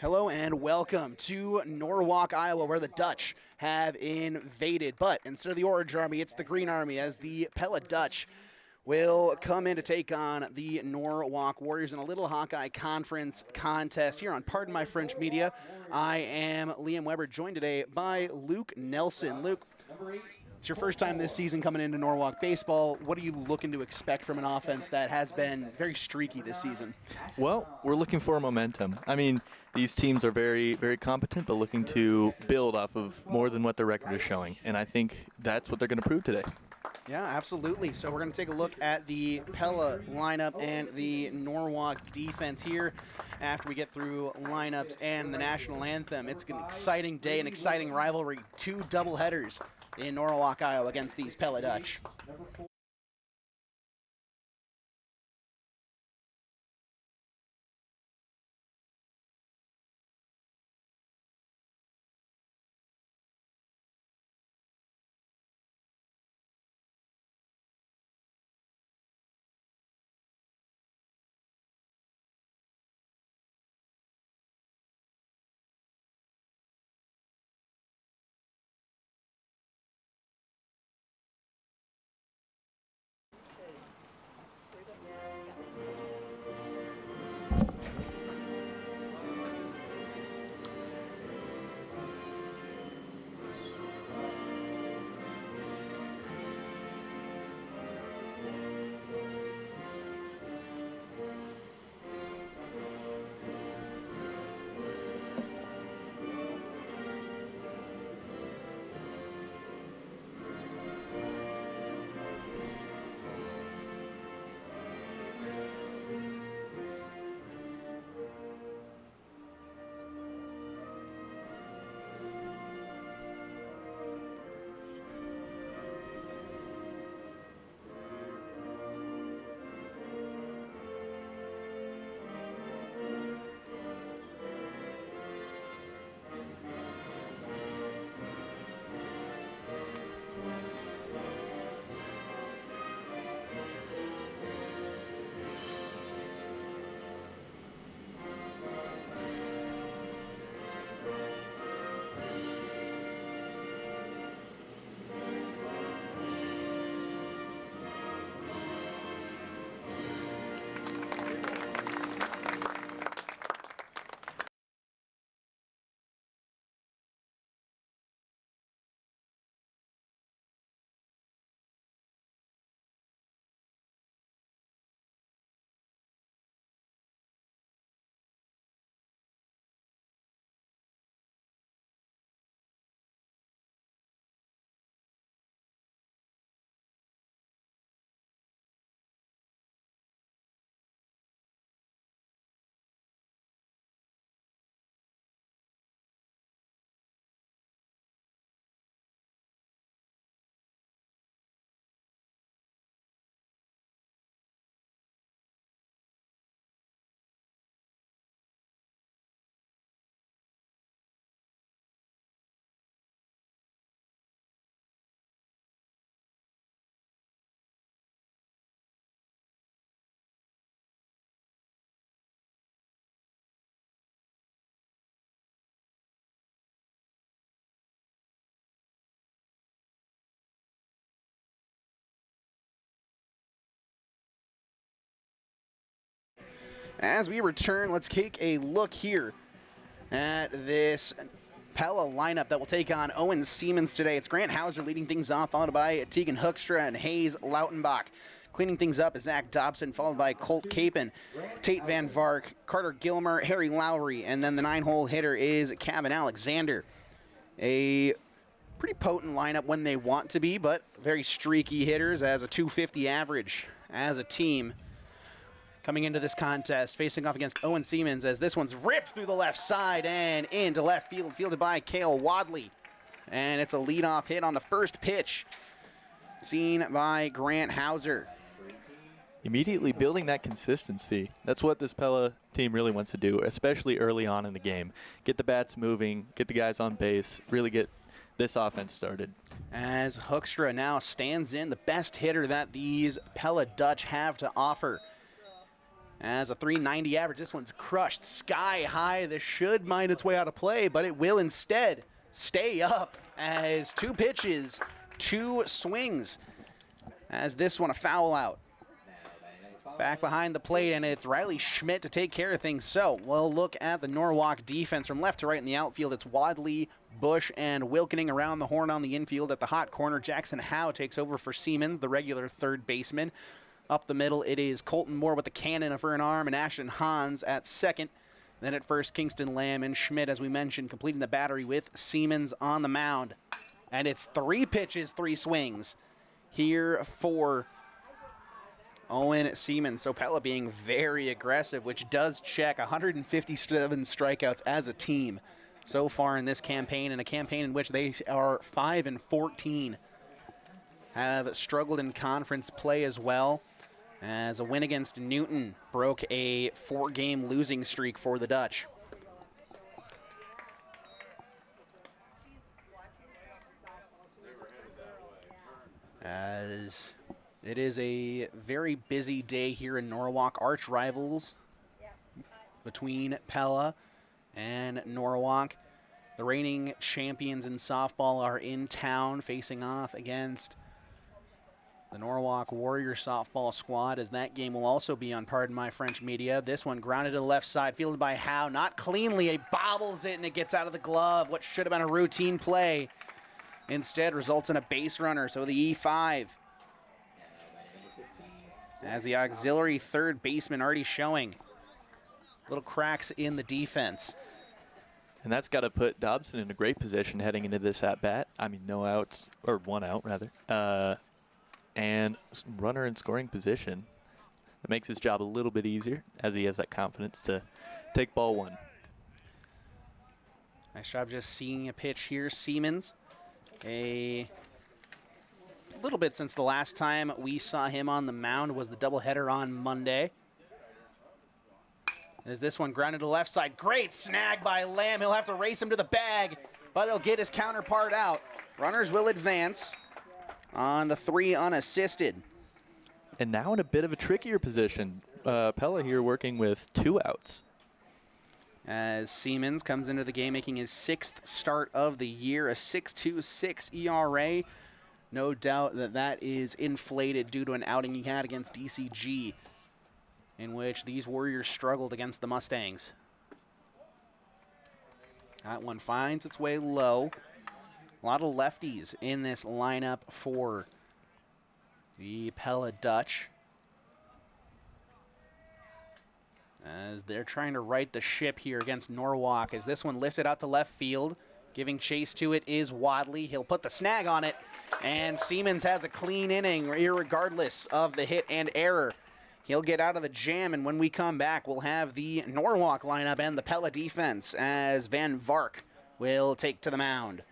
Hello and welcome to Norwalk, Iowa, where the Dutch have invaded. But instead of the Orange Army, it's the Green Army, as the Pella Dutch will come in to take on the Norwalk Warriors in a Little Hawkeye Conference contest here on Pardon My French Media. I am Liam Weber, joined today by Luke Nelson. Luke, it's your first time this season coming into Norwalk baseball. What are you looking to expect from an offense that has been very streaky this season? Well, we're looking for momentum. I mean, these teams are very, very competent, but looking to build off of more than what their record is showing. And I think that's what they're going to prove today. Yeah, absolutely. So we're going to take a look at the Pella lineup and the Norwalk defense here after we get through lineups and the national anthem. It's an exciting day, an exciting rivalry. Two doubleheaders in Norwalk, Iowa against these Pella Dutch. As we return, let's take a look here at this Pella lineup that will take on Owen Siemens today. It's Grant Hauser leading things off, followed by Tegan Hoekstra and Hayes Lautenbach. Cleaning things up is Zach Dobson, followed by Colt Capon, Tate Van Vark, Carter Gilmer, Harry Lowry, and then the 9-hole hitter is Kevin Alexander. A pretty potent lineup when they want to be, but very streaky hitters, as a 250 average as a team. Coming into this contest, facing off against Owen Siemens, as this one's ripped through the left side and into left field, fielded by Cale Wadley. And it's a leadoff hit on the first pitch, seen by Grant Hauser. Immediately building that consistency. That's what this Pella team really wants to do, especially early on in the game. Get the bats moving, get the guys on base, really get this offense started. As Hoekstra now stands in, the best hitter that these Pella Dutch have to offer. As a 390 average, this one's crushed sky high. This should mind its way out of play, but it will instead stay up as 2 pitches, 2 swings. As this one a foul out. Back behind the plate, and it's Riley Schmidt to take care of things. So we'll look at the Norwalk defense from left to right in the outfield. It's Wadley, Bush, and Wilkening around the horn on the infield. At the hot corner, Jackson Howe takes over for Siemens, the regular third baseman. Up the middle, it is Colton Moore with the cannon for an arm, and Ashton Hans at second. Then at first, Kingston Lamb and Schmidt, as we mentioned, completing the battery with Siemens on the mound. And it's 3 pitches, 3 swings here for Owen Siemens. So Pella being very aggressive, which does check 157 strikeouts as a team so far in this campaign, and a campaign in which they are 5-14. Have struggled in conference play as well, as a win against Newton broke a 4-game losing streak for the Dutch. As it is a very busy day here in Norwalk. Arch rivals between Pella and Norwalk. The reigning champions in softball are in town facing off against the Norwalk Warrior softball squad, as that game will also be on Pardon My French Media. This one grounded to the left side, fielded by Howe. Not cleanly, he bobbles it and it gets out of the glove. What should have been a routine play instead results in a base runner, so the E5. As the auxiliary third baseman already showing little cracks in the defense. And that's got to put Dobson in a great position heading into this at-bat. I mean, no outs, or 1 out, rather. And runner in scoring position. That makes his job a little bit easier, as he has that confidence to take ball 1. Nice job just seeing a pitch here. Siemens, a little bit since the last time we saw him on the mound was the doubleheader on Monday. As this one grounded to the left side. Great snag by Lamb. He'll have to race him to the bag, but he'll get his counterpart out. Runners will advance on the 3 unassisted. And now in a bit of a trickier position. Pella here working with 2 outs. As Siemens comes into the game making his 6th start of the year, a 6.26 ERA. No doubt that that is inflated due to an outing he had against DCG, in which these Warriors struggled against the Mustangs. That one finds its way low. A lot of lefties in this lineup for the Pella Dutch, as they're trying to right the ship here against Norwalk. As this one lifted out to left field, giving chase to it is Wadley. He'll put the snag on it, and Siemens has a clean inning irregardless of the hit and error. He'll get out of the jam, and when we come back, we'll have the Norwalk lineup and the Pella defense as Van Vark will take to the mound.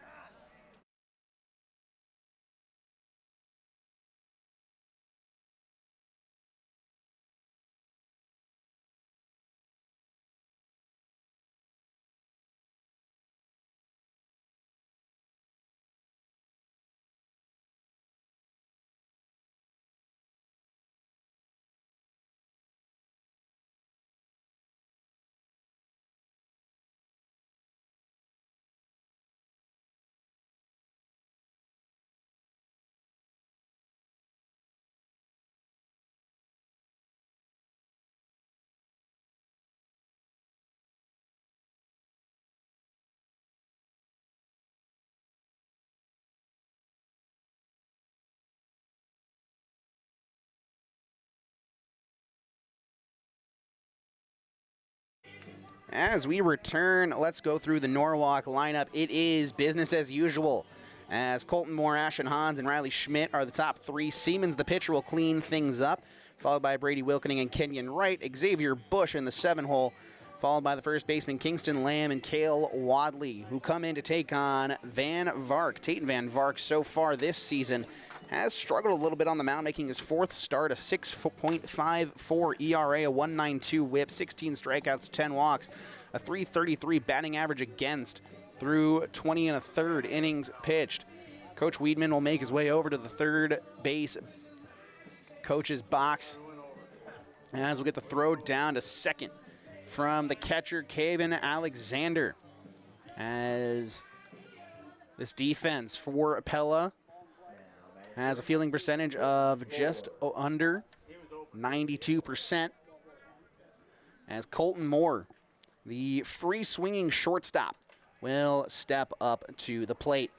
As we return, let's go through the Norwalk lineup. It is business as usual, as Colton Moore, Ashton Hans, and Riley Schmidt are the top 3. Siemens, the pitcher, will clean things up, followed by Brady Wilkening and Kenyon Wright. Xavier Bush in the 7-hole, followed by the first baseman Kingston Lamb and Cale Wadley, who come in to take on Van Vark. Tate Van Vark so far this season has struggled a little bit on the mound, making his 4th start, a 6.54 ERA, a 1.92 whip, 16 strikeouts, 10 walks, a 3.33 batting average against through 20 1/3 innings pitched. Coach Weedman will make his way over to the third base coach's box as we get the throw down to second from the catcher, Kevin Alexander. As this defense for Pella has a fielding percentage of just under 92%. As Colton Moore, the free swinging shortstop, will step up to the plate.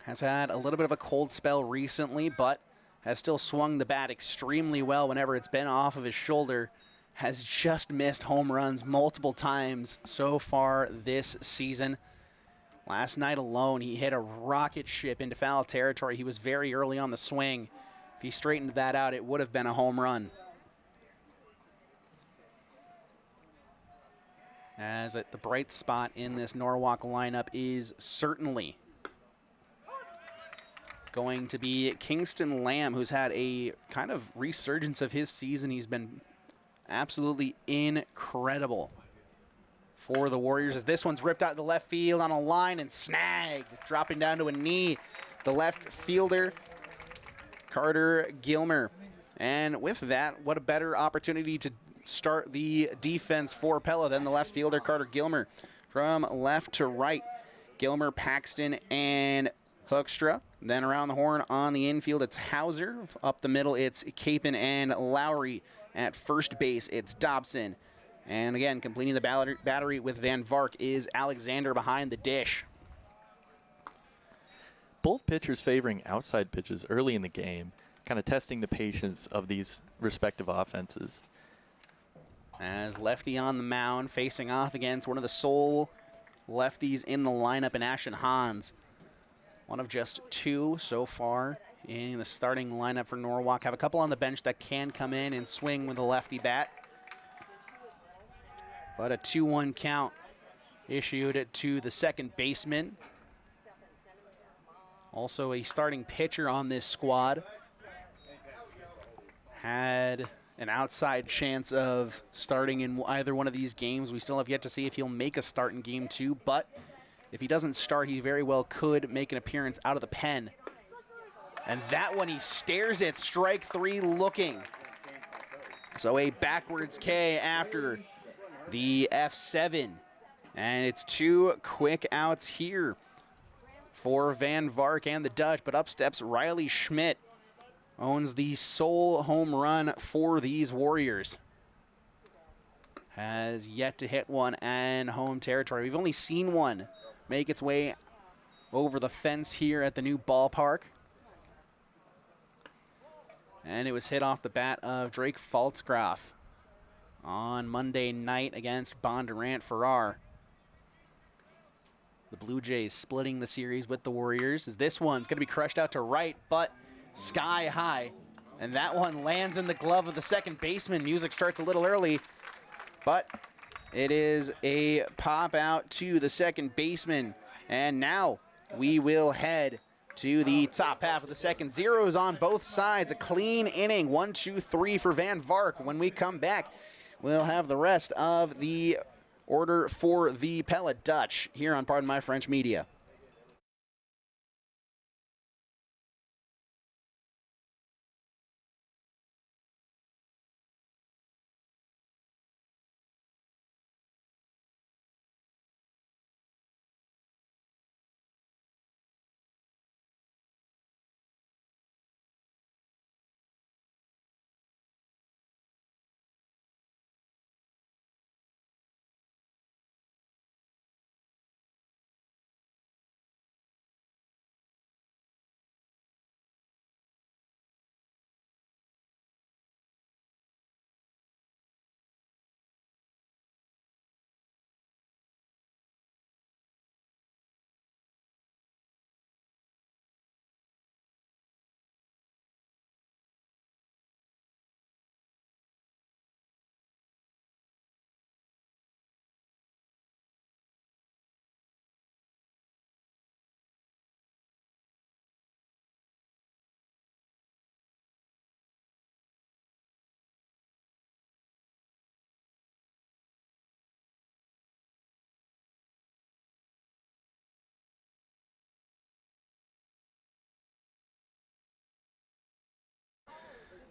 Has had a little bit of a cold spell recently, but has still swung the bat extremely well whenever it's been off of his shoulder. Has just missed home runs multiple times so far this season. Last night alone, he hit a rocket ship into foul territory. He was very early on the swing. If he straightened that out, it would have been a home run. As the bright spot in this Norwalk lineup is certainly going to be Kingston Lamb, who's had a kind of resurgence of his season. He's been absolutely incredible for the Warriors, as this one's ripped out to the left field on a line and snagged, dropping down to a knee. The left fielder, Carter Gilmer. And with that, what a better opportunity to start the defense for Pella than the left fielder, Carter Gilmer. From left to right, Gilmer, Paxton, and Hoekstra. Then around the horn on the infield, it's Hauser. Up the middle, it's Capon and Lowry. At first base, it's Dobson. And again, completing the battery with Van Vark is Alexander behind the dish. Both pitchers favoring outside pitches early in the game, kind of testing the patience of these respective offenses. As lefty on the mound, facing off against one of the sole lefties in the lineup in Ashton Hans. One of just two so far in the starting lineup for Norwalk. Have a couple on the bench that can come in and swing with a lefty bat. But a 2-1 count issued to the second baseman. Also a starting pitcher on this squad. Had an outside chance of starting in either one of these games. We still have yet to see if he'll make a start in game 2, but if he doesn't start, he very well could make an appearance out of the pen. And that one, he stares at strike 3 looking. So a backwards K after the F7. And it's 2 quick outs here for Van Vark and the Dutch, but up steps Riley Schmidt. Owns the sole home run for these Warriors. Has yet to hit one in home territory. We've only seen one make its way over the fence here at the new ballpark. And it was hit off the bat of Drake Faltzgraff on Monday night against Bondurant Farrar. The Blue Jays splitting the series with the Warriors, as this one's going to be crushed out to right, but sky high. And that one lands in the glove of the second baseman. Music starts a little early, but it is a pop out to the second baseman. And now we will head to the top half of the second. Zeros on both sides. A clean inning. 1, 2, 3 for Van Vark. When we come back, we'll have the rest of the order for the Pella Dutch here on Pardon My French Media.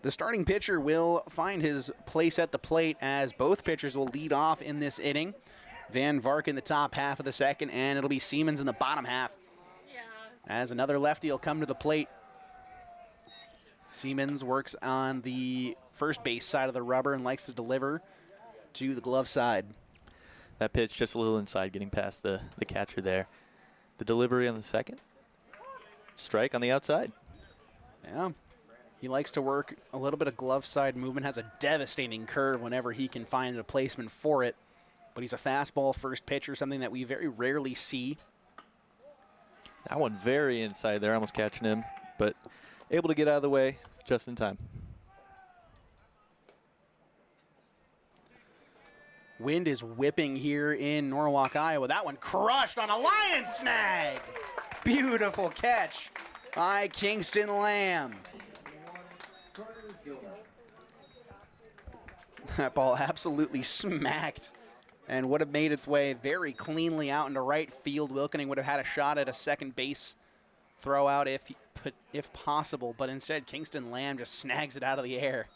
The starting pitcher will find his place at the plate as both pitchers will lead off in this inning. Van Vark in the top half of the second, and it'll be Siemens in the bottom half. As another lefty will come to the plate. Siemens works on the first base side of the rubber and likes to deliver to the glove side. That pitch just a little inside, getting past the catcher there. The delivery on the second. Strike on the outside. Yeah. He likes to work a little bit of glove side movement, has a devastating curve whenever he can find a placement for it. But he's a fastball first pitcher, something that we very rarely see. That one very inside there, almost catching him, but able to get out of the way just in time. Wind is whipping here in Norwalk, Iowa. That one crushed on a line and snag. Beautiful catch by Kingston Lamb. That ball absolutely smacked and would have made its way very cleanly out into right field. Wilkening would have had a shot at a second base throw out if possible, but instead Kingston Lamb just snags it out of the air.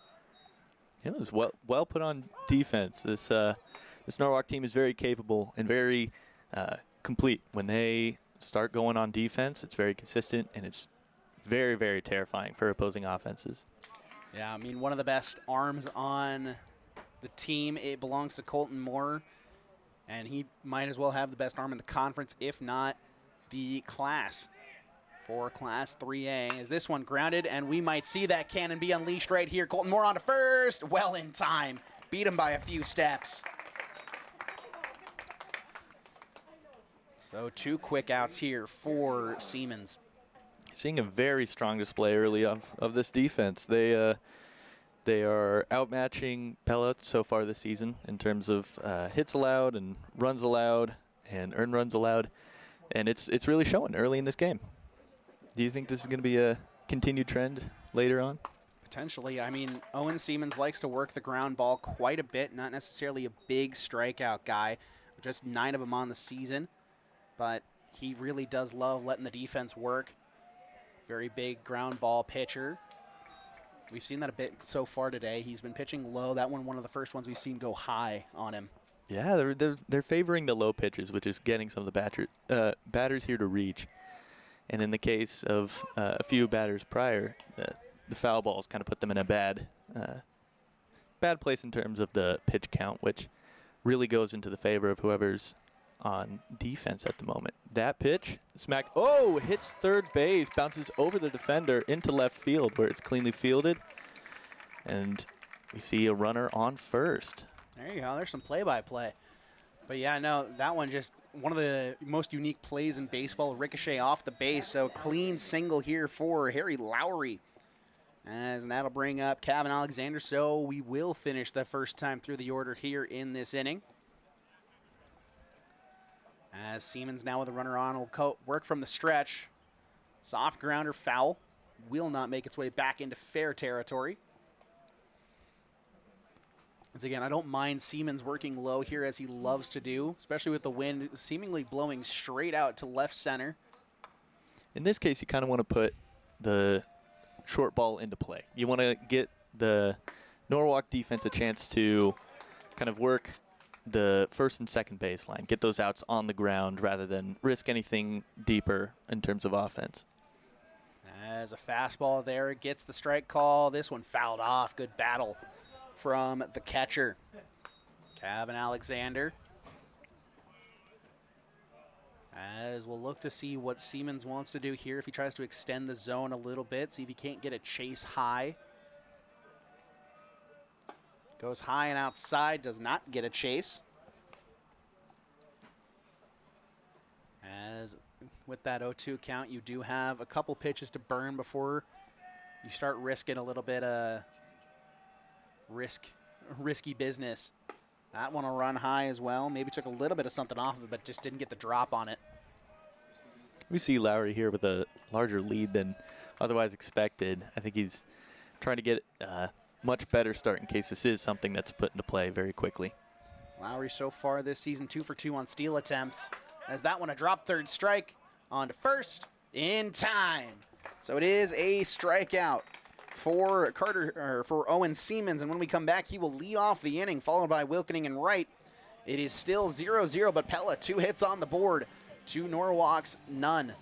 It was well put on defense. This Norwalk team is very capable and very complete. When they start going on defense, it's very consistent, and it's very, very terrifying for opposing offenses. Yeah, I mean, one of the best arms on the team. It belongs to Colton Moore, and he might as well have the best arm in the conference, if not the class for Class 3A. Is this one grounded, and we might see that cannon be unleashed right here. Colton Moore on to first, well in time. Beat him by a few steps. So 2 quick outs here for Siemens. Seeing a very strong display early of this defense. They are outmatching Pella so far this season in terms of hits allowed and runs allowed and earned runs allowed, and it's really showing early in this game. Do you think this is going to be a continued trend later on? Potentially. I mean, Owen Siemens likes to work the ground ball quite a bit, not necessarily a big strikeout guy, just 9 of them on the season, but he really does love letting the defense work. Very big ground ball pitcher. We've seen that a bit so far today. He's been pitching low. That one of the first ones we've seen go high on him. Yeah, they're favoring the low pitches, which is getting some of the batters here to reach. And in the case of a few batters prior, the foul balls kind of put them in a bad place in terms of the pitch count, which really goes into the favor of whoever's on defense at the moment. That pitch, smack, hits third base, bounces over the defender into left field where it's cleanly fielded. And we see a runner on first. There you go. There's some play-by-play. But yeah, no, that one just one of the most unique plays in baseball, ricochet off the base. So clean single here for Harry Lowry. And that'll bring up Kevin Alexander. So we will finish the first time through the order here in this inning. As Siemens now with a runner on will work from the stretch. Soft grounder foul. Will not make its way back into fair territory. Once again, I don't mind Siemens working low here as he loves to do, especially with the wind seemingly blowing straight out to left center. In this case, you kind of want to put the short ball into play. You want to get the Norwalk defense a chance to kind of work the first and second baseline, get those outs on the ground rather than risk anything deeper in terms of offense. As a fastball there, gets the strike call. This one fouled off. Good battle from the catcher, Kevin Alexander. As we'll look to see what Siemens wants to do here, if he tries to extend the zone a little bit, see if he can't get a chase high. Goes high and outside, does not get a chase. As with that 0-2 count, you do have a couple pitches to burn before you start risking a little bit of risky business. That one will run high as well. Maybe took a little bit of something off of it, but just didn't get the drop on it. We see Lowry here with a larger lead than otherwise expected. I think he's trying to get much better start in case this is something that's put into play very quickly. Lowry so far this season 2 for 2 on steal attempts. As that one a drop third strike on to first in time. So it is a strikeout for for Owen Siemens, and when we come back, he will lead off the inning, followed by Wilkening and Wright. It is still 0-0, but Pella 2 hits on the board to Norwalk's none.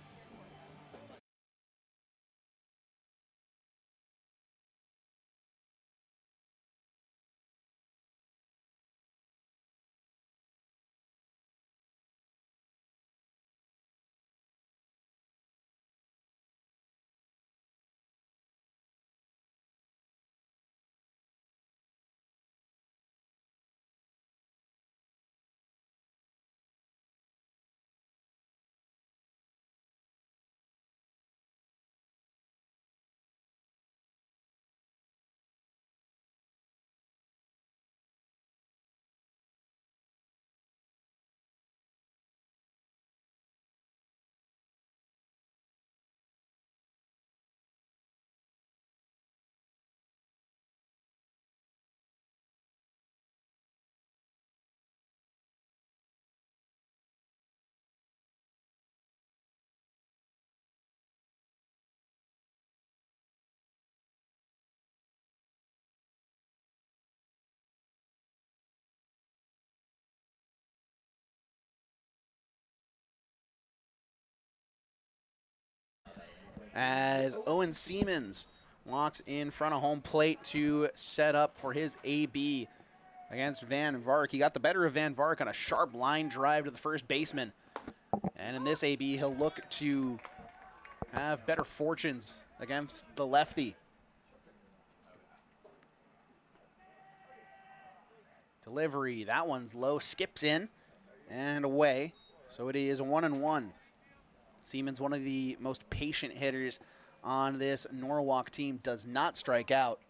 As Owen Siemens walks in front of home plate to set up for his AB against Van Vark. He got the better of Van Vark on a sharp line drive to the first baseman. And in this AB, he'll look to have better fortunes against the lefty. Delivery, that one's low, skips in and away. So it is 1-1. Siemens, one of the most patient hitters on this Norwalk team, does not strike out.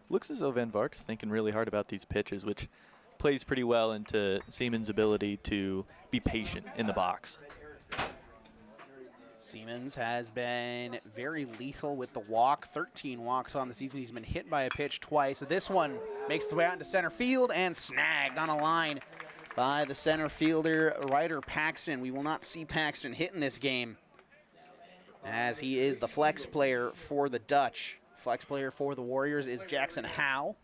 Looks as though Van Vark's thinking really hard about these pitches, which plays pretty well into Siemens' ability to be patient in the box. Siemens has been very lethal with the walk. 13 walks on the season. He's been hit by a pitch twice. This one makes its way out into center field and snagged on a line by the center fielder, Ryder Paxton. We will not see Paxton hit in this game, as he is the flex player for the Dutch. Flex player for the Warriors is Jackson Howe.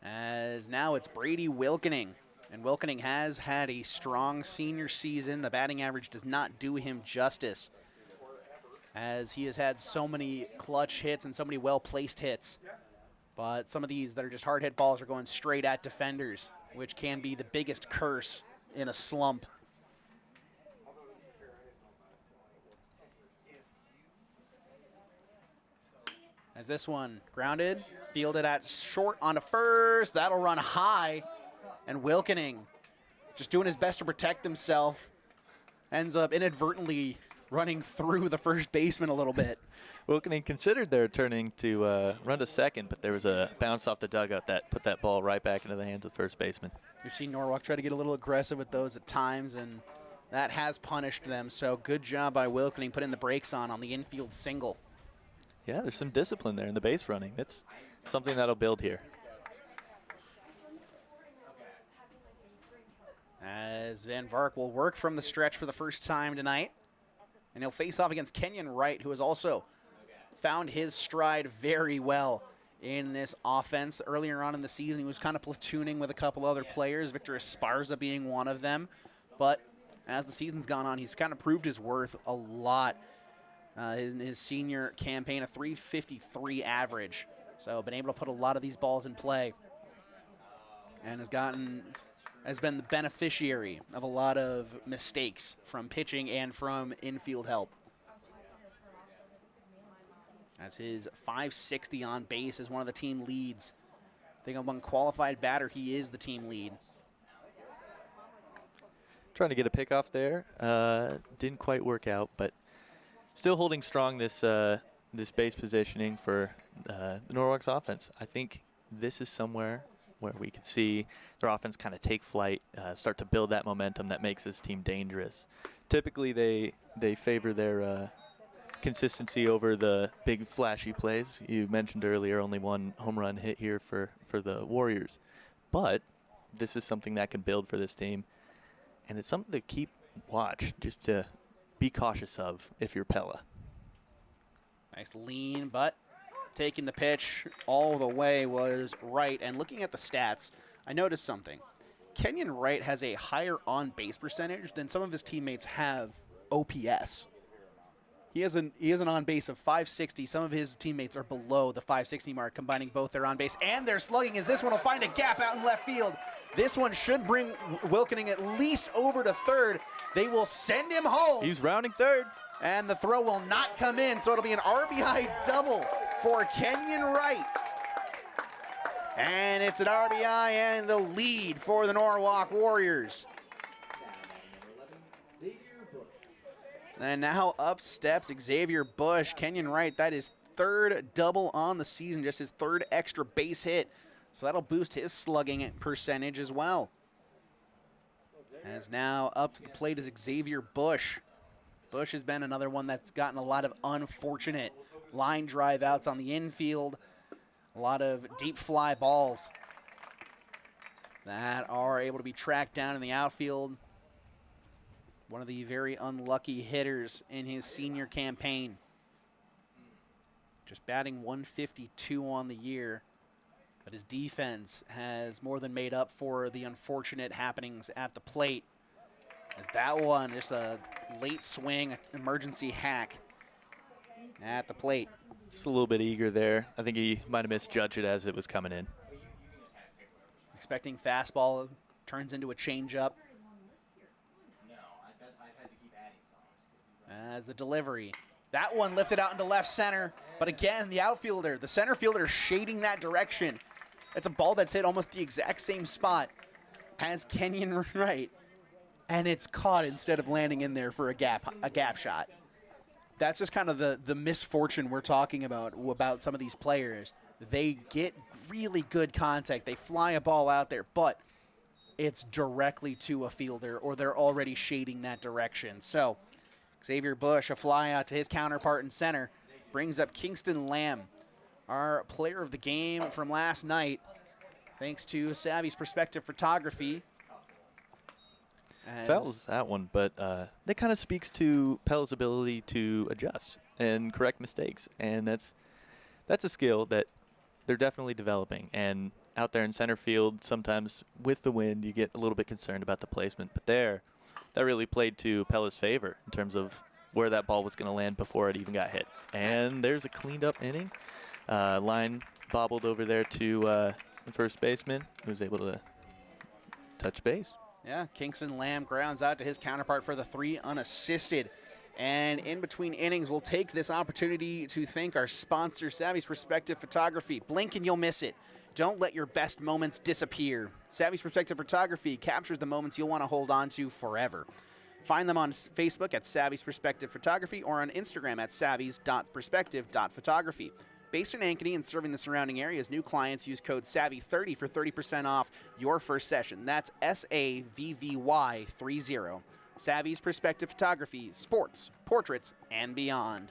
As now it's Brady Wilkening. And Wilkening has had a strong senior season. The batting average does not do him justice, as he has had so many clutch hits and so many well-placed hits. But some of these that are just hard hit balls are going straight at defenders, which can be the biggest curse in a slump. As this one grounded, fielded at short onto first. That'll run high. And Wilkening, just doing his best to protect himself, ends up inadvertently running through the first baseman a little bit. Wilkening considered there turning to run to second, but there was a bounce off the dugout that put that ball right back into the hands of the first baseman. We've seen Norwalk try to get a little aggressive with those at times, and that has punished them. So good job by Wilkening putting the brakes on the infield single. Yeah, there's some discipline there in the base running. That's something that'll build here. As Van Vark will work from the stretch for the first time tonight. And he'll face off against Kenyon Wright, who has also found his stride very well in this offense. Earlier on in the season, he was kind of platooning with a couple other players, Victor Esparza being one of them. But as the season's gone on, he's kind of proved his worth a lot in his senior campaign, a .353 average. So been able to put a lot of these balls in play, and has been the beneficiary of a lot of mistakes from pitching and from infield help. As his .560 on base is one of the team leads. I think among qualified batter, he is the team lead. Trying to get a pick off there. Didn't quite work out, but still holding strong this this base positioning for the Norwalk's offense. I think this is somewhere where we could see their offense kind of take flight, start to build that momentum that makes this team dangerous. Typically, they favor their consistency over the big flashy plays. You mentioned earlier only one home run hit here for the Warriors. But this is something that can build for this team, and it's something to keep watch, just to be cautious of if you're Pella. Nice lean, but taking the pitch all the way was right. And looking at the stats, I noticed something. Kenyon Wright has a higher on-base percentage than some of his teammates have OPS. He has an on-base of 560. Some of his teammates are below the 560 mark, combining both their on-base and their slugging, as this one will find a gap out in left field. This one should bring Wilkening at least over to third. They will send him home. He's rounding third. And the throw will not come in, so it'll be an RBI double for Kenyon Wright. And it's an RBI and the lead for the Norwalk Warriors. And now up steps Xavier Bush. Kenyon Wright, that is third double on the season, just his third extra base hit. So that'll boost his slugging percentage as well. As now up to the plate is Xavier Bush. Bush has been another one that's gotten a lot of unfortunate line drive outs on the infield. A lot of deep fly balls that are able to be tracked down in the outfield. One of the very unlucky hitters in his senior campaign. Just batting 152 on the year. But his defense has more than made up for the unfortunate happenings at the plate. As that one, just a late swing, emergency hack at the plate. Just a little bit eager there. I think he might have misjudged it as it was coming in. Expecting fastball, turns into a changeup. As the delivery. That one lifted out into left center. But again, the outfielder, the center fielder shading that direction. It's a ball that's hit almost the exact same spot as Kenyon Wright. And it's caught instead of landing in there for a gap shot. That's just kind of the misfortune we're talking about some of these players. They get really good contact. They fly a ball out there, but it's directly to a fielder or they're already shading that direction. So Xavier Bush, a fly out to his counterpart in center, brings up Kingston Lamb, our player of the game from last night, thanks to Savvy's Perspective Photography. Fouls that one, but that kind of speaks to Pella's ability to adjust and correct mistakes, and that's a skill that they're definitely developing. And out there in center field, sometimes with the wind, you get a little bit concerned about the placement, but that really played to Pella's favor in terms of where that ball was going to land before it even got hit. And there's a cleaned up inning. Line bobbled over there to the first baseman, who was able to touch base. Yeah, Kingston Lamb grounds out to his counterpart for the 3 unassisted. And in between innings, we'll take this opportunity to thank our sponsor, Savvy's Perspective Photography. Blink and you'll miss it. Don't let your best moments disappear. Savvy's Perspective Photography captures the moments you'll want to hold on to forever. Find them on Facebook at Savvy's Perspective Photography or on Instagram at savvys.perspective.photography. Based in Ankeny and serving the surrounding areas, new clients use code SAVVY30 for 30% off your first session. That's SAVVY30. Savvy's Perspective Photography, sports, portraits, and beyond.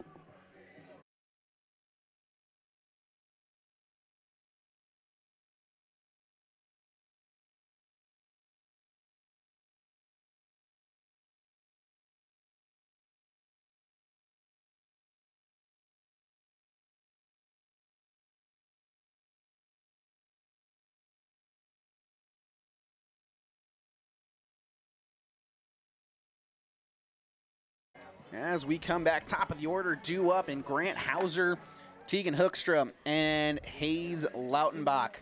As we come back, top of the order, due up in Grant Hauser, Tegan Hoekstra, and Hayes Lautenbach.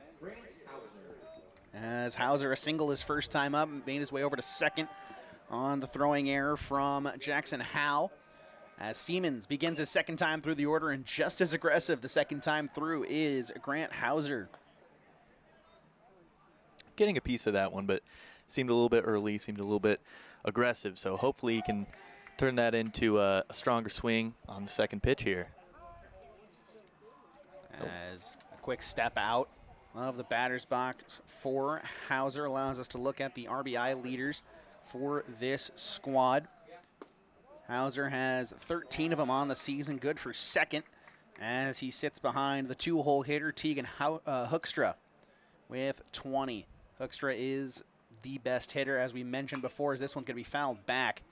As Hauser, a single his first time up, made his way over to second on the throwing error from Jackson Howe. As Siemens begins his second time through the order, and just as aggressive the second time through is Grant Hauser. Getting a piece of that one, but seemed a little bit early, seemed a little bit aggressive, so hopefully he can turn that into a stronger swing on the second pitch here. As a quick step out of the batter's box for Hauser allows us to look at the RBI leaders for this squad. Hauser has 13 of them on the season, good for second, as he sits behind the 2-hole hitter Tegan Hoekstra with 20. Hoekstra is the best hitter, as we mentioned before, as this one's going to be fouled back.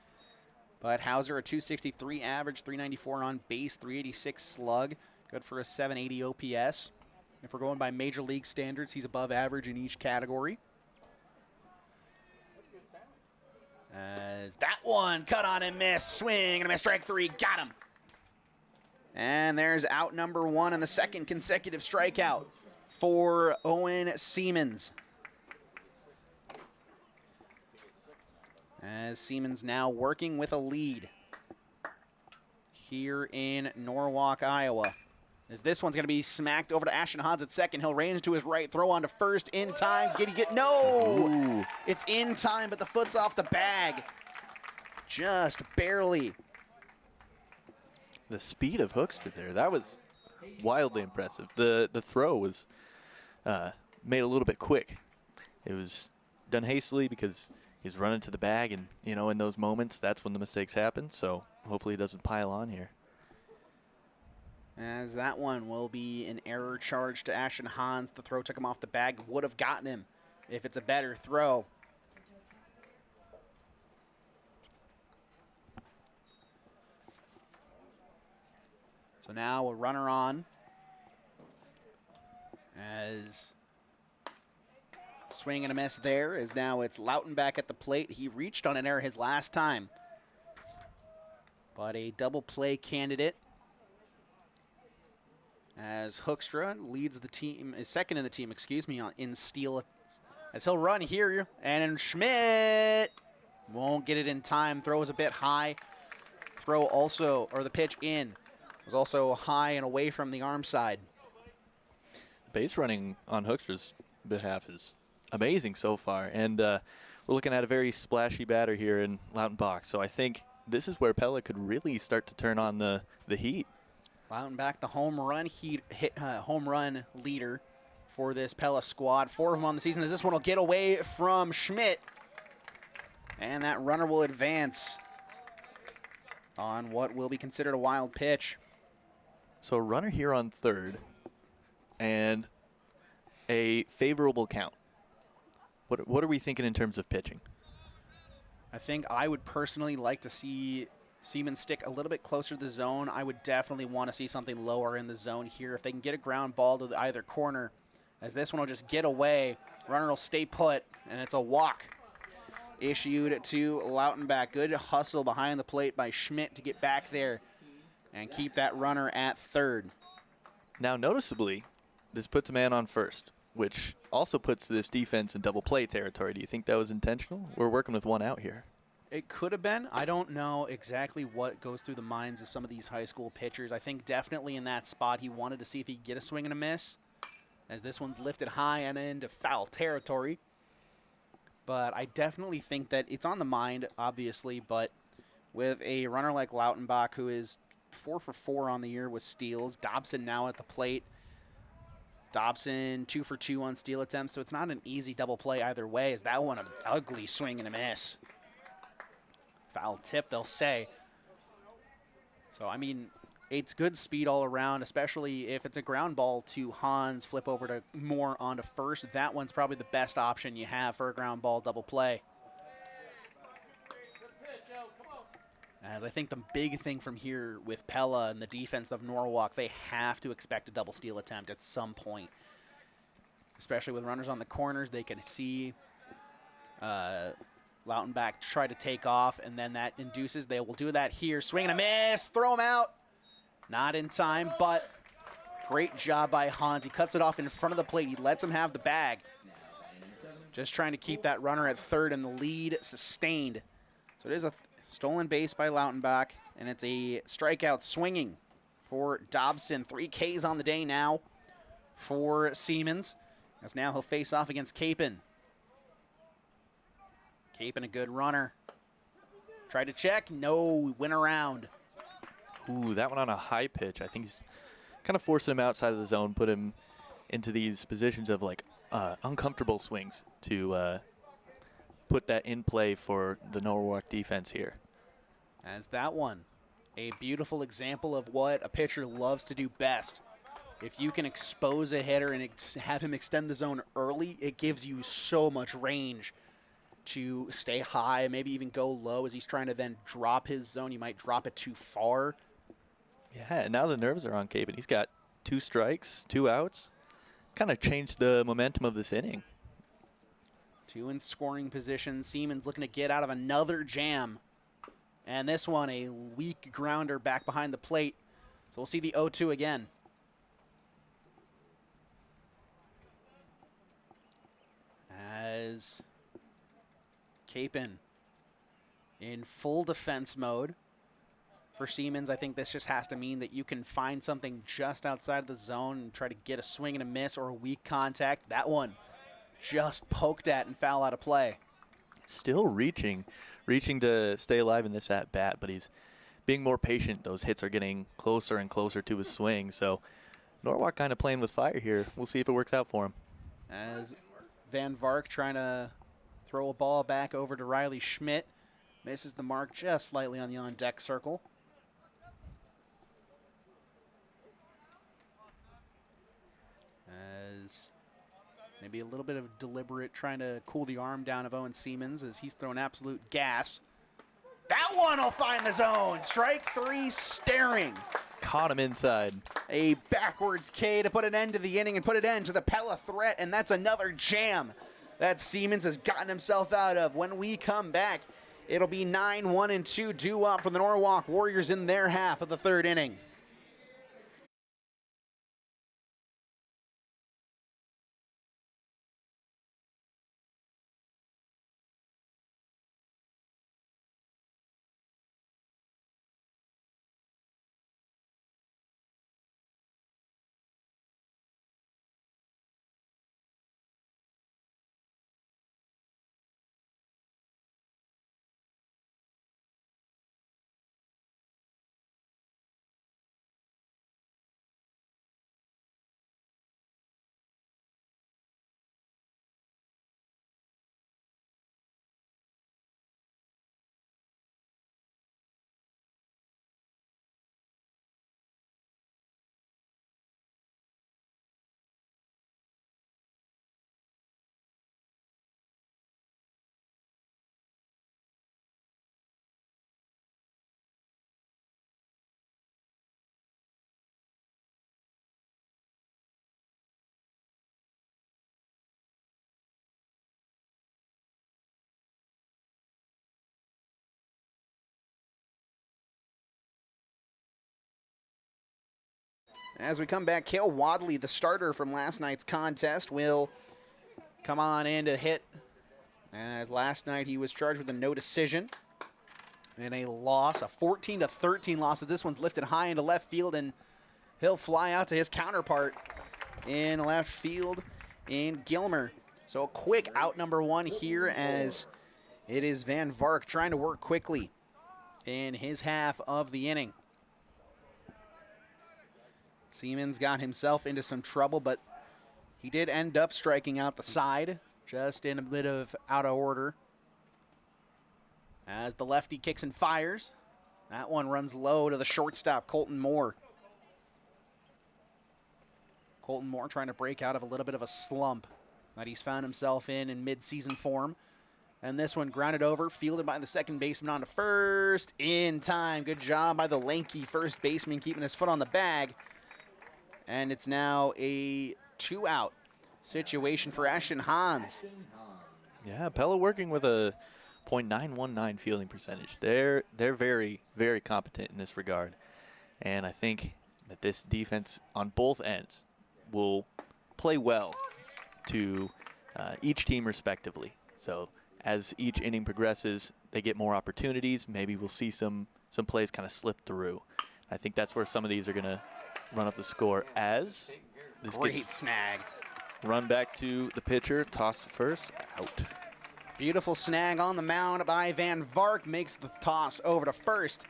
But Hauser, a 263 average, 394 on base, 386 slug. Good for a 780 OPS. If we're going by major league standards, he's above average in each category. As that one cut on and miss, swing and a miss, strike 3, got him. And there's out number 1 and the second consecutive strikeout for Owen Siemens. As Siemens now working with a lead here in Norwalk, Iowa. As this one's going to be smacked over to Ashton Hans at second. He'll range to his right, throw on to first, in time. No! Ooh. It's in time, but the foot's off the bag. Just barely. The speed of Hoekstra there, that was wildly impressive. The throw was made a little bit quick. It was done hastily because he's running to the bag, and, you know, in those moments, that's when the mistakes happen. So hopefully he doesn't pile on here. As that one will be an error charge to Ashton Hans. The throw took him off the bag. Would have gotten him if it's a better throw. So now a runner on. As swing and a miss there, as now it's Lautenbach at the plate. He reached on an error his last time. But a double play candidate. As Hoekstra leads the team, is second in the team, excuse me, in steal. As he'll run here, and Schmidt won't get it in time. Throws a bit high. Throw also, or the pitch in, was also high and away from the arm side. Base running on Hoekstra's behalf is amazing so far, and we're looking at a very splashy batter here in Lautenbach. So I think this is where Pella could really start to turn on the heat. Lautenbach, the home run leader for this Pella squad. 4 of them on the season, as this one will get away from Schmidt. And that runner will advance on what will be considered a wild pitch. So a runner here on third and a favorable count. What are we thinking in terms of pitching? I think I would personally like to see Siemens stick a little bit closer to the zone. I would definitely want to see something lower in the zone here. If they can get a ground ball to either corner, as this one will just get away, runner will stay put, and it's a walk issued to Lautenbach. Good hustle behind the plate by Schmidt to get back there and keep that runner at third. Now, noticeably, this puts a man on first, which also puts this defense in double play territory. Do you think that was intentional? We're working with one out here. It could have been. I don't know exactly what goes through the minds of some of these high school pitchers. I think definitely in that spot he wanted to see if he could get a swing and a miss, as this one's lifted high and into foul territory. But I definitely think that it's on the mind, obviously, but with a runner like Lautenbach, who is 4 for 4 on the year with steals, Dobson now at the plate. Dobson 2 for 2 on steal attempts, so it's not an easy double play either way, as that one an ugly swing and a miss. Foul tip, they'll say. So, I mean, it's good speed all around, especially if it's a ground ball to Hans, flip over to Moore onto first. That one's probably the best option you have for a ground ball double play. As I think the big thing from here with Pella and the defense of Norwalk, they have to expect a double steal attempt at some point. Especially with runners on the corners, they can see Lautenbach try to take off, and then that induces. They will do that here. Swing and a miss. Throw him out. Not in time, but great job by Hans. He cuts it off in front of the plate. He lets him have the bag. Just trying to keep that runner at third and the lead sustained. So it is a stolen base by Lautenbach, and it's a strikeout swinging for Dobson. 3 Ks on the day now for Siemens, as now he'll face off against Capon. Capon, a good runner. Tried to check. No, went around. Ooh, that one on a high pitch. I think he's kind of forcing him outside of the zone, put him into these positions of, like, uncomfortable swings to put that in play for the Norwalk defense here. As that one, a beautiful example of what a pitcher loves to do best. If you can expose a hitter and have him extend the zone early, it gives you so much range to stay high, maybe even go low as he's trying to then drop his zone. You might drop it too far. Yeah, and now the nerves are on Cape, and he's got 2 strikes, 2 outs. Kind of changed the momentum of this inning. 2 in scoring position. Siemens looking to get out of another jam. And this one, a weak grounder back behind the plate. So we'll see the 0-2 again. As Capon in full defense mode. For Siemens, I think this just has to mean that you can find something just outside of the zone and try to get a swing and a miss or a weak contact. That one just poked at and foul out of play. Still reaching to stay alive in this at-bat, but he's being more patient. Those hits are getting closer and closer to his swing, so Norwalk kind of playing with fire here. We'll see if it works out for him. As Van Vark trying to throw a ball back over to Riley Schmidt. Misses the mark just slightly on the on-deck circle. As maybe a little bit of deliberate trying to cool the arm down of Owen Siemens as he's throwing absolute gas. That one will find the zone. Strike 3 staring. Caught him inside. A backwards K to put an end to the inning and put an end to the Pella threat, and that's another jam that Siemens has gotten himself out of. When we come back, it'll be 9-1-2 due up for the Norwalk Warriors in their half of the 3rd inning. As we come back, Cale Wadley, the starter from last night's contest, will come on in to hit. As last night he was charged with a no decision and a loss, a 14-13 loss. This one's lifted high into left field, and he'll fly out to his counterpart in left field in Gilmer. So a quick out number 1 here as it is Van Vark trying to work quickly in his half of the inning. Siemens got himself into some trouble, but he did end up striking out the side, just in a bit of out of order. As the lefty kicks and fires, that one runs low to the shortstop, Colton Moore. Colton Moore trying to break out of a little bit of a slump that he's found himself in mid-season form. And this one grounded over, fielded by the second baseman on to first in time. Good job by the lanky first baseman keeping his foot on the bag. And it's now a 2-out situation for Ashton Hans. Yeah, Pella working with a .919 fielding percentage. They're very, very competent in this regard. And I think that this defense on both ends will play well to each team respectively. So as each inning progresses, they get more opportunities. Maybe we'll see some plays kind of slip through. I think that's where some of these are going to run up the score as this Great snag. Run back to the pitcher, tossed to first, out. Beautiful snag on the mound by Van Vark, makes the toss over to first.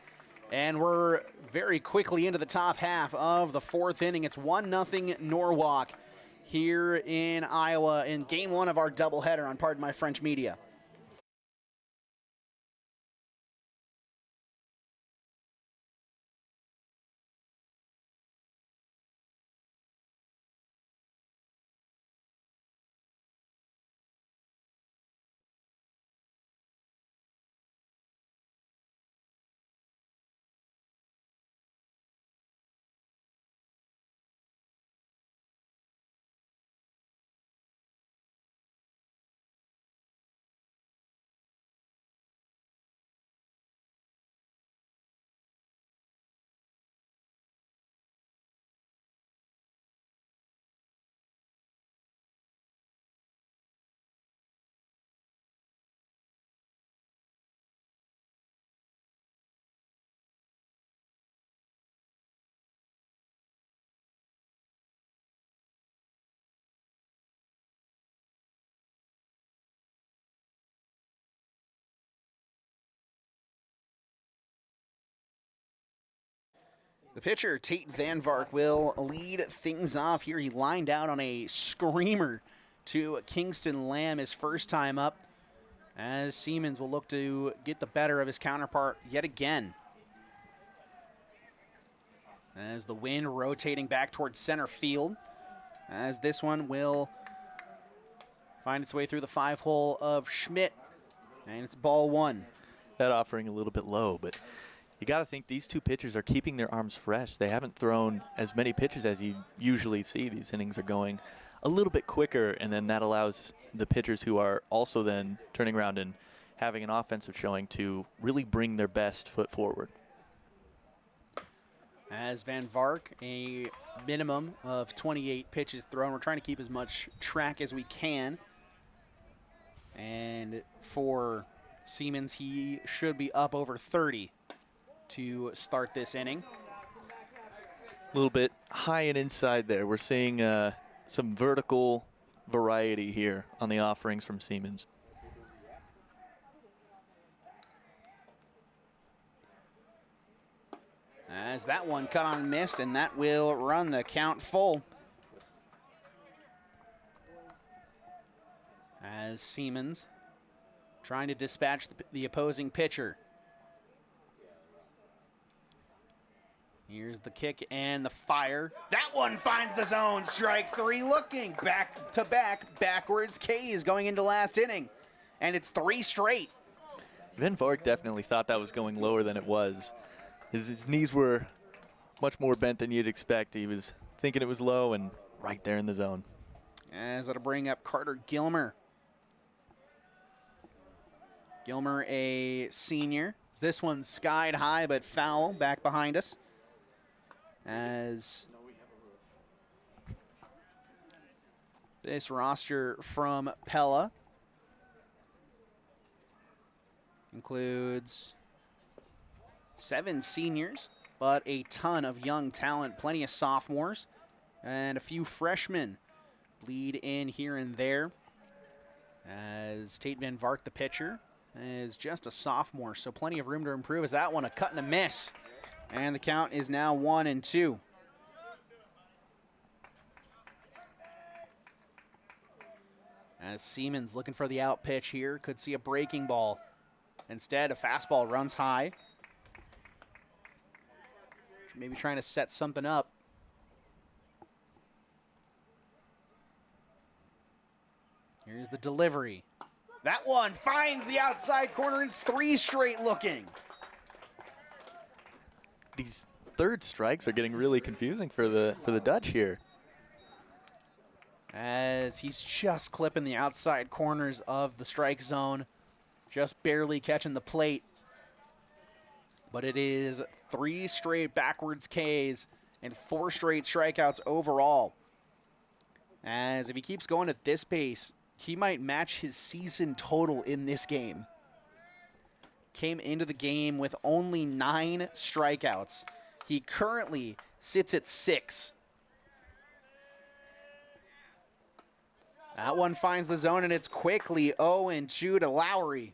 And we're very quickly into the top half of the 4th inning. It's 1-0 Norwalk here in Iowa in game 1 of our doubleheader on Pardon My French Media. The pitcher, Tate Van Vark, will lead things off here. He lined out on a screamer to Kingston Lamb his first time up, as Siemens will look to get the better of his counterpart yet again. As the wind rotating back towards center field, as this one will find its way through the 5-hole of Schmidt, and it's ball 1. That offering a little bit low, but you got to think these two pitchers are keeping their arms fresh. They haven't thrown as many pitches as you usually see. These innings are going a little bit quicker, and then that allows the pitchers who are also then turning around and having an offensive showing to really bring their best foot forward. As Van Vark, a minimum of 28 pitches thrown. We're trying to keep as much track as we can. And for Siemens, he should be up over 30 to start this inning. A little bit high and inside there. We're seeing some vertical variety here on the offerings from Siemens. As that one cut on and missed, and that will run the count full. As Siemens trying to dispatch the opposing pitcher. Here's the kick and the fire. That one finds the zone. Strike 3 looking. Back to back, backwards K's going into last inning. And it's 3 straight. Van Vark definitely thought that was going lower than it was. His knees were much more bent than you'd expect. He was thinking it was low and right there in the zone. As that'll bring up Carter Gilmer. Gilmer, a senior. This one's skied high but foul back behind us. As this roster from Pella includes 7 seniors, but a ton of young talent, plenty of sophomores, and a few freshmen bleed in here and there. As Tate Van Vark, the pitcher, is just a sophomore, so plenty of room to improve. As that one a cut and a miss, and the count is now 1-2. As Siemens looking for the out pitch here, could see a breaking ball. Instead, a fastball runs high. Maybe trying to set something up. Here's the delivery. That one finds the outside corner. It's 3 straight looking. These third strikes are getting really confusing for the Dutch here. As he's just clipping the outside corners of the strike zone, just barely catching the plate. But it is 3 straight backwards Ks and 4 straight strikeouts overall. As if he keeps going at this pace, he might match his season total in this game. Came into the game with only 9 strikeouts. He currently sits at 6. That one finds the zone, and it's quickly 0-2 to Lowry.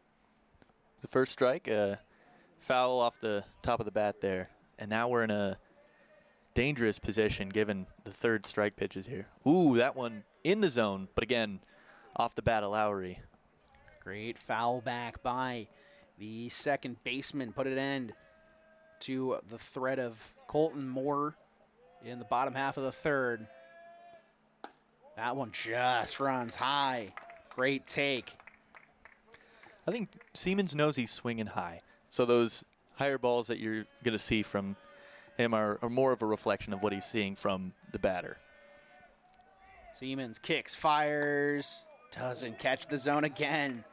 The first strike, foul off the top of the bat there. And now we're in a dangerous position given the third strike pitches here. Ooh, that one in the zone, but again, off the bat of Lowry. Great foul back by the second baseman. Put an end to the threat of Colton Moore in the bottom half of the third. That one just runs high. Great take. I think Siemens knows he's swinging high. So those higher balls that you're going to see from him are more of a reflection of what he's seeing from the batter. Siemens kicks, fires, doesn't catch the zone again.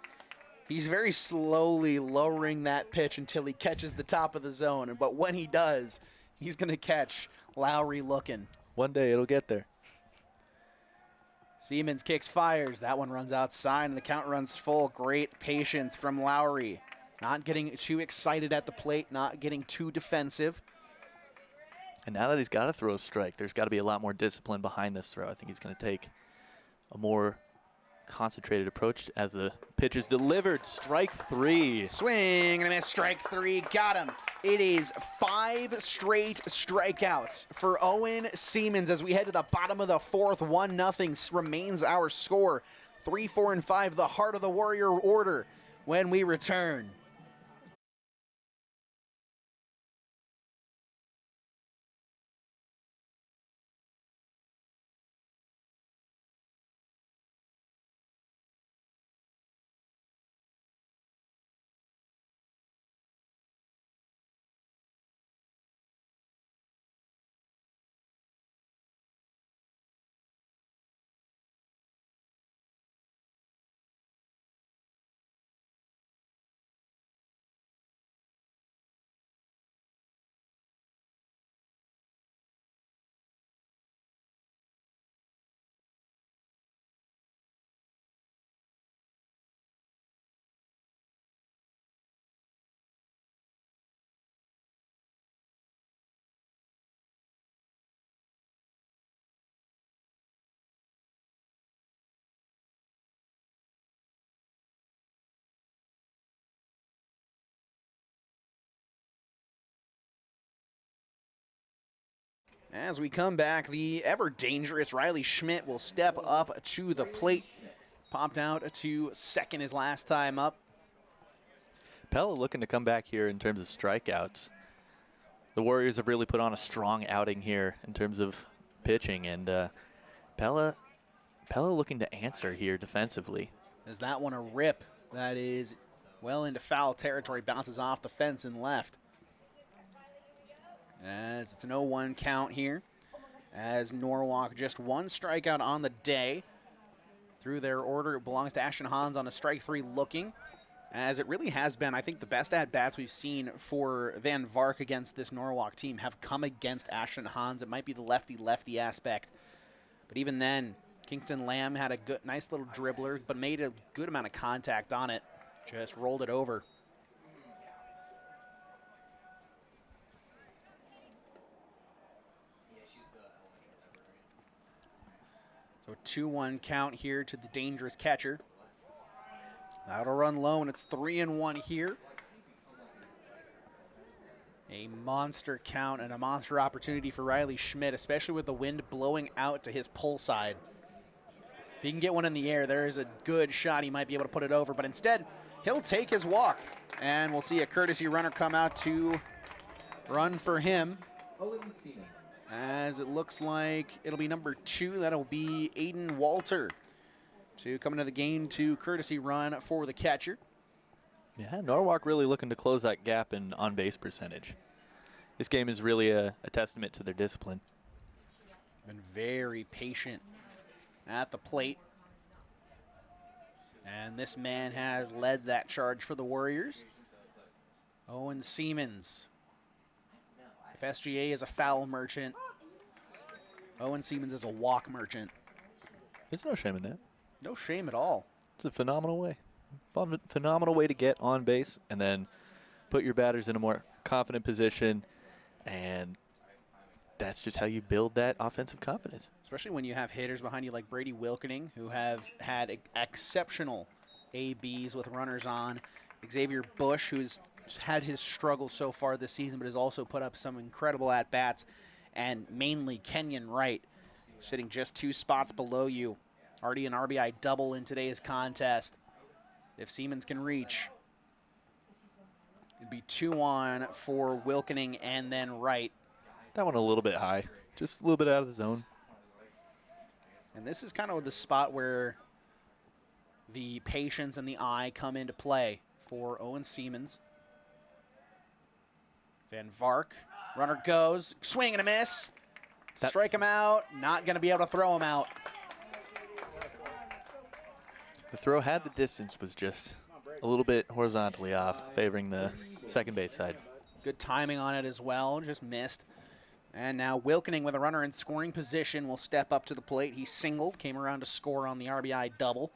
He's very slowly lowering that pitch until he catches the top of the zone. But when he does, he's going to catch Lowry looking. One day it'll get there. Siemens kicks, fires. That one runs outside, and the count runs full. Great patience from Lowry. Not getting too excited at the plate, not getting too defensive. And now that he's got to throw a strike, there's got to be a lot more discipline behind this throw. I think he's going to take a more concentrated approach as the pitch is delivered. Strike 3. Swing and a miss, strike 3, got him. It is 5 straight strikeouts for Owen Siemens as we head to the bottom of the 4th. 1-0 remains our score. 3, 4, and 5, the heart of the Warrior order when we return. As we come back, the ever-dangerous Riley Schmidt will step up to the plate. Popped out to second his last time up. Pella looking to come back here in terms of strikeouts. The Warriors have really put on a strong outing here in terms of pitching, and Pella looking to answer here defensively. Is that one a rip? That is well into foul territory, bounces off the fence and left. As it's an 0-1 count here, as Norwalk just 1 strikeout on the day. Through their order, it belongs to Ashton Hans on a strike 3 looking, as it really has been, I think, the best at-bats we've seen for Van Vark against this Norwalk team have come against Ashton Hans. It might be the lefty-lefty aspect, but even then, Kingston Lamb had a good, nice little dribbler, but made a good amount of contact on it, just rolled it over. So 2-1 count here to the dangerous catcher. That'll run low, and it's 3-1 here. A monster count and a monster opportunity for Riley Schmidt, especially with the wind blowing out to his pull side. If he can get one in the air, there is a good shot he might be able to put it over, but instead, he'll take his walk. And we'll see a courtesy runner come out to run for him. As it looks like it'll be number 2. That'll be Aiden Walter to come into the game to courtesy run for the catcher. Yeah, Norwalk really looking to close that gap in on-base percentage. This game is really a testament to their discipline. Been very patient at the plate. And this man has led that charge for the Warriors. Owen Siemens. If SGA is a foul merchant, Owen Siemens is a walk merchant. There's no shame in that. No shame at all. It's a phenomenal way. Phenomenal way to get on base and then put your batters in a more confident position, and that's just how you build that offensive confidence. Especially when you have hitters behind you like Brady Wilkening, who have had exceptional ABs with runners on. Xavier Bush, who's had his struggles so far this season, but has also put up some incredible at-bats. And mainly Kenyon Wright, sitting just 2 spots below you. Already an RBI double in today's contest. If Siemens can reach, it'd be 2-on for Wilkening and then Wright. That one a little bit high, just a little bit out of the zone. And this is kind of the spot where the patience and the eye come into play for Owen Siemens. Van Vark, runner goes, swing and a miss. Strike him out, not going to be able to throw him out. The throw had the distance, was just a little bit horizontally off, favoring the second base side. Good timing on it as well, just missed. And now Wilkening with a runner in scoring position will step up to the plate. He singled, came around to score on the RBI double.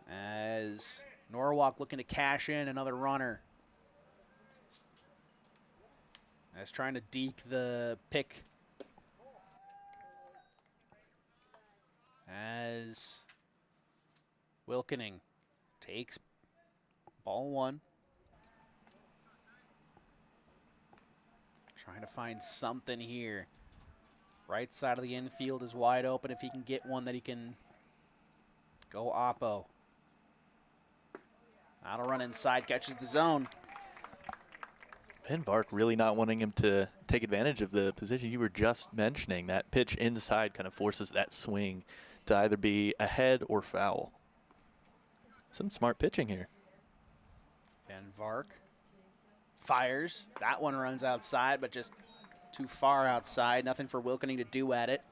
As Norwalk looking to cash in another runner. As trying to deke the pick. as Wilkening takes ball one. Trying to find something here. Right side of the infield is wide open. If he can get one that he can go oppo. That'll run inside, catches the zone. Van Vark really not wanting him to take advantage of the position you were just mentioning. That pitch inside kind of forces that swing to either be ahead or foul. Some smart pitching here. Van Vark fires. That one runs outside, but just too far outside. Nothing for Wilkening to do at it.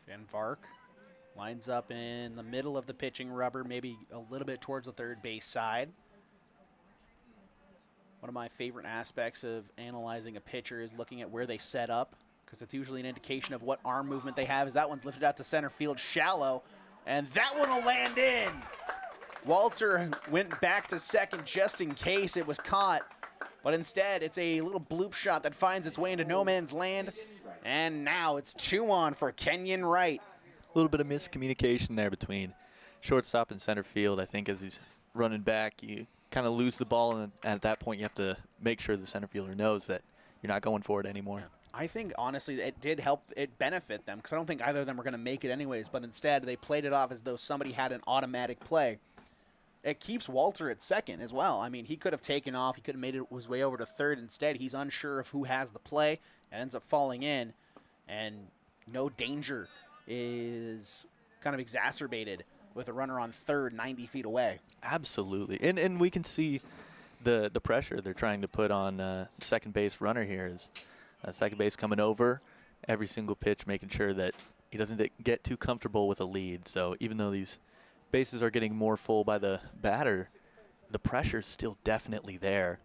Van Vark lines up in the middle of the pitching rubber, maybe a little bit towards the third base side. One of my favorite aspects of analyzing a pitcher is looking at where they set up, because it's usually an indication of what arm movement they have. As that one's lifted out to center field shallow, and that one will land in. Walter went back to second just in case it was caught, but instead it's a little bloop shot that finds its way into no man's land, and now it's 2-on for Kenyon Wright. A little bit of miscommunication there between shortstop and center field. I think as he's running back, you kind of lose the ball, and at that point you have to make sure the center fielder knows that you're not going for it anymore. I think, honestly, it did help it benefit them, because I don't think either of them were going to make it anyways, but instead they played it off as though somebody had an automatic play. It keeps Walter at second as well. I mean, he could have taken off. He could have made his way over to third. Instead, he's unsure of who has the play and ends up falling in, and no danger is kind of exacerbated with a runner on third 90 feet away. Absolutely. And we can see the pressure they're trying to put on the second base runner here. Is second base coming over every single pitch, making sure that he doesn't get too comfortable with a lead. So even though these bases are getting more full by the batter, the pressure's still definitely there.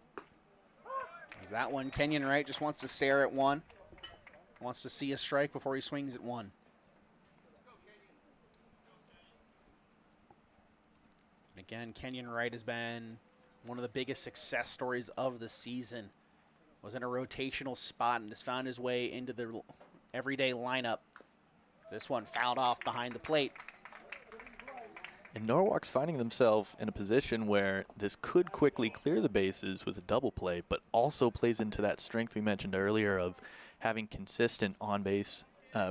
Is that one, Kenyon Wright just wants to stare at one. Wants to see a strike before he swings at one. Again, Kenyon Wright has been one of the biggest success stories of the season. Was in a rotational spot and has found his way into the everyday lineup. This one fouled off behind the plate. And Norwalk's finding themselves in a position where this could quickly clear the bases with a double play, but also plays into that strength we mentioned earlier of having consistent on-base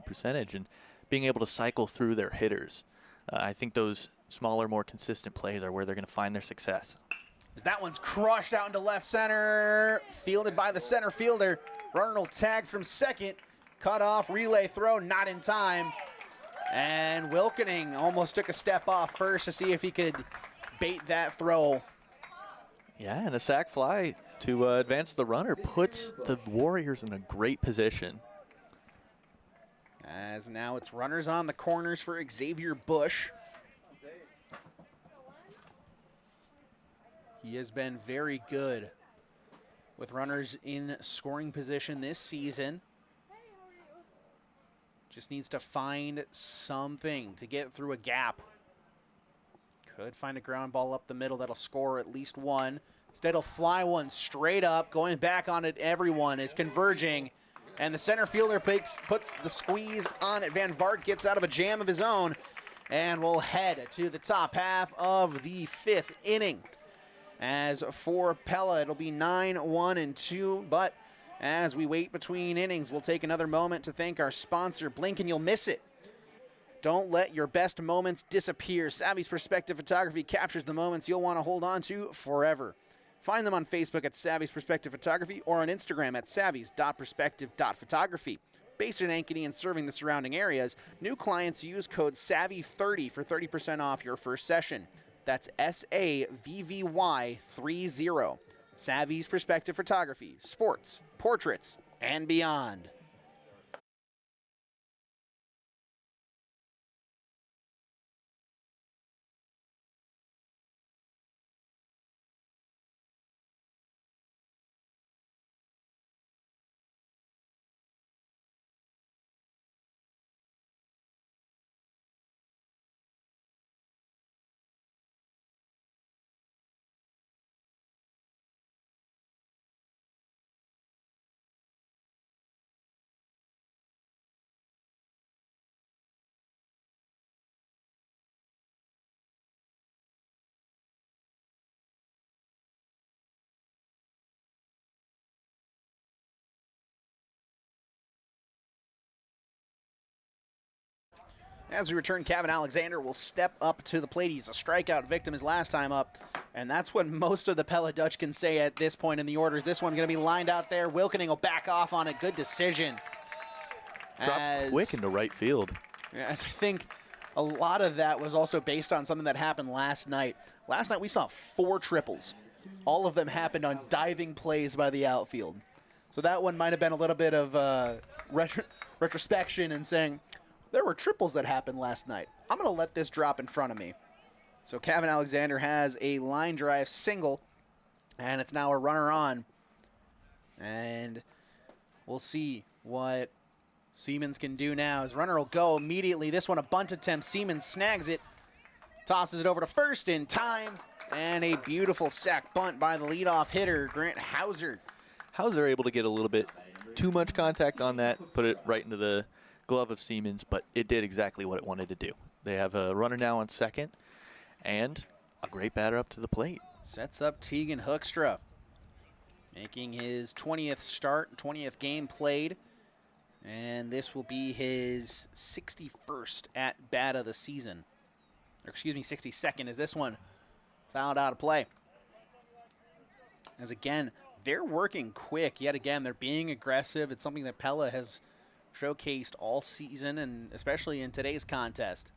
percentage and being able to cycle through their hitters. I think those smaller, more consistent plays are where they're going to find their success. As that one's crushed out into left center, fielded by the center fielder. Runner will tag from second, cut off, relay throw, not in time. And Wilkening almost took a step off first to see if he could bait that throw. Yeah, and a sac fly to advance the runner puts the Warriors in a great position. As now it's runners on the corners for Xavier Bush. He has been very good with runners in scoring position this season. Just needs to find something to get through a gap. Could find a ground ball up the middle that'll score at least one. Instead, he'll fly one straight up. Going back on it, everyone is converging. And the center fielder puts the squeeze on it. Van Vark gets out of a jam of his own. And we'll head to the top half of the fifth inning. As for Pella, it'll be 9-1-2, but as we wait between innings, we'll take another moment to thank our sponsor, Blink and You'll Miss It. Don't let your best moments disappear. Savvy's Perspective Photography captures the moments you'll want to hold on to forever. Find them on Facebook at Savvy's Perspective Photography or on Instagram at savvys.perspective.photography. Based in Ankeny and serving the surrounding areas, new clients use code SAVVY30 for 30% off your first session. That's SAVVY30. Savvy's Perspective Photography, sports, portraits, and beyond. As we return, Kevin Alexander will step up to the plate. He's a strikeout victim his last time up, and that's what most of the Pella Dutch can say at this point in the orders. This one going to be lined out there. Wilkening will back off on it. Good decision. Dropped quick into right field. As I think a lot of that was also based on something that happened last night. Last night we saw 4 triples. All of them happened on diving plays by the outfield. So that one might have been a little bit of retrospection and saying, there were triples that happened last night. I'm going to let this drop in front of me. So Kevin Alexander has a line drive single, and it's now a runner on. And we'll see what Siemens can do now. His runner will go immediately. This one a bunt attempt. Siemens snags it, tosses it over to first in time, and a beautiful sack bunt by the leadoff hitter, Grant Hauser. Hauser able to get a little bit too much contact on that, put it right into the glove of Siemens, but it did exactly what it wanted to do. They have a runner now on second, and a great batter up to the plate. Sets up Tegan Hoekstra, making his 20th start, 20th game played, and this will be his 61st at bat of the season. Or excuse me, 62nd, as this one fouled out of play. As again, they're working quick. Yet again, they're being aggressive. It's something that Pella has showcased all season, and especially in today's contest.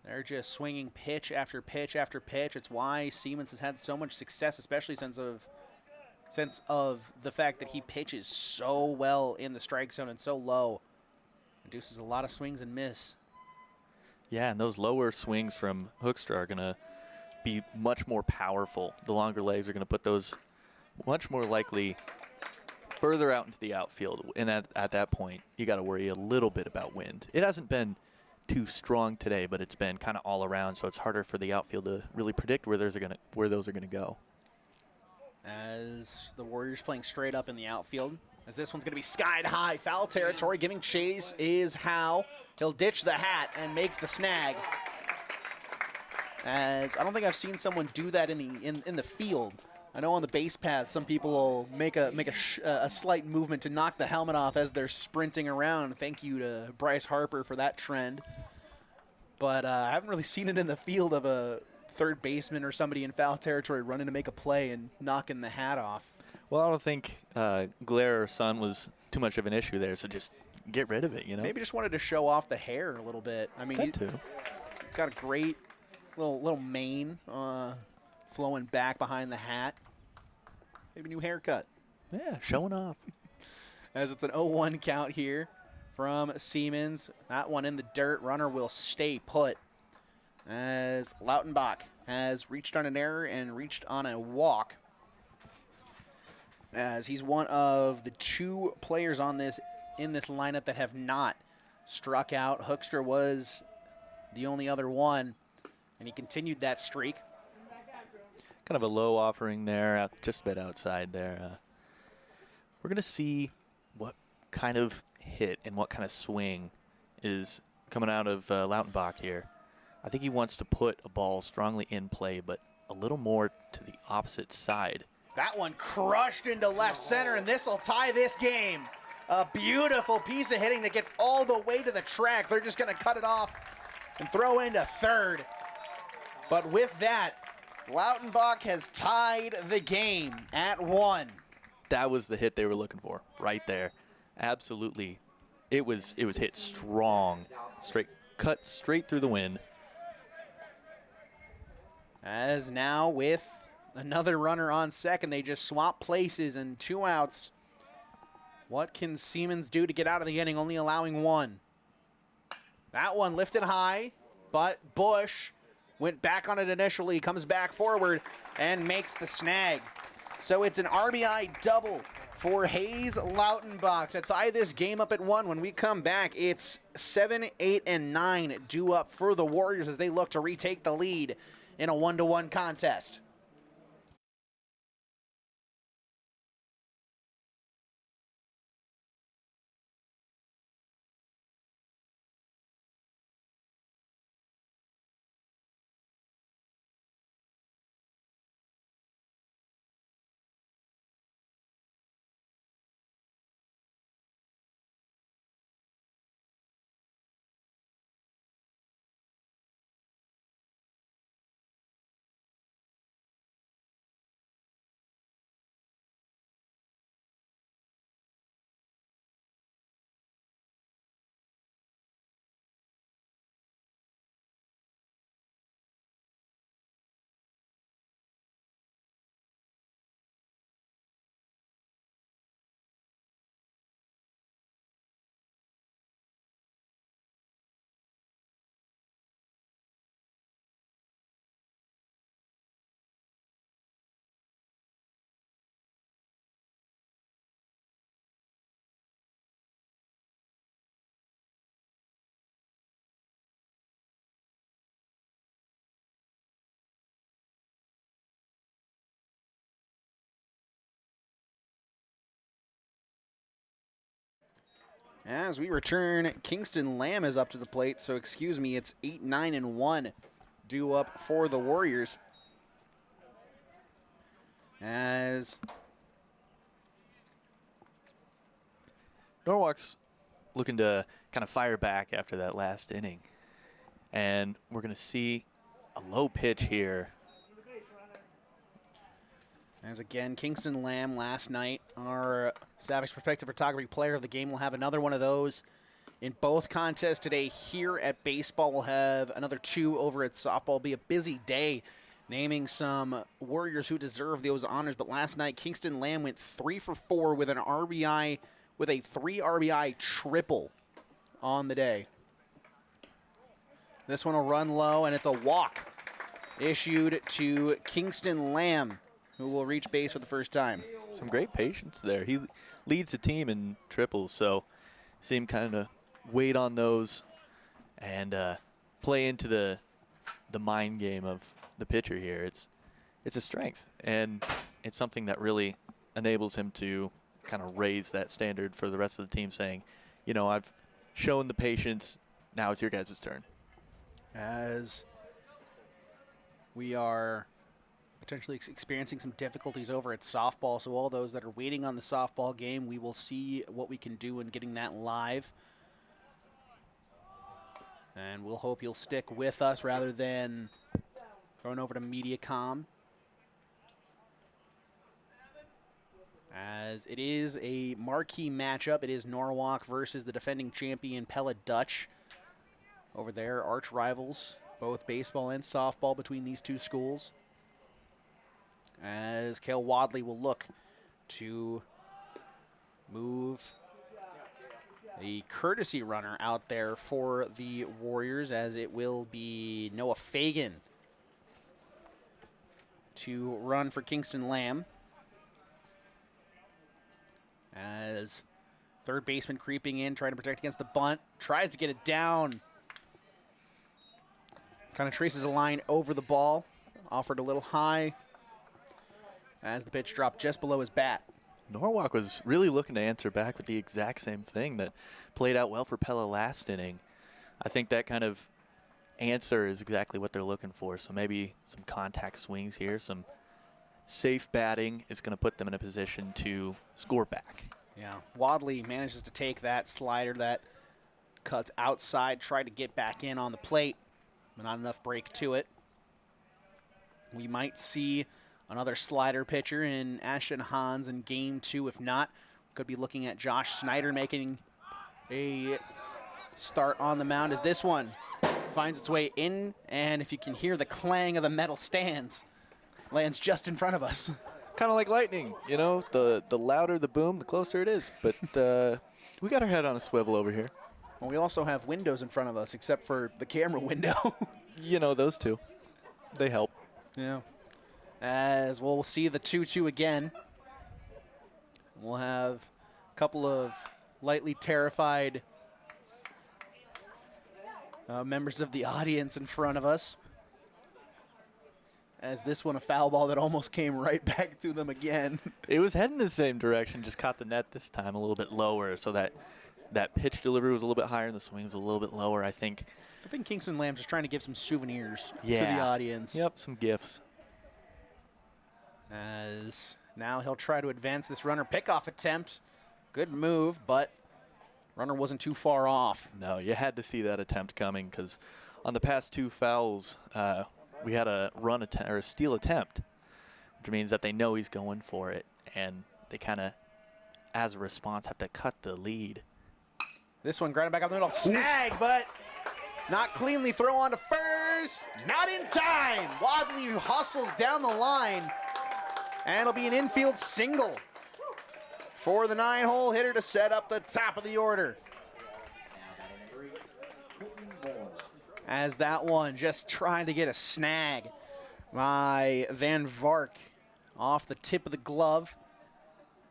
They're just swinging pitch after pitch after pitch. It's why Siemens has had so much success, especially since of the fact that he pitches so well in the strike zone and so low. Induces a lot of swings and miss. Yeah, and those lower swings from Hoekstra are going to be much more powerful. The longer legs are going to put those much more likely further out into the outfield, and at that point, you got to worry a little bit about wind. It hasn't been too strong today, but it's been kind of all around, so it's harder for the outfield to really predict where those are going to go. As the Warriors playing straight up in the outfield, as this one's going to be skied high, foul territory. Giving chase is Howe. He'll ditch the hat and make the snag. As I don't think I've seen someone do that in the field. I know on the base path, some people will make a slight movement to knock the helmet off as they're sprinting around. Thank you to Bryce Harper for that trend. But I haven't really seen it in the field of a third baseman or somebody in foul territory running to make a play and knocking the hat off. Well, I don't think glare or sun was too much of an issue there, so just get rid of it, you know? Maybe just wanted to show off the hair a little bit. I mean, he's got a great little mane flowing back behind the hat. Maybe new haircut. Yeah, showing off. As it's an 0-1 count here from Siemens. That one in the dirt. Runner will stay put. As Lautenbach has reached on an error and reached on a walk. As he's one of the 2 players in this lineup that have not struck out. Hoekstra was the only other one, and he continued that streak. Kind of a low offering there, just a bit outside there. We're going to see what kind of hit and what kind of swing is coming out of Lautenbach here. I think he wants to put a ball strongly in play, but a little more to the opposite side. That one crushed into left center, and this will tie this game. A beautiful piece of hitting that gets all the way to the track. They're just going to cut it off and throw into third. But with that, Lautenbach has tied the game at 1. That was the hit they were looking for, right there. Absolutely, it was hit strong, cut straight through the wind. As now with another runner on second, they just swap places and 2 outs. What can Siemens do to get out of the inning, only allowing 1? That one lifted high, but Bush went back on it initially, comes back forward, and makes the snag. So it's an RBI double for Hayes Lautenbach to tie this game up at 1. When we come back, it's 7, 8, and 9 due up for the Warriors as they look to retake the lead in a 1-1 contest. As we return, Kingston Lamb is up to the plate, so excuse me, it's 8-9-1 due up for the Warriors. As Norwalk's looking to kind of fire back after that last inning. And we're going to see a low pitch here. As again, Kingston Lamb last night, our Savage Perspective Photography Player of the Game, will have another one of those in both contests today. Here at baseball, we'll have another 2 over at softball. It'll be a busy day naming some Warriors who deserve those honors. But last night, Kingston Lamb went 3 for 4 with an RBI, with a 3 RBI triple on the day. This one will run low, and it's a walk issued to Kingston Lamb, who will reach base for the first time. Some great patience there. He leads the team in triples, so see him kind of wait on those and play into the mind game of the pitcher here. It's a strength, and it's something that really enables him to kind of raise that standard for the rest of the team, saying, you know, I've shown the patience, now it's your guys' turn. As we are potentially experiencing some difficulties over at softball, so all those that are waiting on the softball game, we will see what we can do in getting that live. And we'll hope you'll stick with us rather than going over to MediaCom. As it is a marquee matchup. It is Norwalk versus the defending champion Pella Dutch. Over there, arch rivals, both baseball and softball between these two schools. As Cale Wadley will look to move the courtesy runner out there for the Warriors, as it will be Noah Fagan to run for Kingston Lamb. As third baseman creeping in, trying to protect against the bunt, tries to get it down. Kind of traces a line over the ball, offered a little high as the pitch dropped just below his bat. Norwalk was really looking to answer back with the exact same thing that played out well for Pella last inning. I think that kind of answer is exactly what they're looking for. So maybe some contact swings here, some safe batting is going to put them in a position to score back. Yeah, Wadley manages to take that slider that cuts outside, tried to get back in on the plate, but not enough break to it. We might see another slider pitcher in Ashton Hans in game 2. If not, could be looking at Josh Snyder making a start on the mound, as this one finds its way in, and if you can hear the clang of the metal stands, lands just in front of us. Kind of like lightning, you know, the louder the boom, the closer it is. But we got our head on a swivel over here. Well, we also have windows in front of us, except for the camera window. You know, those two, they help. Yeah. As we'll see the 2-2 again. We'll have a couple of lightly terrified members of the audience in front of us. As this one, a foul ball that almost came right back to them again. It was heading the same direction, just caught the net this time a little bit lower, so that pitch delivery was a little bit higher and the swing was a little bit lower, I think. I think Kingston Lamb's just trying to give some souvenirs to Yeah. the audience. Yep, some gifts. As now he'll try to advance this runner. Pickoff attempt. Good move, but runner wasn't too far off. No, you had to see that attempt coming, because on the past 2 fouls, we had a run attempt or a steal attempt, which means that they know he's going for it, and they kind of, as a response, have to cut the lead. This one grounded back up the middle. Snag, but not cleanly. Throw on to first. Not in time. Wadley hustles down the line, and it'll be an infield single for the 9-hole hitter to set up the top of the order. As that one just trying to get a snag by Van Vark off the tip of the glove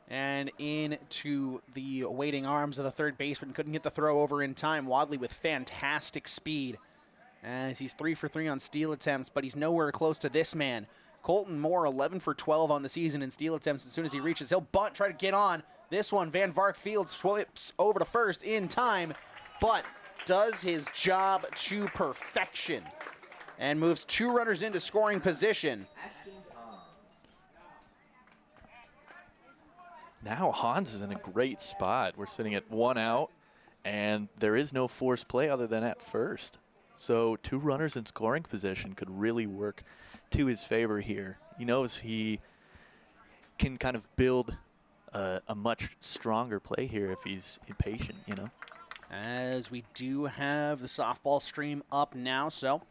and into the waiting arms of the third baseman. Couldn't get the throw over in time. Wadley with fantastic speed as he's 3 for 3 on steal attempts, but he's nowhere close to this man. Colton Moore, 11 for 12 on the season in steal attempts. As soon as he reaches, he'll bunt, try to get on. This one, Van Varkfield flips over to first in time, but does his job to perfection and moves 2 runners into scoring position. Now Hans is in a great spot. We're sitting at 1 out, and there is no forced play other than at first. So 2 runners in scoring position could really work to his favor here. He knows he can kind of build a much stronger play here if he's patient, you know. As we do have the softball stream up now, so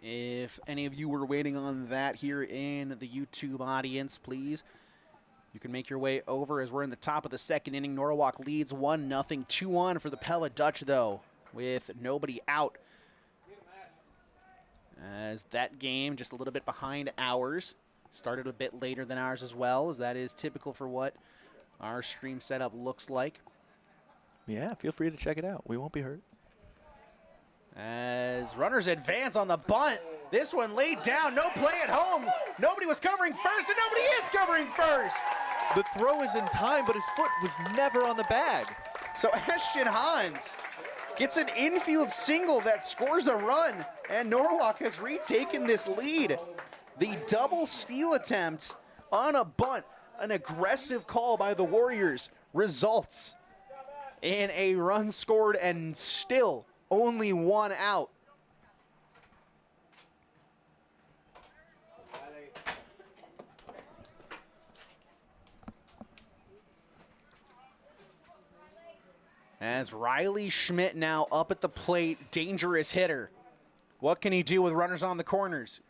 if any of you were waiting on that here in the YouTube audience, please, you can make your way over as we're in the top of the second inning. Norwalk leads 1-0, 2-1 for the Pella Dutch, though, with nobody out. As that game, just a little bit behind ours, started a bit later than ours as well, as that is typical for what our stream setup looks like. Yeah, feel free to check it out. We won't be hurt. As runners advance on the bunt. This one laid down, no play at home. Nobody was covering first, and nobody is covering first. The throw is in time, but his foot was never on the bag. So Ashton Hans gets an infield single that scores a run, and Norwalk has retaken this lead. The double steal attempt on a bunt, an aggressive call by the Warriors, results in a run scored and still only 1 out. As Riley Schmidt now up at the plate, dangerous hitter. What can he do with runners on the corners?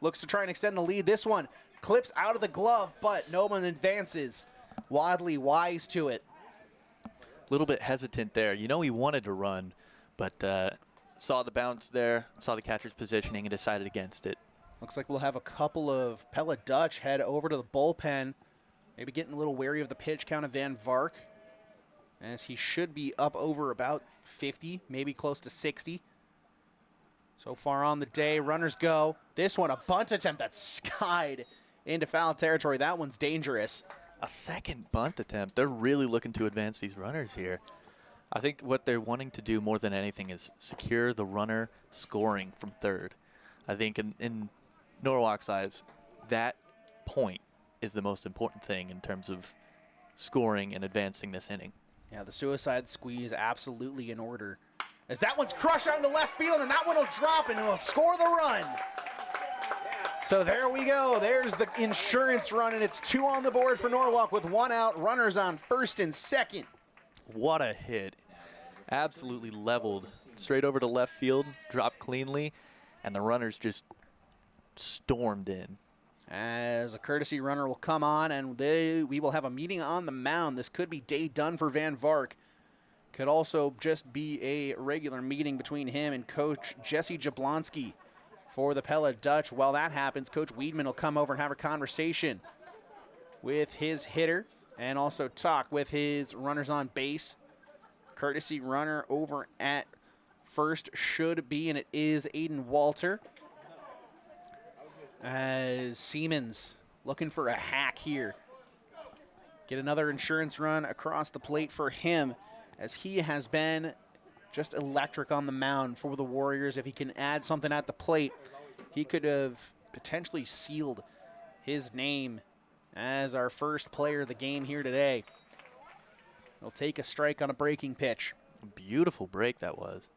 Looks to try and extend the lead. This one clips out of the glove, but no one advances. Wadley wise to it. A little bit hesitant there. You know he wanted to run, but saw the bounce there, saw the catcher's positioning, and decided against it. Looks like we'll have a couple of Pella Dutch head over to the bullpen. Maybe getting a little wary of the pitch count of Van Vark, as he should be up over about 50, maybe close to 60. So far on the day, runners go. This one, a bunt attempt that skied into foul territory. That one's dangerous. A second bunt attempt. They're really looking to advance these runners here. I think what they're wanting to do more than anything is secure the runner scoring from third. I think in Norwalk's eyes, that point is the most important thing in terms of scoring and advancing this inning. Yeah, the suicide squeeze absolutely in order. As that one's crushed out in the left field, and that one will drop and it will score the run. So there we go. There's the insurance run, and it's 2 on the board for Norwalk with 1 out. Runners on first and second. What a hit. Absolutely leveled. Straight over to left field, dropped cleanly, and the runners just stormed in. As a courtesy runner will come on, and we will have a meeting on the mound. This could be day done for Van Vark. Could also just be a regular meeting between him and Coach Jesse Jablonski for the Pella Dutch. While that happens, Coach Weedman will come over and have a conversation with his hitter and also talk with his runners on base. Courtesy runner over at first should be, and it is Aiden Walter. As Siemens looking for a hack here. Get another insurance run across the plate for him, as he has been just electric on the mound for the Warriors. If he can add something at the plate, he could have potentially sealed his name as our first player of the game here today. He'll take a strike on a breaking pitch. Beautiful break that was.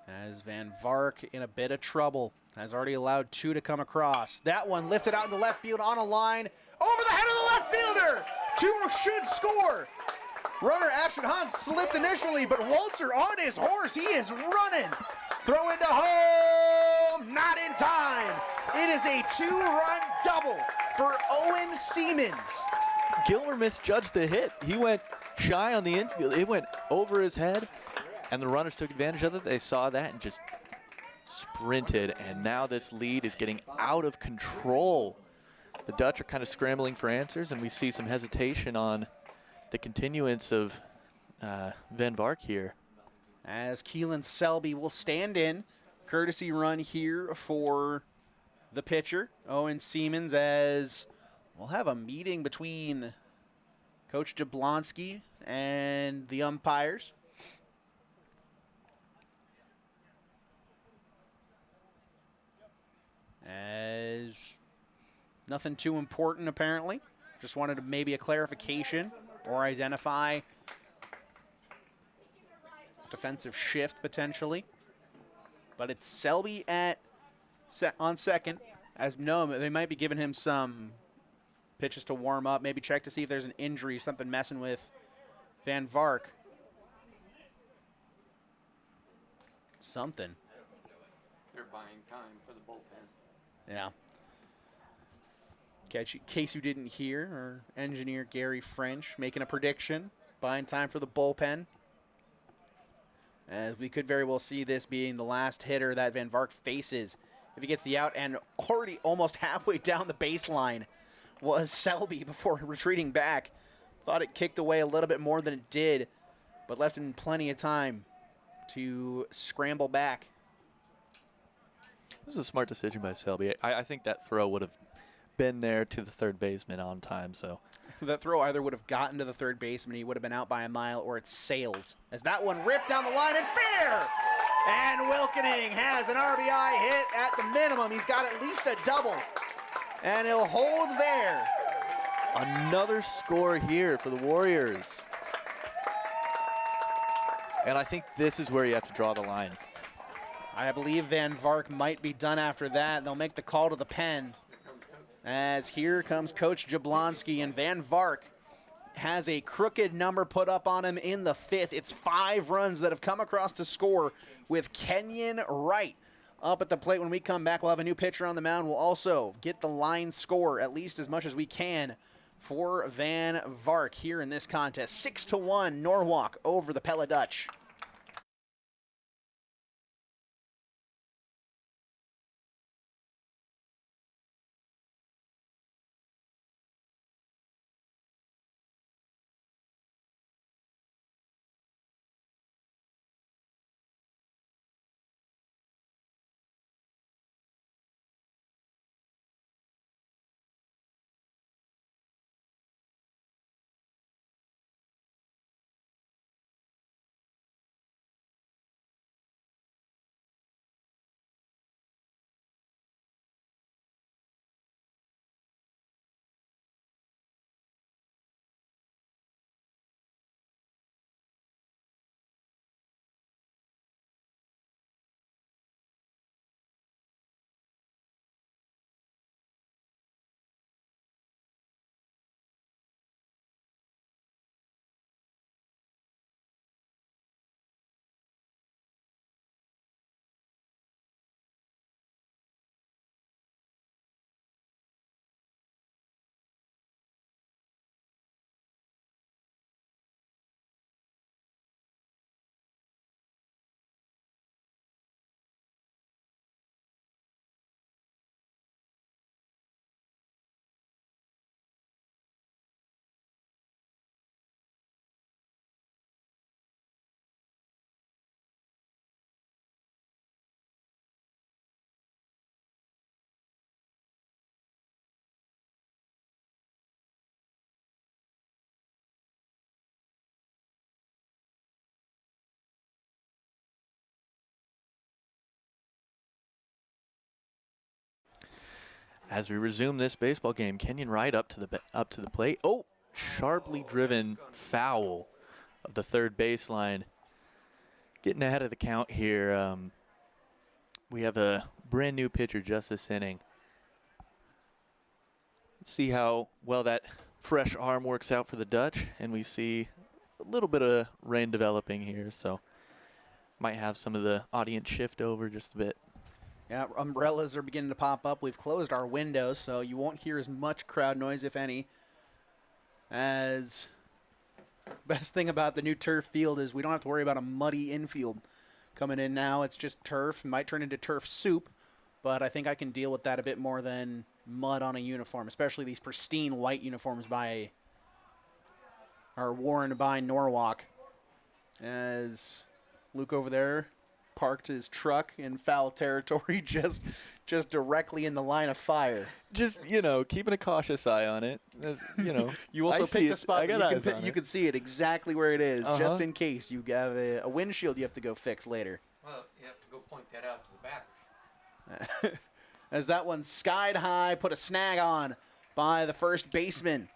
As Van Vark in a bit of trouble, has already allowed 2 to come across. That one lifted out into left field on a line, over the head of the left fielder. 2 should score. Runner Ashton Hans slipped initially, but Walter on his horse, he is running. Throw into home, not in time. It is a 2-run double for Owen Siemens. Gilmer misjudged the hit. He went shy on the infield. It went over his head, and the runners took advantage of it. They saw that and just sprinted, and now this lead is getting out of control. The Dutch are kind of scrambling for answers, and we see some hesitation on the continuance of Van Vark here. As Keelan Selby will stand in. Courtesy run here for the pitcher, Owen Siemens, as we'll have a meeting between Coach Jablonski and the umpires. As nothing too important, apparently. Just wanted maybe a clarification or identify defensive shift potentially. But it's Selby on second. As no, they might be giving him some pitches to warm up. Maybe check to see if there's an injury, something messing with Van Vark. Something. They're buying time for the bullpen. Yeah. In case you didn't hear, our engineer Gary French making a prediction, buying time for the bullpen. As we could very well see this being the last hitter that Van Vark faces if he gets the out, and already almost halfway down the baseline was Selby before retreating back. Thought it kicked away a little bit more than it did, but left him plenty of time to scramble back. This is a smart decision by Selby. I think that throw would have been there to the third baseman on time. So that throw either would have gotten to the third baseman, he would have been out by a mile, or it sails. As that one ripped down the line and fair! And Wilkening has an RBI hit at the minimum. He's got at least a double. And he'll hold there. Another score here for the Warriors. And I think this is where you have to draw the line. I believe Van Vark might be done after that. They'll make the call to the pen. As here comes Coach Jablonski, and Van Vark has a crooked number put up on him in the fifth. It's 5 runs that have come across to score with Kenyon Wright up at the plate. When we come back, we'll have a new pitcher on the mound. We'll also get the line score at least as much as we can for Van Vark here in this contest. 6-1 Norwalk over the Pella Dutch. As we resume this baseball game, Kenyon Wright up to the plate. Oh, sharply driven foul of the third baseline. Getting ahead of the count here. We have a brand new pitcher just this inning. Let's see how well that fresh arm works out for the Dutch, and we see a little bit of rain developing here, so might have some of the audience shift over just a bit. Yeah, umbrellas are beginning to pop up. We've closed our windows, so you won't hear as much crowd noise, if any. As best thing about the new turf field is we don't have to worry about a muddy infield coming in now. It's just turf. It might turn into turf soup, but I think I can deal with that a bit more than mud on a uniform, especially these pristine white uniforms are worn by Norwalk. As Luke over there parked his truck in foul territory, just just directly in the line of fire. Just, keeping a cautious eye on it. You also picked a spot that you can see it exactly where it is, just in case you have a windshield you have to go fix later. Well, you have to go point that out to the back. As that one skied high, put a snag on by the first baseman.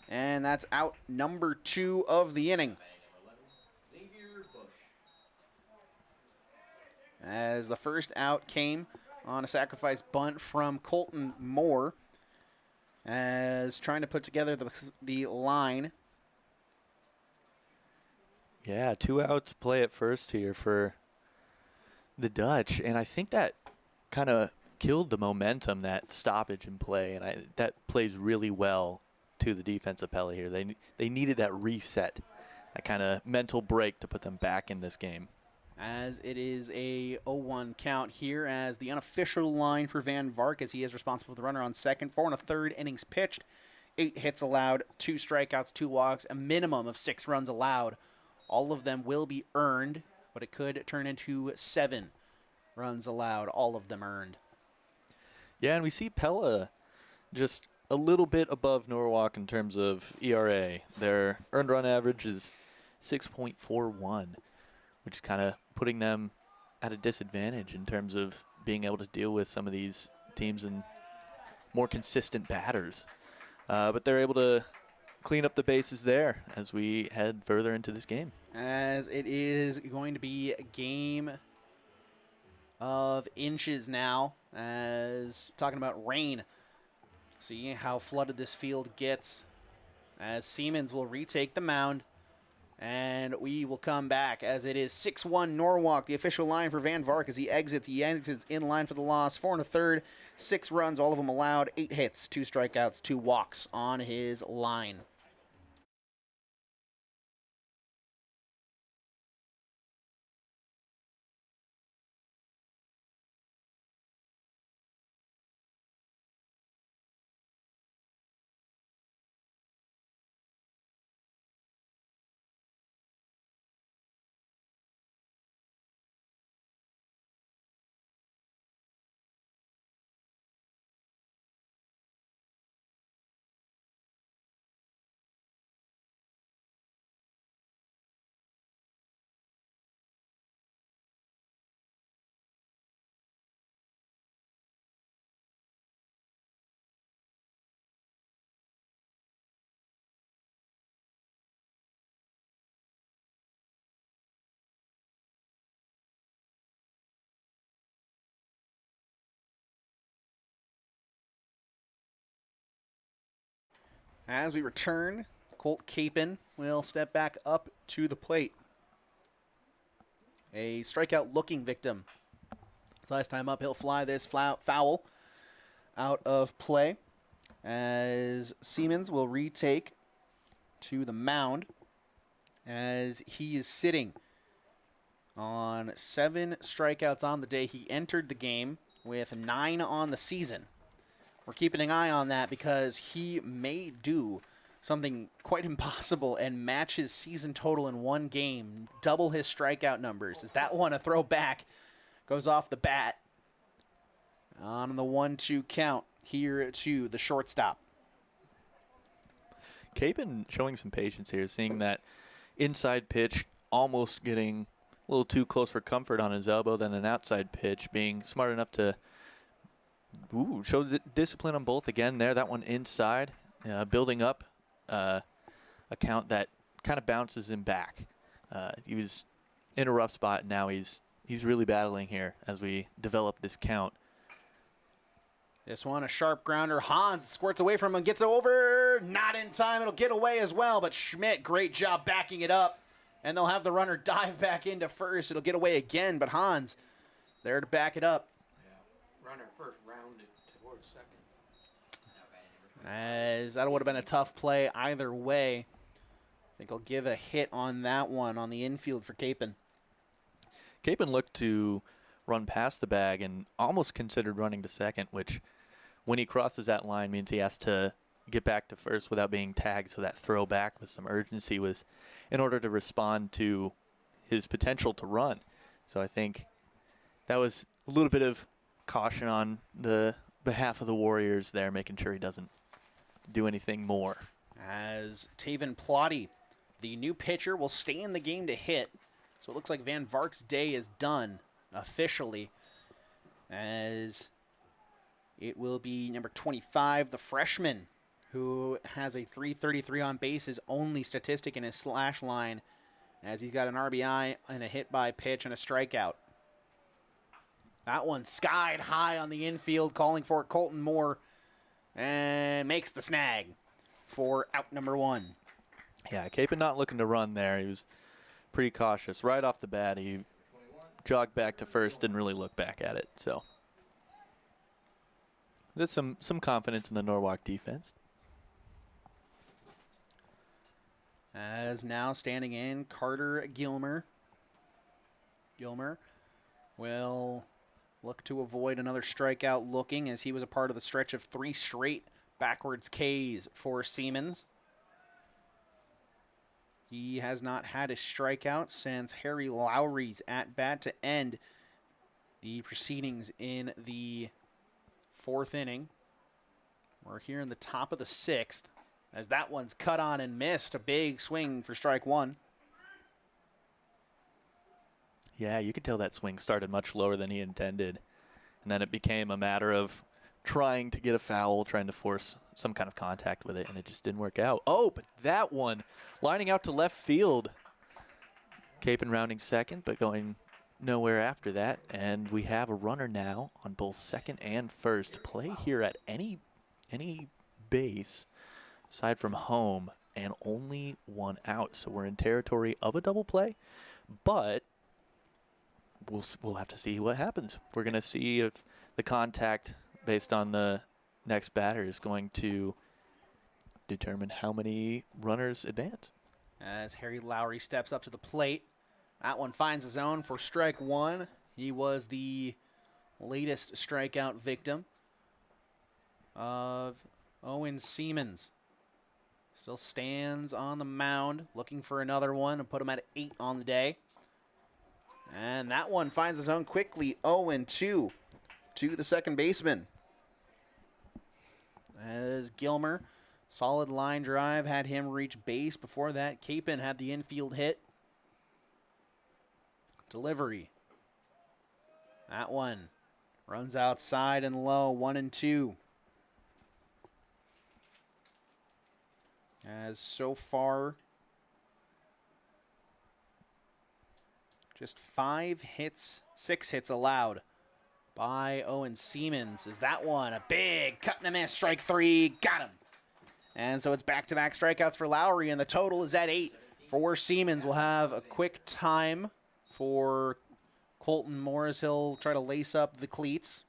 And that's out number 2 of the inning. As the first out came on a sacrifice bunt from Colton Moore, as trying to put together the line. Yeah, 2 outs play at first here for the Dutch, and I think that kind of killed the momentum, that stoppage in play, and that plays really well to the defense of Pella here. They needed that reset, that kind of mental break to put them back in this game. As it is a 0-1 count here, as the unofficial line for Van Vark, as he is responsible for the runner on second. 4 1/3 innings pitched, 8 hits allowed, 2 strikeouts, 2 walks, a minimum of 6 runs allowed. All of them will be earned, but it could turn into 7 runs allowed, all of them earned. Yeah, and we see Pella just a little bit above Norwalk in terms of ERA. Their earned run average is 6.41, which is kind of putting them at a disadvantage in terms of being able to deal with some of these teams and more consistent batters. But they're able to clean up the bases there as we head further into this game. As it is going to be a game of inches now, as talking about rain. See how flooded this field gets, as Siemens will retake the mound. And we will come back as it is 6-1 Norwalk, the official line for Van Vark as he exits. He exits in line for the loss. 4 1/3, 6 runs, all of them allowed, 8 hits, 2 strikeouts, 2 walks on his line. As we return, Colt Capon will step back up to the plate. A strikeout-looking victim. His last time up, he'll fly this foul out of play as Siemens will retake to the mound as he is sitting on 7 strikeouts on the day. He entered the game with 9 on the season. We're keeping an eye on that because he may do something quite impossible and match his season total in one game, double his strikeout numbers. Is that one a throwback? Goes off the bat on the 1-2 count here to the shortstop. Capon showing some patience here, seeing that inside pitch almost getting a little too close for comfort on his elbow, then an outside pitch, being smart enough to show discipline on both again there. That one inside, building up a count that kind of bounces him back. He was in a rough spot. Now he's really battling here as we develop this count. This one, a sharp grounder. Hans squirts away from him, gets over. Not in time. It'll get away as well, but Schmidt, great job backing it up. And they'll have the runner dive back into first. It'll get away again, but Hans there to back it up. Runner first rounded towards second. As that would have been a tough play either way. I think I'll give a hit on that one on the infield for Capon. Capon looked to run past the bag and almost considered running to second, which when he crosses that line means he has to get back to first without being tagged. So that throw back with some urgency was in order to respond to his potential to run. So I think that was a little bit of caution on the behalf of the Warriors there, making sure he doesn't do anything more. As Taven Plotty, the new pitcher, will stay in the game to hit. So it looks like Van Vark's day is done officially, as it will be number 25, the freshman, who has a 333 on base, his only statistic in his slash line, as he's got an RBI and a hit by pitch and a strikeout. That one skied high on the infield, calling for it, Colton Moore, and makes the snag for out number 1. Yeah, Capon not looking to run there. He was pretty cautious. Right off the bat, he jogged back to first, didn't really look back at it. So there's some confidence in the Norwalk defense. As now standing in, Carter Gilmer. Gilmer will look to avoid another strikeout looking, as he was a part of the stretch of 3 straight backwards Ks for Siemens. He has not had a strikeout since Harry Lowry's at-bat to end the proceedings in the 4th inning. We're here in the top of the 6th, as that one's cut on and missed. A big swing for strike 1. Yeah, you could tell that swing started much lower than he intended. And then it became a matter of trying to get a foul, trying to force some kind of contact with it, and it just didn't work out. Oh, but that one, lining out to left field. Capon rounding second, but going nowhere after that. And we have a runner now on both second and first. Play here at any base aside from home, and only 1 out. So we're in territory of a double play, but we'll have to see what happens. We're going to see if the contact based on the next batter is going to determine how many runners advance. As Harry Lowry steps up to the plate, that one finds the zone for strike 1. He was the latest strikeout victim of Owen Siemens. Still stands on the mound, looking for another one to put him at 8 on the day. And that one finds the zone quickly, 0-2 to the second baseman. As Gilmer, solid line drive, had him reach base. Before that, Capon had the infield hit. Delivery. That one runs outside and low, 1-2. As so far, just 6 hits allowed by Owen Siemens. Is that one a big cut and a miss? Strike 3, got him. And so it's back-to-back strikeouts for Lowry, and the total is at 8 for Siemens. We'll have a quick time for Colton Moore as he'll try to lace up the cleats.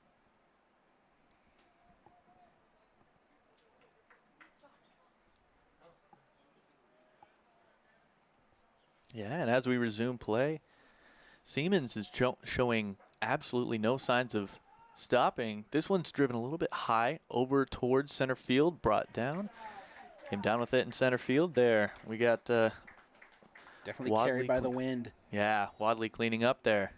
Yeah, and as we resume play, Siemens is showing absolutely no signs of stopping. This one's driven a little bit high over towards center field, brought down. Came down with it in center field there. We got definitely carried by the wind. Yeah, Wadley cleaning up there.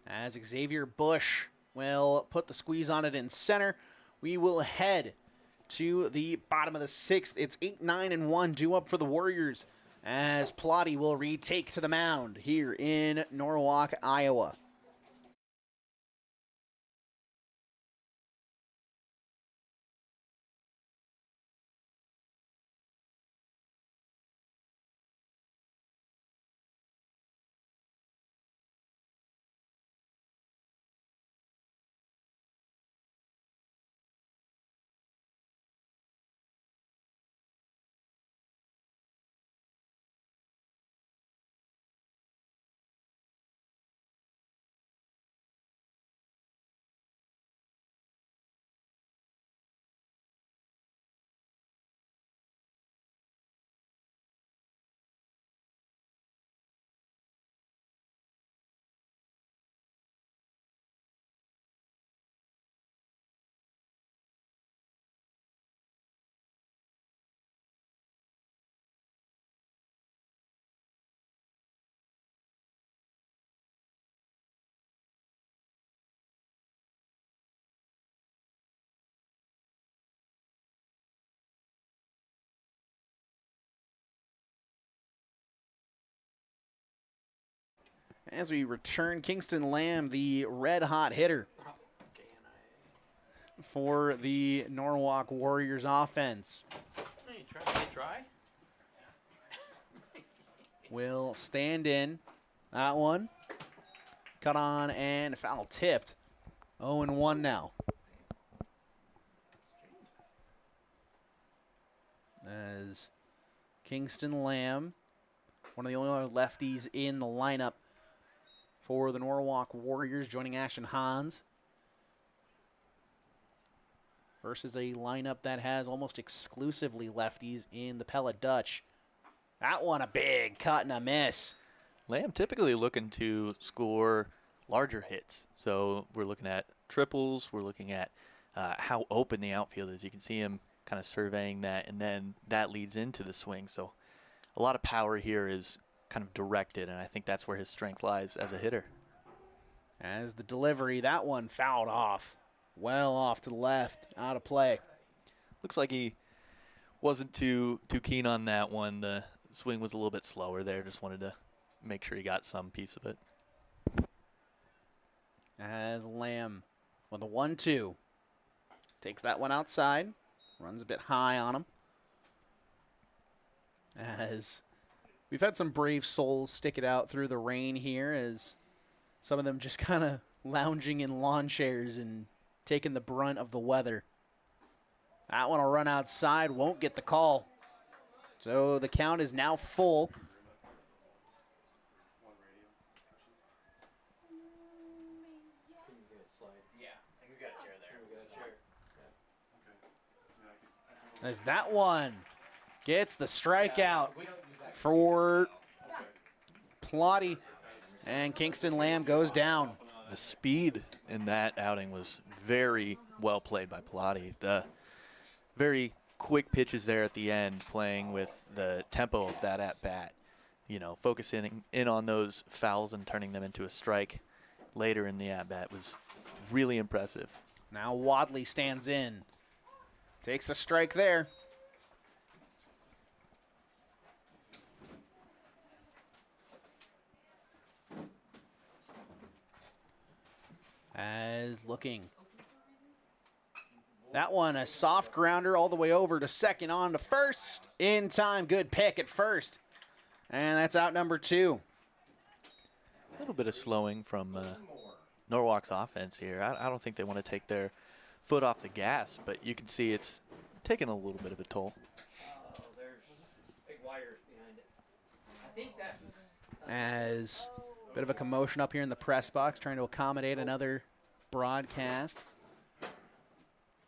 As Xavier Bush will put the squeeze on it in center, we will head to the bottom of the 6th. It's 8-9-1 due up for the Warriors, as Plotty will retake to the mound here in Norwalk, Iowa. As we return, Kingston Lamb, the red-hot hitter for the Norwalk Warriors offense. Hey, you trying to get dry? Will stand in. That one. Cut on and foul tipped. 0-1 now. As Kingston Lamb, one of the only other lefties in the lineup for the Norwalk Warriors, joining Ashton Hans. Versus a lineup that has almost exclusively lefties in the Pella Dutch. That one a big cut and a miss. Lamb typically looking to score larger hits. So we're looking at triples. We're looking at how open the outfield is. You can see him kind of surveying that, and then that leads into the swing. So a lot of power here is kind of directed, and I think that's where his strength lies as a hitter. As the delivery, that one fouled off. Well off to the left, out of play. Looks like he wasn't too keen on that one. The swing was a little bit slower there. Just wanted to make sure he got some piece of it. As Lamb with a 1-2. Takes that one outside. Runs a bit high on him. As we've had some brave souls stick it out through the rain here, as some of them just kind of lounging in lawn chairs and taking the brunt of the weather. That one will run outside, won't get the call. So the count is now full. As that one gets the strikeout for Plotty, and Kingston Lamb goes down. The speed in that outing was very well played by Plotty. The very quick pitches there at the end, playing with the tempo of that at-bat. You know, focusing in on those fouls and turning them into a strike later in the at-bat was really impressive. Now Wadley stands in. Takes a strike there. As looking. That one, a soft grounder all the way over to second, on to first. In time, good pick at first. And that's out number 2. A little bit of slowing from Norwalk's offense here. I don't think they want to take their foot off the gas, but you can see it's taking a little bit of a toll. There's big wires behind it. I think that's. As a bit of a commotion up here in the press box, trying to accommodate another broadcast.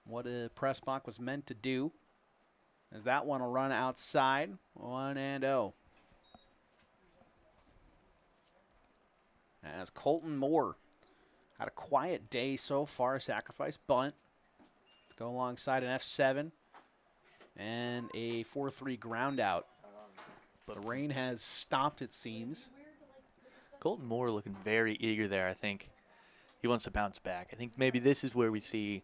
What a press box was meant to do. As that one will run outside, 1-0. As Colton Moore had a quiet day so far, sacrifice bunt to go alongside an F7 and a 4-3 ground out. But the rain has stopped, it seems. Colton Moore looking very eager there. I think he wants to bounce back. I think maybe this is where we see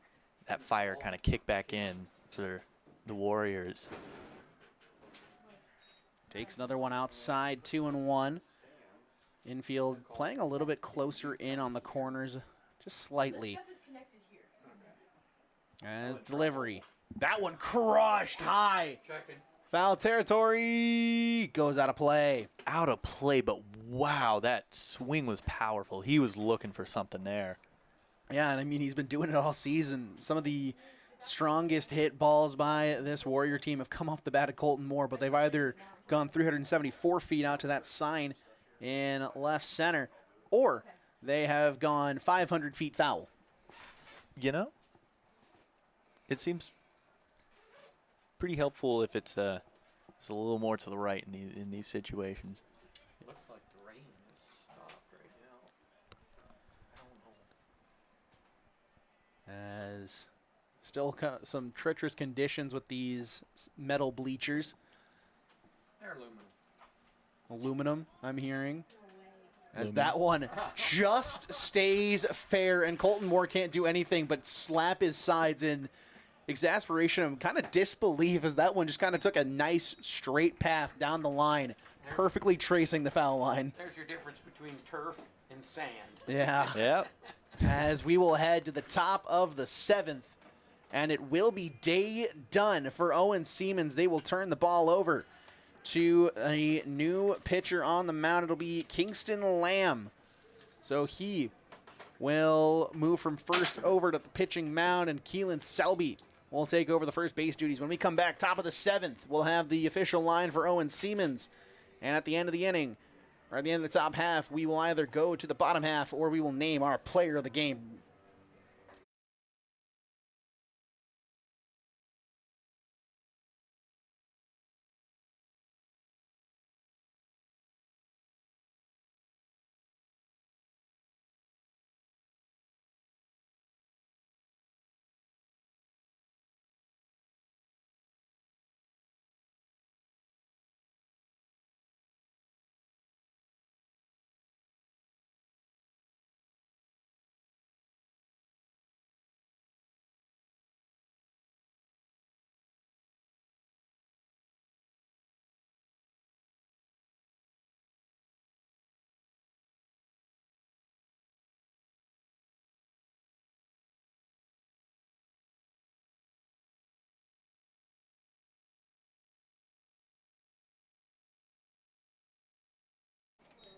that fire kind of kick back in for the Warriors. Takes another one outside, 2-1. Infield playing a little bit closer in on the corners, just slightly. As delivery. That one crushed high. Foul territory, goes out of play. Out of play, but wow, that swing was powerful. He was looking for something there. Yeah, and I mean, he's been doing it all season. Some of the strongest hit balls by this Warrior team have come off the bat of Colton Moore, but they've either gone 374 feet out to that sign in left center, or they have gone 500 feet foul. You know, it seems pretty helpful if it's a little more to the right in these situations. Looks like the rain has stopped right now. As still some treacherous conditions with these metal bleachers. They're aluminum. Aluminum, I'm hearing. As Aluminum. that one just stays fair, and Colton Moore can't do anything but slap his sides in exasperation and kind of disbelief as that one just kind of took a nice straight path down the line, perfectly tracing the foul line. There's your difference between turf and sand. Yeah. Yep. As we will head to the top of the 7th, and it will be day done for Owen Siemens. They will turn the ball over to a new pitcher on the mound. It'll be Kingston Lamb. So he will move from first over to the pitching mound, and Keelan Selby will take over the first base duties. When we come back, top of the 7th, we'll have the official line for Owen Siemens. And at the end of the inning, or at the end of the top half, we will either go to the bottom half or we will name our player of the game.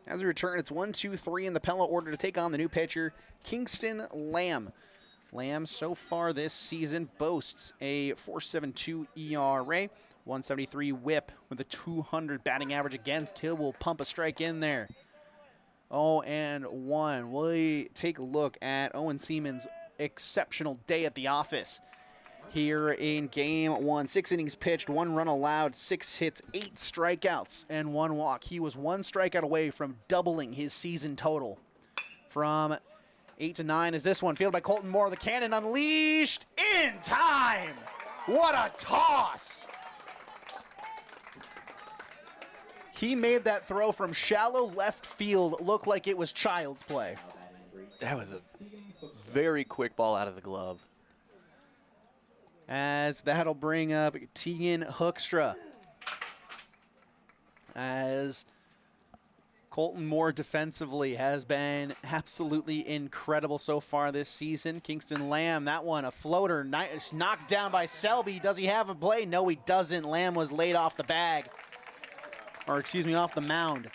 As we return, it's 1, 2, 3 in the Pella order to take on the new pitcher, Kingston Lamb. Lamb, so far this season, boasts a 4.72 ERA, 173 whip with a 200 batting average against. Hill will pump a strike in there. 0-1. We take a look at Owen Siemens' exceptional day at the office. Here in game 1, 6 innings pitched, 1 run allowed, 6 hits, 8 strikeouts, and 1 walk. He was 1 strikeout away from doubling his season total. From 8 to 9 is this one, fielded by Colton Moore. The cannon unleashed in time. What a toss! He made that throw from shallow left field look like it was child's play. That was a very quick ball out of the glove. As that'll bring up Tegan Hoekstra. As Colton Moore defensively has been absolutely incredible so far this season. Kingston Lamb, that one, a floater, knocked down by Selby. Does he have a play? No, he doesn't. Lamb was laid off the bag. Or, excuse me, off the mound.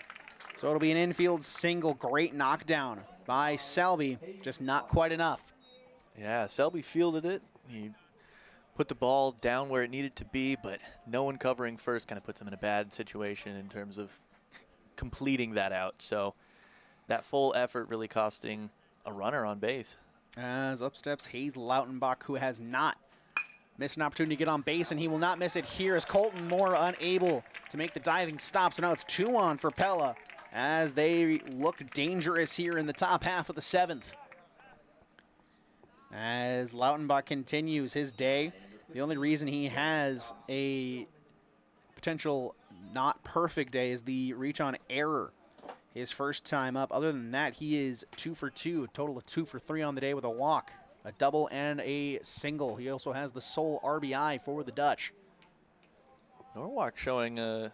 So it'll be an infield single. Great knockdown by Selby, just not quite enough. Yeah, Selby fielded it. He put the ball down where it needed to be, but no one covering first kind of puts him in a bad situation in terms of completing that out. So that full effort really costing a runner on base. As up steps Hayes Lautenbach, who has not missed an opportunity to get on base, and he will not miss it here as Colton Moore unable to make the diving stop. So now it's 2-on for Pella as they look dangerous here in the top half of the 7th. As Lautenbach continues his day, the only reason he has a potential not perfect day is the reach on error. His first time up. Other than that, he is 2 for 2, a total of 2 for 3 on the day with a walk, a double, and a single. He also has the sole RBI for the Dutch. Norwalk showing a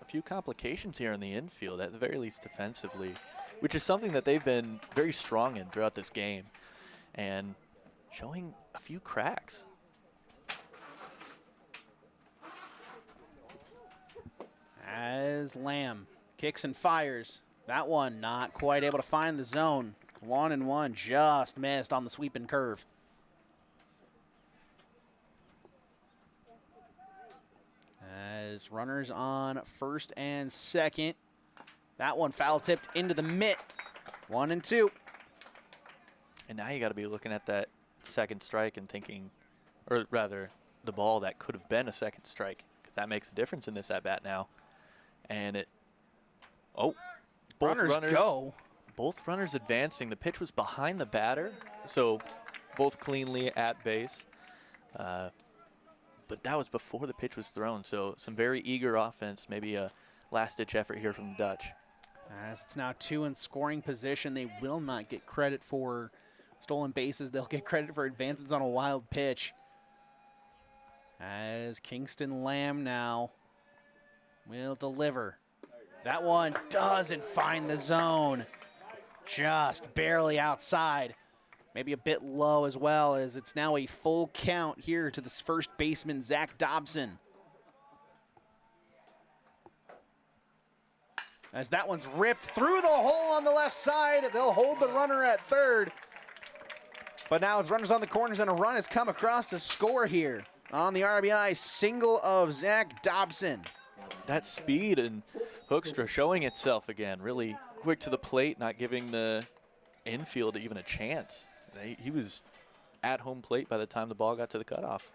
few complications here in the infield, at the very least defensively, which is something that they've been very strong in throughout this game, and showing a few cracks. As Lamb kicks and fires. That one not quite able to find the zone. 1-1, just missed on the sweep and curve. As runners on first and second. That one foul tipped into the mitt. 1-2. And now you got to be looking at that second strike and thinking, or rather, the ball that could have been a second strike, because that makes a difference in this at-bat now. And it, both runners go. Both runners advancing. The pitch was behind the batter, so both cleanly at base. But that was before the pitch was thrown, so some very eager offense, maybe a last-ditch effort here from the Dutch. As it's now 2 in scoring position, they will not get credit for stolen bases. They'll get credit for advances on a wild pitch. As Kingston Lamb now will deliver. That one doesn't find the zone. Just barely outside. Maybe a bit low as well, as it's now a full count here to this first baseman, Zach Dobson. As that one's ripped through the hole on the left side, they'll hold the runner at third. But now as runners on the corners and a run has come across to score here on the RBI single of Zach Dobson. That speed and Hoekstra showing itself again, really quick to the plate, not giving the infield even a chance. He was at home plate by the time the ball got to the cutoff.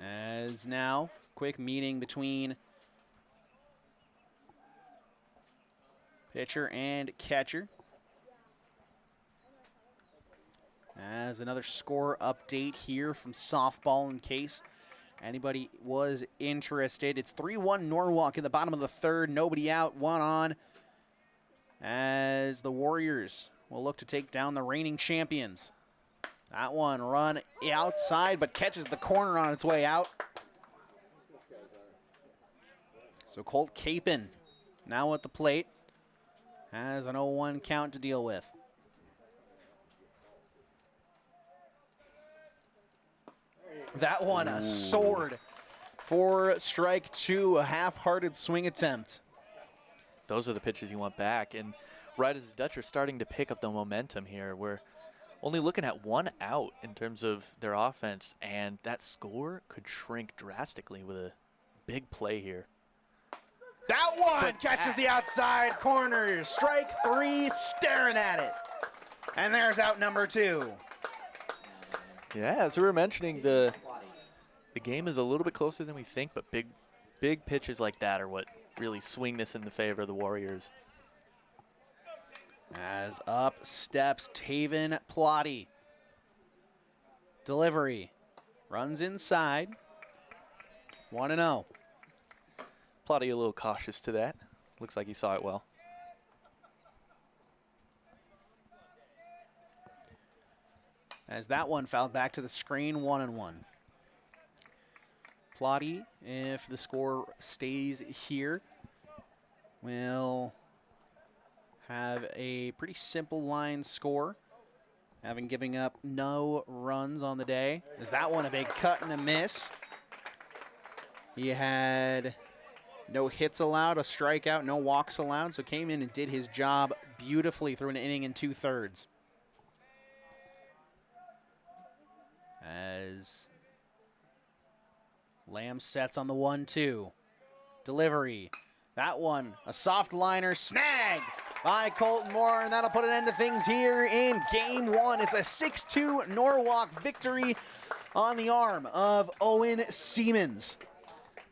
As now, quick meeting between pitcher and catcher. As another score update here from softball in case anybody was interested. It's 3-1 Norwalk in the bottom of the third. Nobody out, one on. As the Warriors will look to take down the reigning champions. That one run outside, but catches the corner on its way out. So Colt Capon now at the plate has an 0-1 count to deal with. That one a sword for strike two, a half-hearted swing attempt. Those are the pitches you want back. And right as the Dutch are starting to pick up the momentum here, we're only looking at one out in terms of their offense, and that score could shrink drastically with a big play here. That one catches the outside corner. Strike three, staring at it. And there's out number two. Yeah, as we were mentioning, the game is a little bit closer than we think, but big pitches like that are what really swing this in the favor of the Warriors. As up steps Taven Plotty. Delivery. Runs inside. 1-0. Plotty a little cautious to that. Looks like he saw it well. As that one fouled back to the screen, 1-1. Plotty, if the score stays here, will have a pretty simple line score, having given up no runs on the day. Is that one a big cut and a miss? He had no hits allowed, a strikeout, no walks allowed, so came in and did his job beautifully through an inning and 2/3. As Lamb sets on the 1-2. Delivery. That one, a soft liner, snagged by Colton Moore, and that'll put an end to things here in game one. It's a 6-2 Norwalk victory on the arm of Owen Siemens,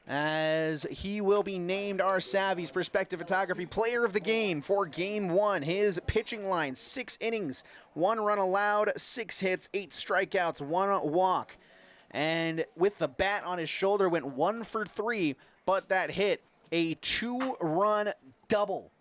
as he will be named our Savvy's Perspective Photography Player of the Game for game one. His pitching line, 6 innings, 1 run allowed, 6 hits, 8 strikeouts, 1 walk. And with the bat on his shoulder, went 1 for 3, but that hit a 2-run double.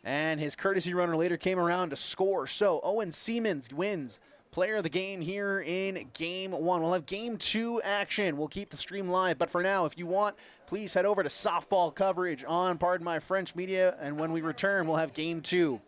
And his courtesy runner later came around to score. So Owen Siemens wins Player of the Game here in game one. We'll have game two action. We'll keep the stream live, but for now, if you want, please head over to softball coverage on Pardon My French Media, and when we return, we'll have game two.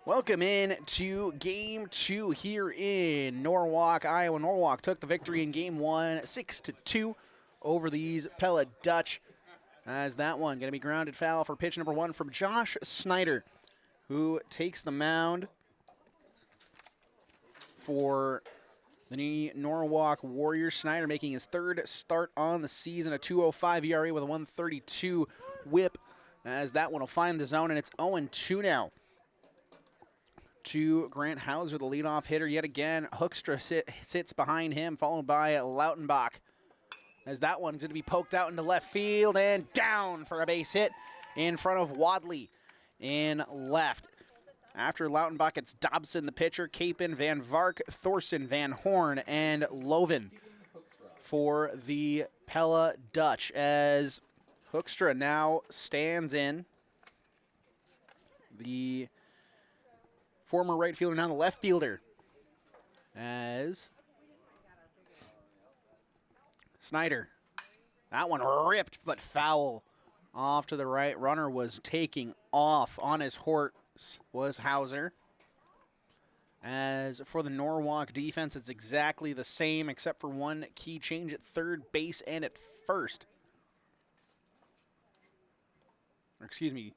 Welcome in to Game 2 here in Norwalk, Iowa. Norwalk took the victory in Game 1, 6-2 over these Pella Dutch. As that one going to be grounded foul for pitch number 1 from Josh Snyder, who takes the mound for the Norwalk Warriors. Snyder making his 3rd start on the season, a 2.05 ERA with a 132 whip. As that one will find the zone, and it's 0-2 now to Grant Hauser, the leadoff hitter. Yet again, Hoekstra sits behind him, followed by Lautenbach. As that one's going to be poked out into left field and down for a base hit in front of Wadley in left. After Lautenbach, it's Dobson, the pitcher, Capin, Van Vark, Thorson, Van Horn, and Loven for the Pella Dutch. As Hoekstra now stands in, the former right fielder, now the left fielder, as Snyder. That one ripped but foul off to the right. Runner was taking off on his horse, was Hauser. As for the Norwalk defense, it's exactly the same except for one key change at third base and at first. Or excuse me.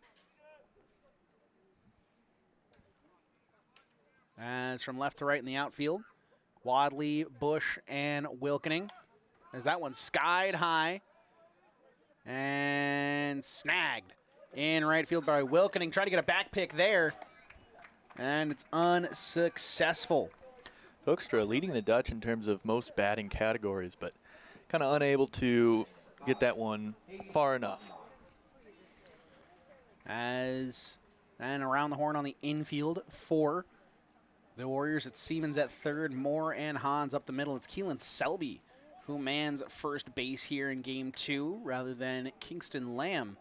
As from left to right in the outfield, Wadley, Bush, and Wilkening. As that one skied high and snagged in right field by Wilkening. Tried to get a back pick there, and it's unsuccessful. Hoekstra leading the Dutch in terms of most batting categories, but kind of unable to get that one far enough. As and around the horn on the infield for the Warriors, it's Siemens at third, Moore and Hans up the middle. It's Keelan Selby who mans first base here in Game 2 rather than Kingston Lamb.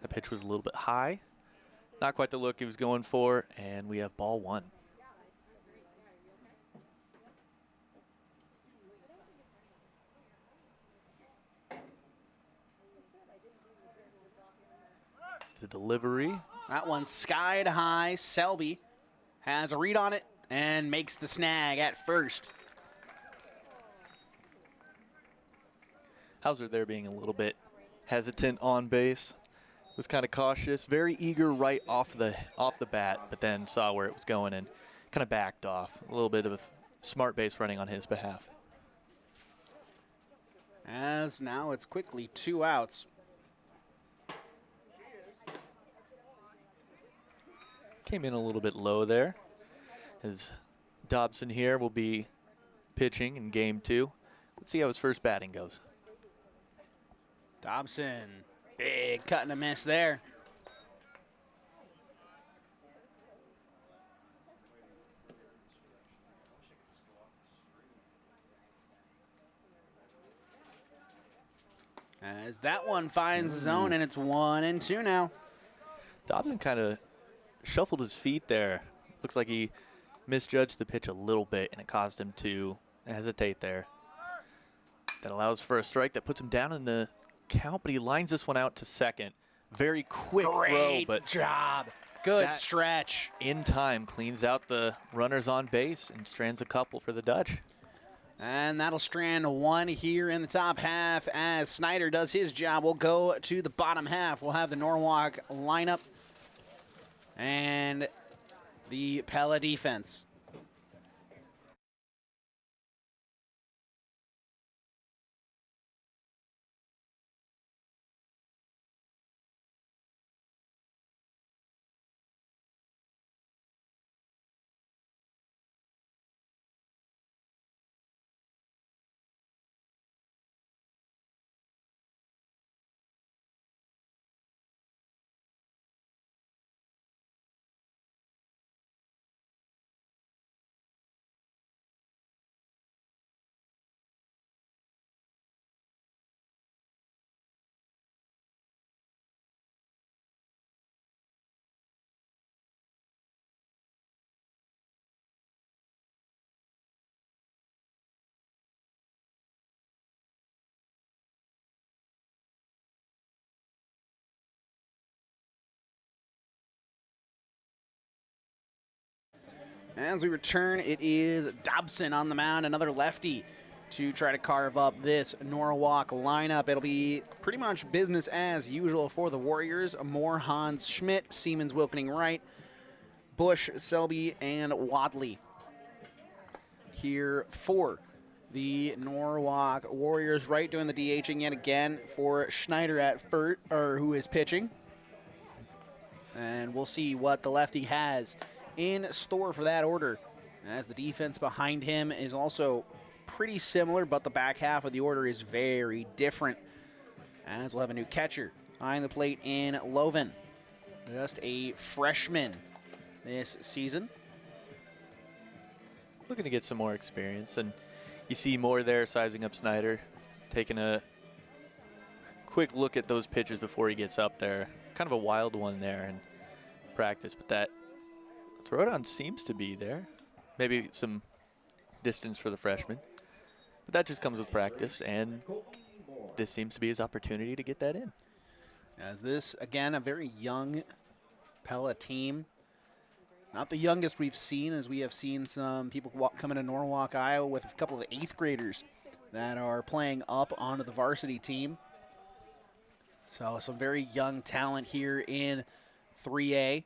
That pitch was a little bit high. Not quite the look he was going for, and we have ball 1. The delivery. That one skied high. Selby has a read on it and makes the snag at first. Hauser there being a little bit hesitant on base. Was kind of cautious, very eager right off the bat, but then saw where it was going and kind of backed off. A little bit of smart base running on his behalf. As now it's quickly 2 outs. Came in a little bit low there. As Dobson here will be pitching in Game 2. Let's see how his first batting goes. Dobson, big cut and a miss there. As that one finds the zone, and it's 1-2 now. Dobson kind of shuffled his feet there. Looks like he misjudged the pitch a little bit, and it caused him to hesitate there. That allows for a strike that puts him down in the count, but he lines this one out to second. Very quick throw, but job. Good stretch. In time, cleans out the runners on base and strands a couple for the Dutch. And that'll strand 1 here in the top half as Snyder does his job. We'll go to the bottom half. We'll have the Norwalk lineup and the Pella defense. As we return, it is Dobson on the mound, another lefty, to try to carve up this Norwalk lineup. It'll be pretty much business as usual for the Warriors. Moore, Hans, Schmidt, Siemens, Wilkening right, Bush, Selby, and Wadley here for the Norwalk Warriors. Right doing the DHing yet again for Schneider at first, or who is pitching. And we'll see what the lefty has in store for that order, as the defense behind him is also pretty similar, but the back half of the order is very different, as we'll have a new catcher behind the plate in Loven, just a freshman this season. Looking to get some more experience, and you see more there sizing up Snyder, taking a quick look at those pitches before he gets up there. Kind of a wild one there in practice, but that throwdown seems to be there. Maybe some distance for the freshman, but that just comes with practice, and this seems to be his opportunity to get that in. As this, again, a very young Pella team. Not the youngest we've seen, as we have seen some people come into Norwalk, Iowa with a couple of 8th graders that are playing up onto the varsity team. So some very young talent here in 3A.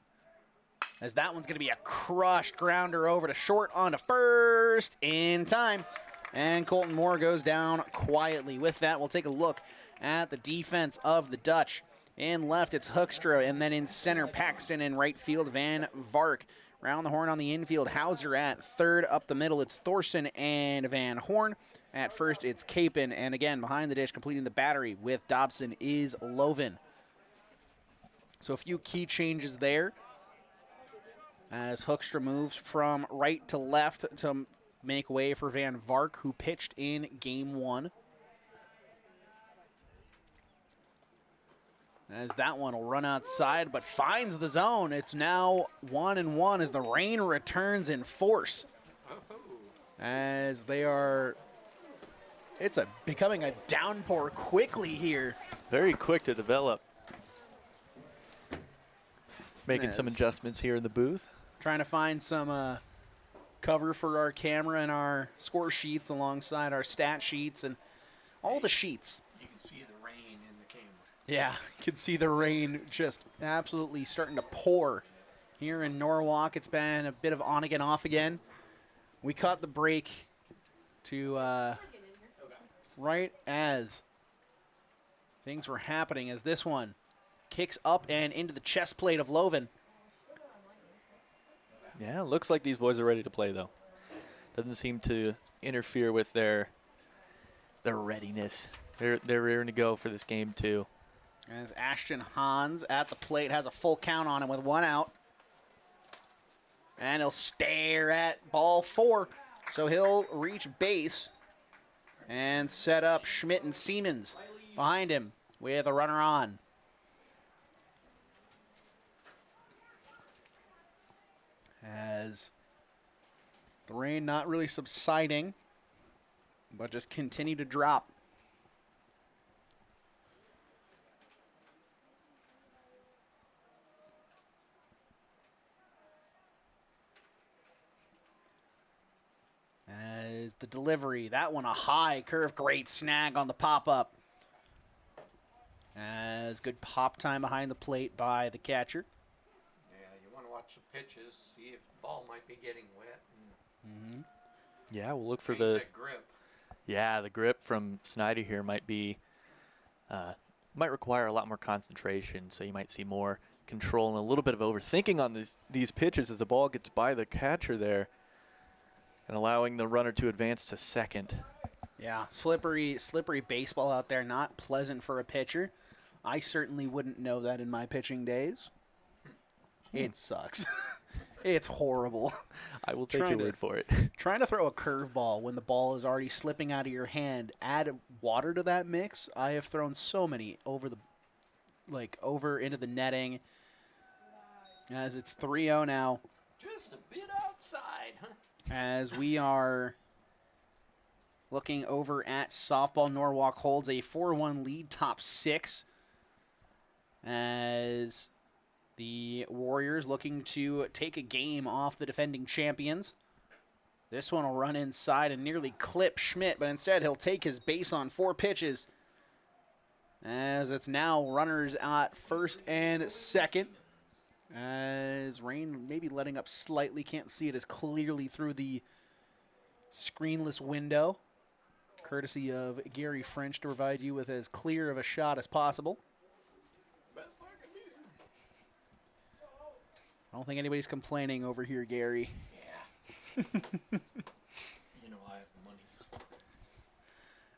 As that one's going to be a crushed grounder over to short onto first in time. And Colton Moore goes down quietly. With that, we'll take a look at the defense of the Dutch. In left, it's Hoekstra, and then in center, Paxton. In right field, Van Vark. Round the horn on the infield, Hauser at third. Up the middle, it's Thorson and Van Horn. At first, it's Capin, and again, behind the dish, completing the battery with Dobson is Loven. So a few key changes there, as Hoekstra moves from right to left to make way for Van Vark, who pitched in game 1. As that one will run outside, but finds the zone. It's now 1-1 as the rain returns in force. As they are, it's becoming a downpour quickly here. Very quick to develop. Making some adjustments here in the booth. Trying to find some cover for our camera and our score sheets alongside our stat sheets and all the sheets. You can see the rain in the camera. Yeah, you can see the rain just absolutely starting to pour here in Norwalk. It's been a bit of on again, off again. We caught the break to right as things were happening, as this one kicks up and into the chest plate of Loven. Yeah, looks like these boys are ready to play, though. Doesn't seem to interfere with their readiness. They're ready to go for this game, too. As Ashton Hans at the plate has a full count on him with 1 out. And he'll stare at ball 4. So he'll reach base and set up Schmidt and Siemens behind him with a runner on. As the rain not really subsiding, but just continue to drop. As the delivery, that one a high curve, great snag on the pop-up. As good pop time behind the plate by the catcher. Yeah, you want to watch the pitches, see if the ball might be getting wet. And Yeah, we'll look for change the that grip. Yeah, the grip from Snyder here might require a lot more concentration, so you might see more control and a little bit of overthinking on these pitches as the ball gets by the catcher there and allowing the runner to advance to second. Yeah, slippery baseball out there, not pleasant for a pitcher. I certainly wouldn't know that in my pitching days. It sucks. It's horrible. I will take your word for it. Trying to throw a curveball when the ball is already slipping out of your hand, add water to that mix. I have thrown so many over into the netting. As it's 3-0 now. Just a bit outside, huh? As we are looking over at softball, Norwalk holds a 4-1 lead, top 6. As The Warriors looking to take a game off the defending champions. This one will run inside and nearly clip Schmidt, but instead he'll take his base on 4 pitches. As it's now runners at first and second. As rain maybe letting up slightly. Can't see it as clearly through the screenless window. Courtesy of Gary French to provide you with as clear of a shot as possible. I don't think anybody's complaining over here, Gary. Yeah. You know I have the money.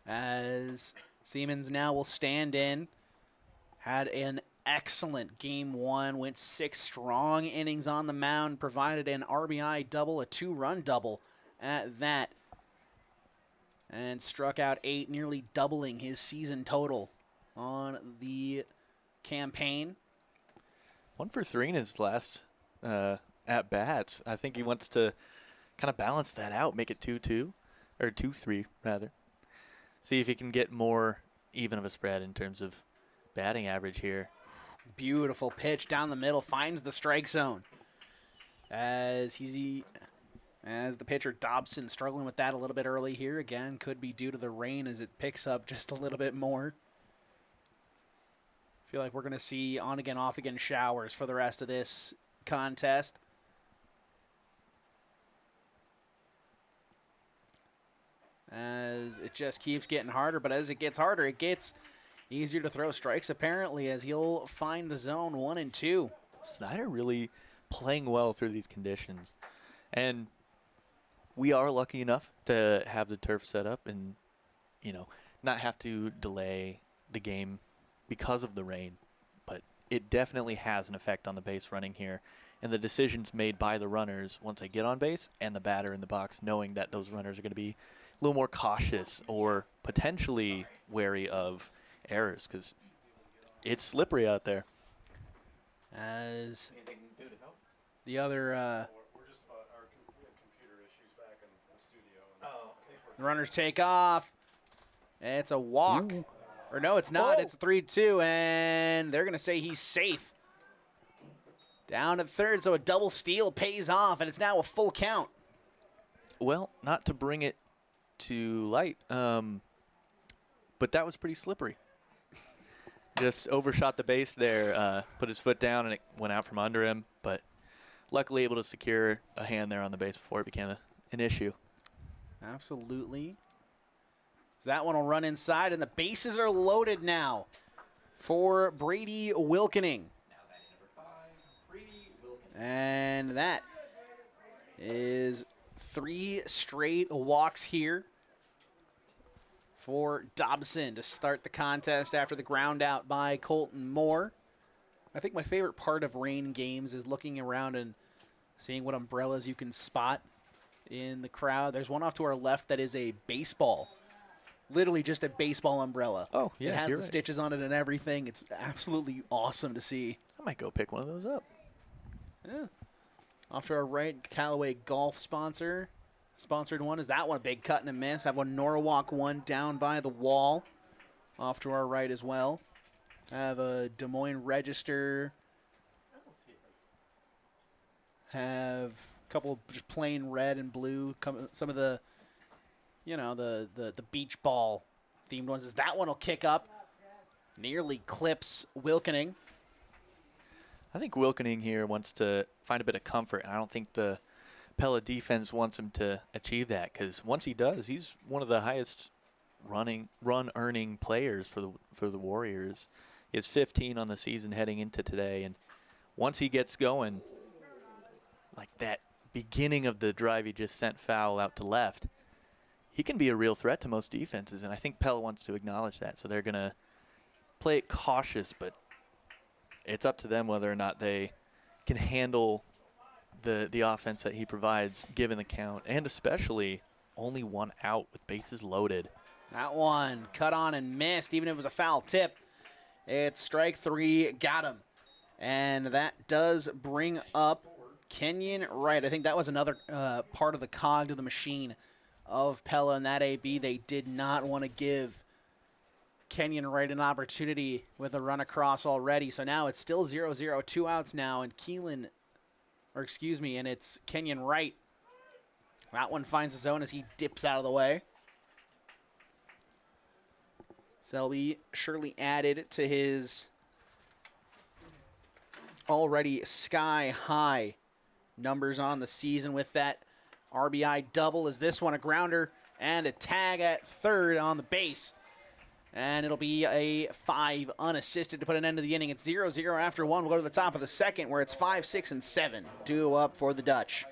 As Siemens now will stand in. Had an excellent game 1. Went 6 strong innings on the mound. Provided an RBI double, a 2-run double at that. And struck out 8, nearly doubling his season total on the campaign. 1 for 3 in his last at bats. I think he wants to kind of balance that out, make it 2-2 or 2-3 rather. See if he can get more even of a spread in terms of batting average here. Beautiful pitch down the middle, finds the strike zone. As the pitcher Dobson struggling with that a little bit early here. Again, could be due to the rain as it picks up just a little bit more. Feel like we're going to see on again, off again showers for the rest of this contest. As it just keeps getting harder, but as it gets harder, it gets easier to throw strikes apparently as he'll find the zone 1 and 2. Snyder really playing well through these conditions. And we are lucky enough to have the turf set up and, you know, not have to delay the game because of the rain. But it definitely has an effect on the base running here. And the decisions made by the runners once they get on base and the batter in the box, knowing that those runners are going to be a little more cautious or potentially wary of errors because it's slippery out there. As Anything to do to help? the other We're just our computer issues back in the studio. And the runners take off. It's a walk. Or no, it's not. It's a 3-2, and they're going to say he's safe. Down at third, so a double steal pays off, and it's now a full count. Well, not to bring it to light, but that was pretty slippery. Just overshot the base there, put his foot down, and it went out from under him, but luckily able to secure a hand there on the base before it became an issue. Absolutely. So that one will run inside, and the bases are loaded now for Brady Wilkening. And that is 3 straight walks here for Dobson to start the contest after the ground out by Colton Moore. I think my favorite part of rain games is looking around and seeing what umbrellas you can spot in the crowd. There's one off to our left that is a baseball. Literally just a baseball umbrella. Oh, yeah, it has the right. stitches on it and everything. It's absolutely awesome to see. I might go pick one of those up. Yeah. Off to our right, Callaway Golf sponsored one. Is that one a big cut and a miss? Have one Norwalk one down by the wall. Off to our right as well. Have a Des Moines Register. Have a couple just plain red and blue. Some of the, you know, the beach ball themed ones. Is that one will kick up. Nearly clips Wilkening. I think Wilkening here wants to find a bit of comfort, and I don't think the Pella defense wants him to achieve that because once he does, he's one of the highest run-earning players for the Warriors. He has 15 on the season heading into today, and once he gets going, like that beginning of the drive he just sent foul out to left, he can be a real threat to most defenses, and I think Pella wants to acknowledge that, so they're going to play it cautious, but it's up to them whether or not they can handle the offense that he provides given the count, and especially only 1 out with bases loaded. That one cut on and missed, even if it was a foul tip. It's strike 3, got him. And that does bring up Kenyon Wright. I think that was another part of the cog to the machine of Pella and that AB. They did not want to give Kenyon Wright an opportunity with a run across already. So now it's still 0-0, 2 outs now, and and it's Kenyon Wright. That one finds the zone as he dips out of the way. Selby surely added to his already sky-high numbers on the season with that RBI double. Is this one a grounder and a tag at third on the base? And it'll be a 5 unassisted to put an end to the inning. It's 0-0 after 1. We'll go to the top of the second where it's 5, 6, and 7. Duo up for the Dutch.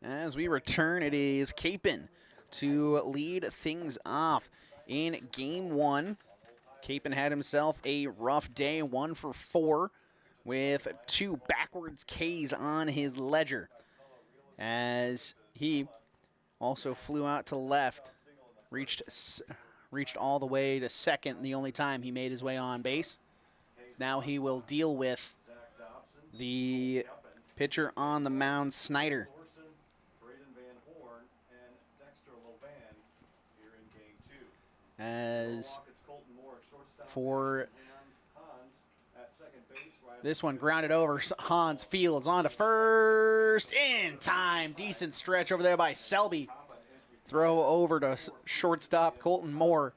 As we return, it is Capon to lead things off in Game 1. Capon had himself a rough day, 1 for 4, with 2 backwards Ks on his ledger. As he also flew out to left, reached all the way to second, the only time he made his way on base. So now he will deal with the pitcher on the mound, Snyder. As for this one, grounded over, Hans Fields on to first, in time. Decent stretch over there by Selby. Throw over to shortstop Colton Moore.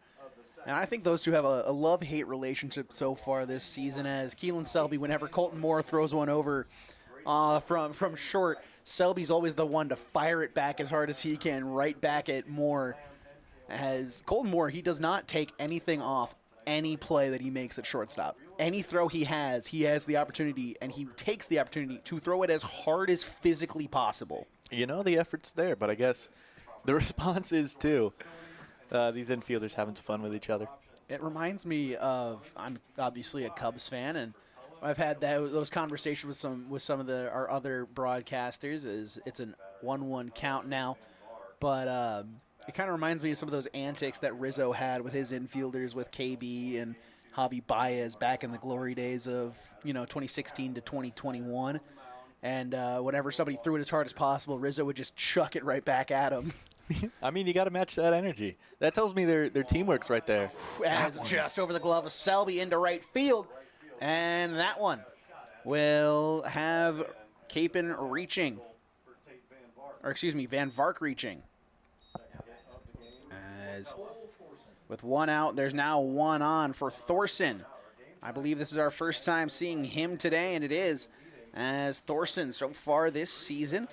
And I think those two have a love-hate relationship so far this season, as Keelan Selby, whenever Colton Moore throws one over from short, Selby's always the one to fire it back as hard as he can right back at Moore. As Colton Moore, he does not take anything off any play that he makes at shortstop. Any throw he has the opportunity, and he takes the opportunity to throw it as hard as physically possible. You know, the effort's there, but I guess the response is too. These infielders having some fun with each other. It reminds me of, I'm obviously a Cubs fan, and I've had those conversations with some of our other broadcasters. It's a 1-1 count now, but it kind of reminds me of some of those antics that Rizzo had with his infielders with KB and Javi Baez back in the glory days of 2016 to 2021. And whenever somebody threw it as hard as possible, Rizzo would just chuck it right back at him. I mean, you got to match that energy. That tells me their teamwork's right there. As just over the glove of Selby into right field. And that one will have Capon reaching. Or excuse me, Van Vark reaching. As with 1 out, there's now 1 on for Thorson. I believe this is our first time seeing him today, and it is, as Thorson so far this season,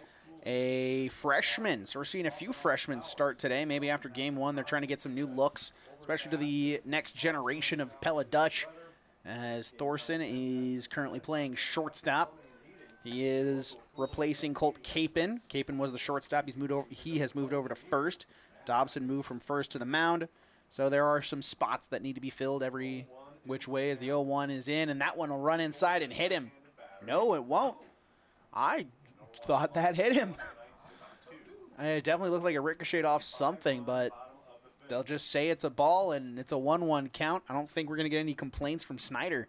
a freshman. So we're seeing a few freshmen start today. Maybe after Game 1, they're trying to get some new looks, especially to the next generation of Pella Dutch, as Thorson is currently playing shortstop. He is replacing Colt Capon. Capon was the shortstop. He has moved over to first. Dobson moved from first to the mound. So there are some spots that need to be filled every which way as the 0-1 is in, and that one will run inside and hit him. No, it won't. I thought that hit him. It definitely looked like it ricocheted off something, but they'll just say it's a ball and it's a 1-1 count. I don't think we're going to get any complaints from Snyder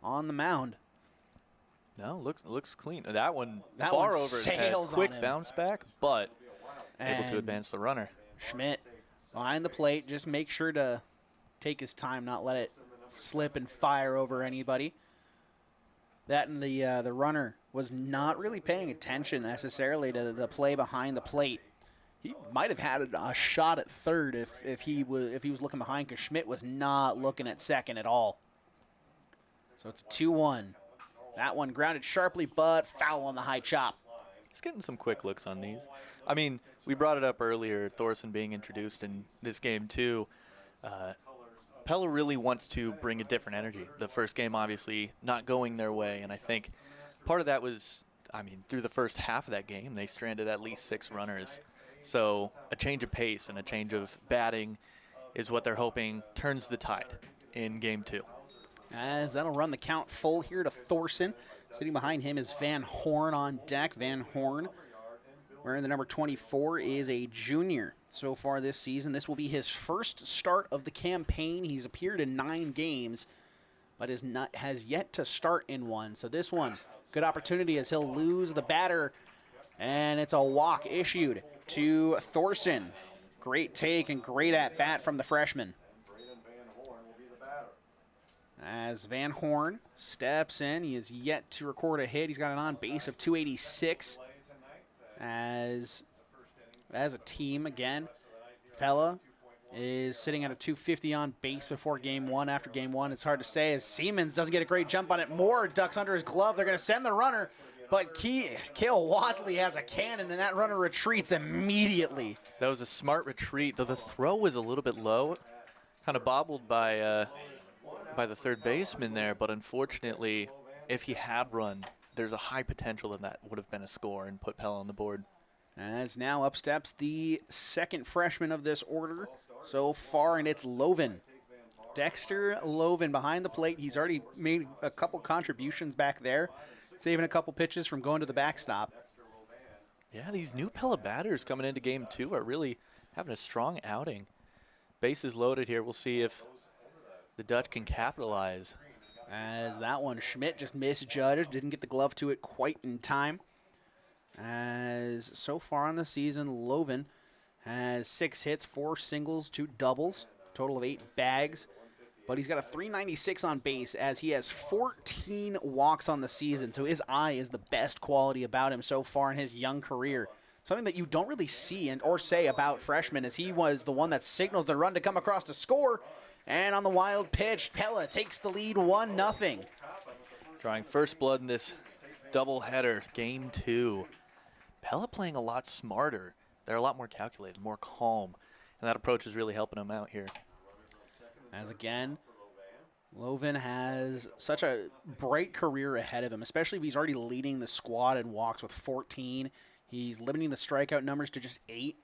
on the mound. No, looks clean. That one That far one over his head. sails on Quick him. bounce back, but able to And advance the runner. Schmidt behind the plate. Just make sure to take his time, not let it slip and fire over anybody. That and the runner was not really paying attention necessarily to the play behind the plate. He might have had a shot at third if he was looking behind, because Schmidt was not looking at second at all. So it's 2-1. That one grounded sharply, but foul on the high chop. He's getting some quick looks on these. I mean, we brought it up earlier, Thorson being introduced in this game too. Pella really wants to bring a different energy. The first game obviously not going their way, and I think part of that was, I mean, through the first half of that game, they stranded at least 6 runners. So a change of pace and a change of batting is what they're hoping turns the tide in game 2. As that'll run the count full here to Thorson. Sitting behind him is Van Horn on deck. Van Horn, wearing the number 24, is a junior so far this season. This will be his first start of the campaign. He's appeared in 9 games, but has yet to start in one. So this one, good opportunity as he'll lose the batter, and it's a walk issued to Thorson. Great take and great at bat from the freshman. As Van Horn steps in, he is yet to record a hit. He's got an on base of 286. As a team, again, Pella is sitting at a 250 on base before game 1. After game 1, it's hard to say, as Siemens doesn't get a great jump on it. Moore ducks under his glove. They're going to send the runner, but Cale Wadley has a cannon, and that runner retreats immediately. That was a smart retreat, though the throw was a little bit low, kind of bobbled by the third baseman there, but unfortunately, if he had run, there's a high potential that would have been a score and put Pella on the board. As now up steps the second freshman of this order so far, and it's Loven. Dexter Loven behind the plate. He's already made a couple contributions back there, saving a couple pitches from going to the backstop. Yeah, these new Pella batters coming into game 2 are really having a strong outing. Bases loaded here. We'll see if the Dutch can capitalize. As that one, Schmidt just misjudged, didn't get the glove to it quite in time. As so far on the season, Loven has 6 hits, 4 singles, 2 doubles, total of 8 bags. But he's got a 396 on base, as he has 14 walks on the season. So his eye is the best quality about him so far in his young career. Something that you don't really see or say about freshmen, as he was the one that signals the run to come across to score. And on the wild pitch, Pella takes the lead 1-0. Drawing first blood in this doubleheader, game 2. Pella playing a lot smarter. They're a lot more calculated, more calm. And that approach is really helping them out here. As again, Loven has such a bright career ahead of him, especially if he's already leading the squad in walks with 14. He's limiting the strikeout numbers to just 8.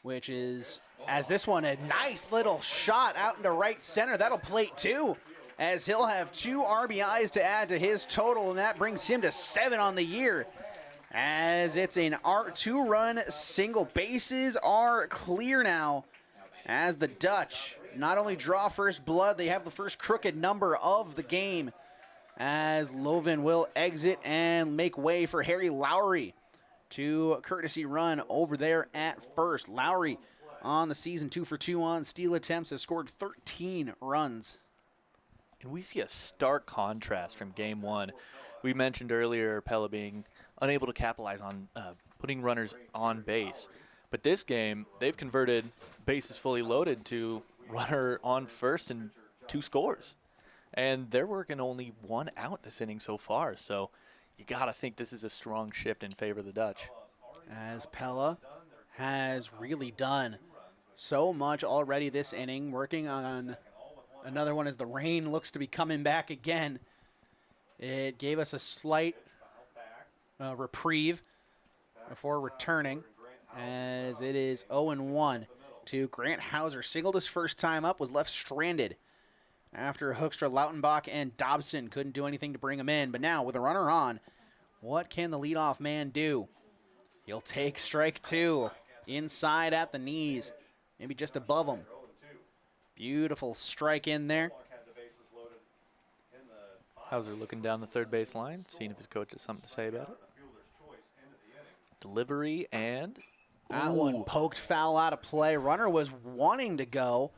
Which is, as this one, a nice little shot out into right center. That'll plate 2, as he'll have 2 RBIs to add to his total, and that brings him to 7 on the year. As it's an 2-run single. Bases are clear now, as the Dutch not only draw first blood, they have the first crooked number of the game, as Loven will exit and make way for Harry Lowry to courtesy run over there at first. Lowry on the season, 2 for 2 on steal attempts, has scored 13 runs. And we see a stark contrast from game 1. We mentioned earlier Pella being unable to capitalize on putting runners on base. But this game, they've converted bases fully loaded to runner on first and 2 scores. And they're working only 1 out this inning so far. So you got to think this is a strong shift in favor of the Dutch. As Pella has really done so much already this inning, working on another one as the rain looks to be coming back again. It gave us a slight reprieve before returning, as it is 0-1 to Grant Hauser. Singled his first time up, was left stranded after Hoekstra, Lautenbach, and Dobson couldn't do anything to bring him in. But now, with a runner on, what can the leadoff man do? He'll take strike 2, inside at the knees, maybe just above him. Beautiful strike in there. Hauser looking down the third base line, seeing if his coach has something to say about it. Delivery and That one poked foul out of play. Runner was wanting to go.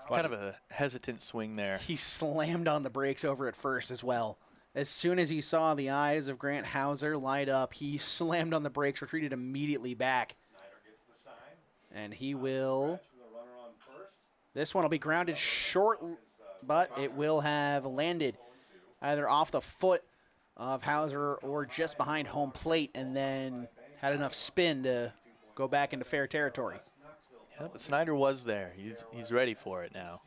kind of a hesitant swing there. He slammed on the brakes over at first as well. As soon as he saw the eyes of Grant Hauser light up, he slammed on the brakes, retreated immediately back. And he will. This one will be grounded short, but it will have landed either off the foot of Hauser or just behind home plate, and then had enough spin to go back into fair territory. Yeah, but Snyder was there. He's ready for it now.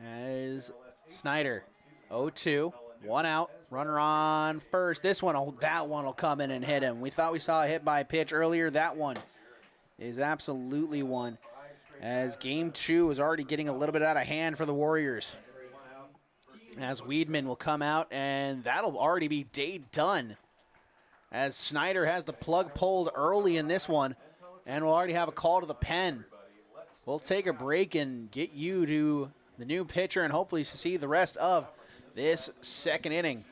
As Snyder, 0-2, one out, runner on first. That one will come in and hit him. We thought we saw a hit by pitch earlier. That one is absolutely one. As game 2 is already getting a little bit out of hand for the Warriors. As Weedman will come out, and that'll already be day done. As Snyder has the plug pulled early in this one, and we'll already have a call to the pen. We'll take a break and get you to the new pitcher and hopefully see the rest of this second inning.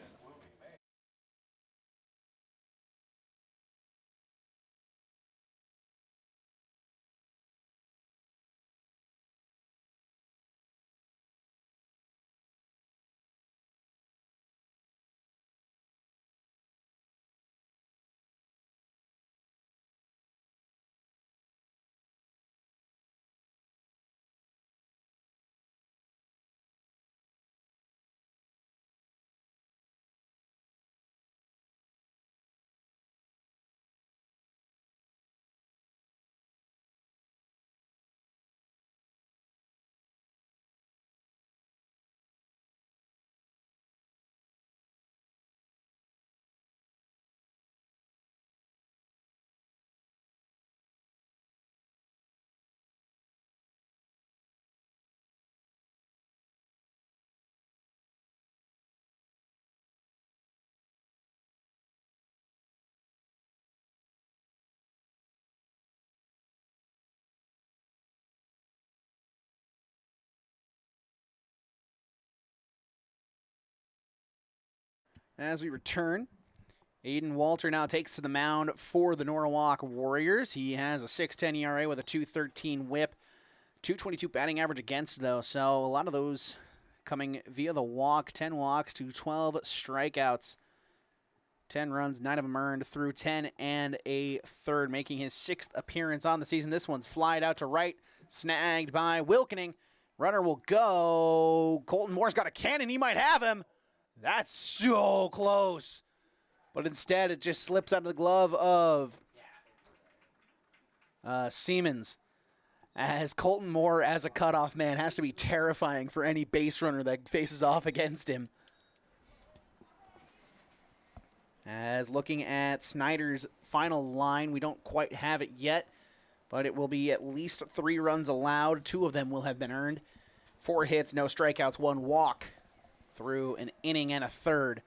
As we return, Aiden Walter now takes to the mound for the Norwalk Warriors. He has a 6.10 ERA with a 2.13 whip, 2.22 batting average against, though, so a lot of those coming via the walk. 10 walks to 12 strikeouts. 10 runs, 9 of them earned through 10 and a third, making his 6th appearance on the season. This one's flied out to right, snagged by Wilkening. Runner will go. Colton Moore's got a cannon. He might have him. That's so close. But instead, it just slips out of the glove of Siemens. As Colton Moore, as a cutoff man, has to be terrifying for any base runner that faces off against him. As looking at Snyder's final line, we don't quite have it yet, but it will be at least 3 runs allowed. 2 of them will have been earned. 4 hits, no strikeouts, 1 walk through an inning and a third.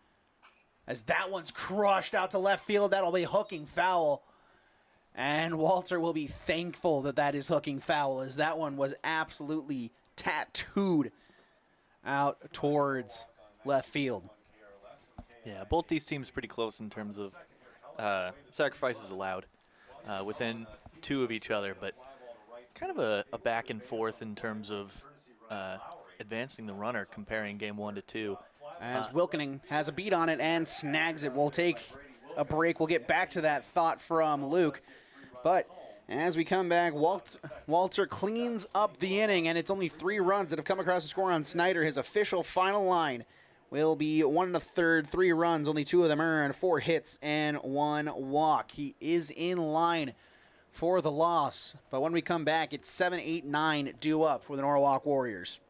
As that one's crushed out to left field, that'll be hooking foul. And Walter will be thankful that that is hooking foul, as that one was absolutely tattooed out towards left field. Yeah, both these teams pretty close in terms of sacrifices allowed within 2 of each other, but kind of a back and forth in terms of advancing the runner, comparing game 1 to 2. As Wilkening has a beat on it and snags it. We'll take a break. We'll get back to that thought from Luke. But as we come back, Walter cleans up the inning, and it's only 3 runs that have come across the score on Snyder. His official final line will be 1 1/3, 3 runs, only 2 of them earned, 4 hits, and 1 walk. He is in line for the loss. But when we come back, it's 7, 8, 9 due up for the Norwalk Warriors.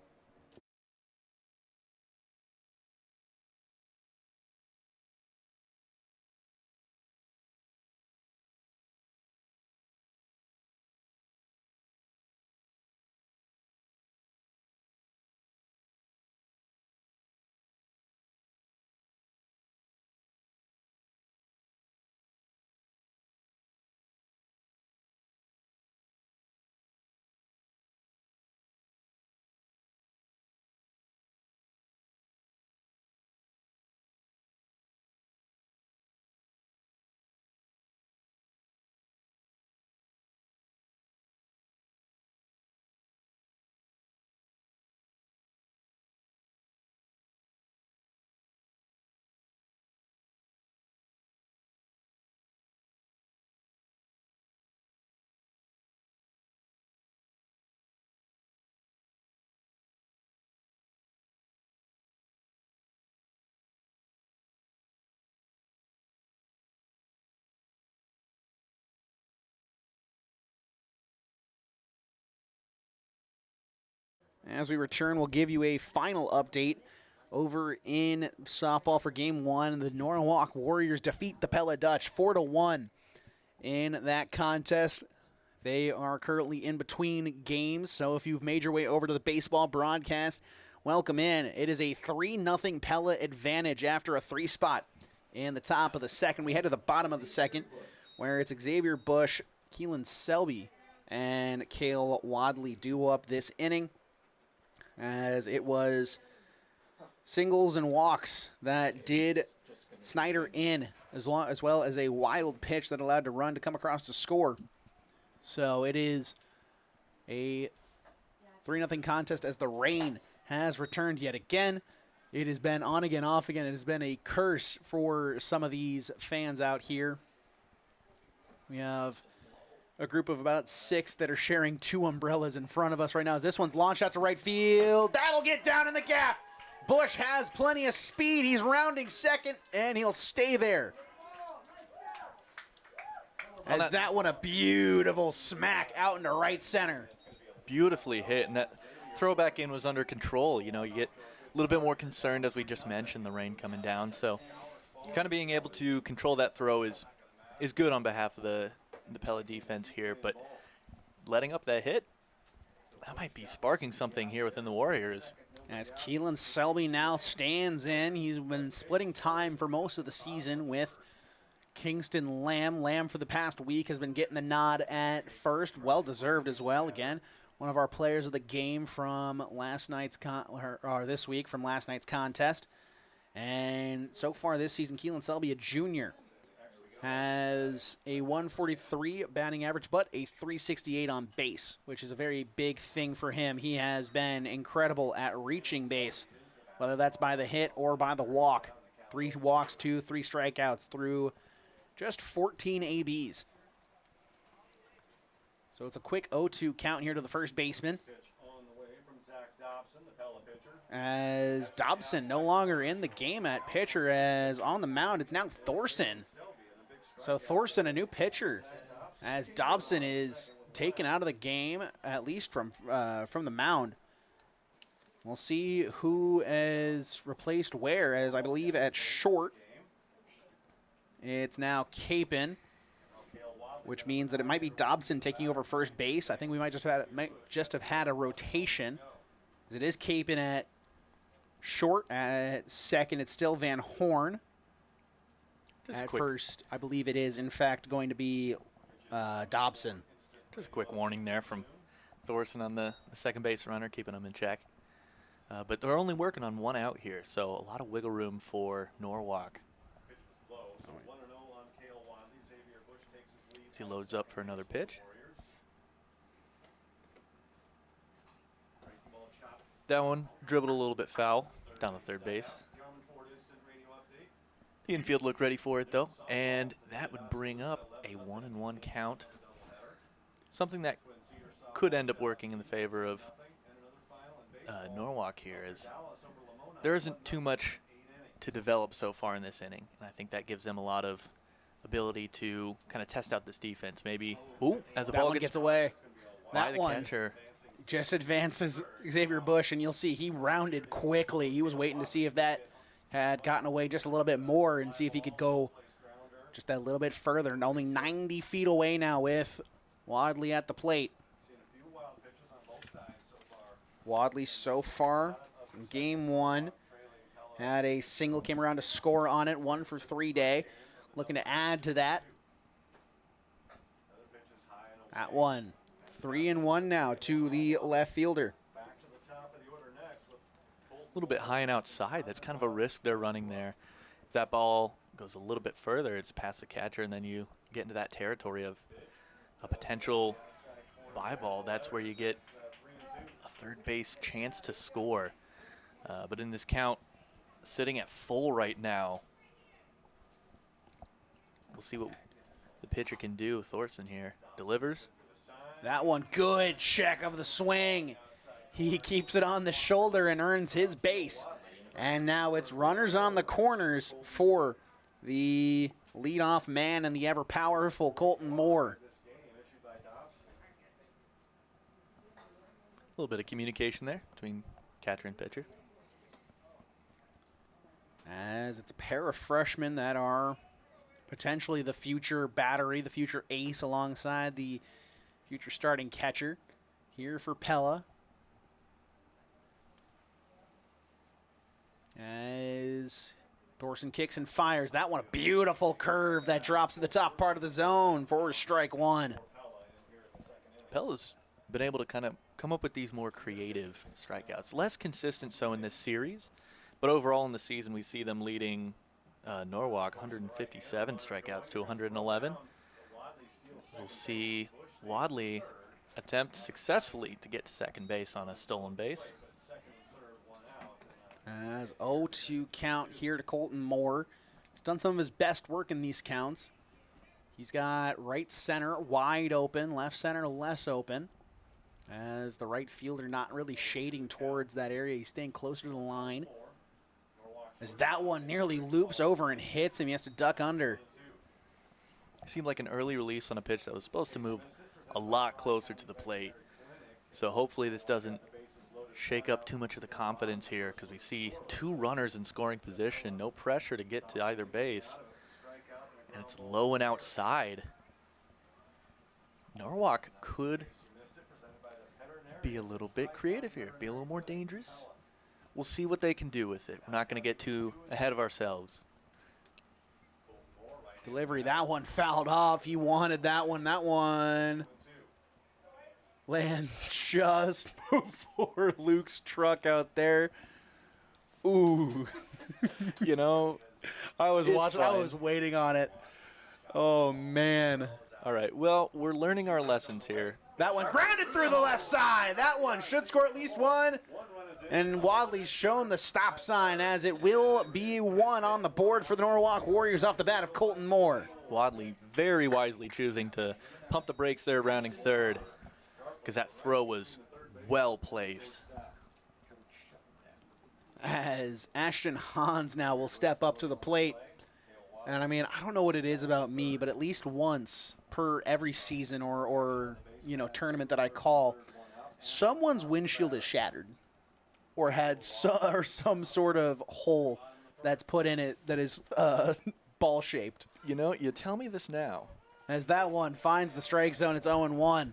As we return, we'll give you a final update over in softball for Game 1. The Norwalk Warriors defeat the Pella Dutch 4-1 in that contest. They are currently in between games, so if you've made your way over to the baseball broadcast, welcome in. It is a 3-0 Pella advantage after a 3-spot in the top of the second. We head to the bottom of the second, where it's Xavier Bush, Keelan Selby, and Cale Wadley duo up this inning, as it was singles and walks that did Snyder in, as well as a wild pitch that allowed to run to come across to score. So it is a 3-0 contest as the rain has returned yet again. It has been on again, off again. It has been a curse for some of these fans out here. We have a group of about 6 that are sharing 2 umbrellas in front of us right now. As this one's launched out to right field. That'll get down in the gap. Bush has plenty of speed. He's rounding second, and he'll stay there. As that one, a beautiful smack out into right center. Beautifully hit, and that throwback in was under control. You know, you get a little bit more concerned, as we just mentioned, the rain coming down. So kind of being able to control that throw is good on behalf of the Pella defense here, but letting up that hit, that might be sparking something here within the Warriors. As Keelan Selby now stands in, he's been splitting time for most of the season with Kingston Lamb. Lamb for the past week has been getting the nod at first, well-deserved as well. Again, one of our players of the game from last night's or this week from last night's contest. And so far this season, Keelan Selby, a junior, has a 143 batting average, but a 368 on base, which is a very big thing for him. He has been incredible at reaching base, whether that's by the hit or by the walk. 3 walks, 3 strikeouts through just 14 ABs. So it's a quick 0-2 count here to the first baseman. As Dobson no longer in the game at pitcher, as on the mound, it's now Thorson. So Thorson, a new pitcher, as Dobson is taken out of the game, at least from the mound. We'll see who is replaced where, as I believe at short, it's now Capon, which means that it might be Dobson taking over first base. I think we might just have had a rotation, as it is Capon at short. At second, it's still Van Horn. At first, I believe it is, in fact, going to be Dobson. Just a quick warning there from Thorson on the second base runner, keeping him in check. But they're only working on 1 out here, so a lot of wiggle room for Norwalk. As he loads up for another pitch. That one dribbled a little bit foul down the third base. The infield looked ready for it, though, and that would bring up a 1-1 count. Something that could end up working in the favor of Norwalk here, as there isn't too much to develop so far in this inning, and I think that gives them a lot of ability to kind of test out this defense. Maybe, as the ball gets away, by the catcher. Just advances Xavier Bush, and you'll see he rounded quickly. He was waiting to see if that had gotten away just a little bit more and see if he could go just that little bit further. And only 90 feet away now with Wadley at the plate. Wadley so far in game 1 had a single, came around to score on it, 1 for 3 day. Looking to add to that. That one. 3-1 now to the left fielder. A little bit high and outside. That's kind of a risk they're running there. If that ball goes a little bit further, it's past the catcher, and then you get into that territory of a potential bye ball. That's where you get a third base chance to score. But in this count, sitting at full right now, we'll see what the pitcher can do. Thorson here delivers. That one, good check of the swing. He keeps it on the shoulder and earns his base. And now it's runners on the corners for the leadoff man and the ever-powerful Colton Moore. A little bit of communication there between catcher and pitcher. As it's a pair of freshmen that are potentially the future battery, the future ace alongside the future starting catcher here for Pella. As Thorson kicks and fires. That one, a beautiful curve that drops to the top part of the zone for strike one. Pella's been able to kind of come up with these more creative strikeouts. Less consistent so in this series, but overall in the season we see them leading Norwalk 157 strikeouts to 111. We'll see Wadley attempt successfully to get to second base on a stolen base. As 0-2 count here to Colton Moore. He's done some of his best work in these counts. He's got right center wide open, left center less open. As the right fielder not really shading towards that area. He's staying closer to the line. As that one nearly loops over and hits him, he has to duck under. It seemed like an early release on a pitch that was supposed to move a lot closer to the plate. So hopefully this doesn't shake up too much of the confidence here, because we see two runners in scoring position, no pressure to get to either base, and it's low and outside. Norwalk could be a little bit creative here, be a little more dangerous. We'll see what they can do with it. We're not going to get too ahead of ourselves. Delivery, that one fouled off. He wanted that one. That one lands just before Luke's truck out there. Ooh. You know, I was watching. I fine. was waiting on it. Oh, man. All right, well, we're learning our lessons here. That one grounded through the left side. That one should score at least one. And Wadley's shown the stop sign, as it will be one on the board for the Norwalk Warriors off the bat of Colton Moore. Wadley very wisely choosing to pump the brakes there, rounding third, because that throw was well placed. As Ashton Hans now will step up to the plate. And I mean, I don't know what it is about me, but at least once per every season or you know, tournament that I call, someone's windshield is shattered or had some sort of hole that's put in it that is ball shaped. You know, you tell me this now. As that one finds the strike zone, it's 0-1.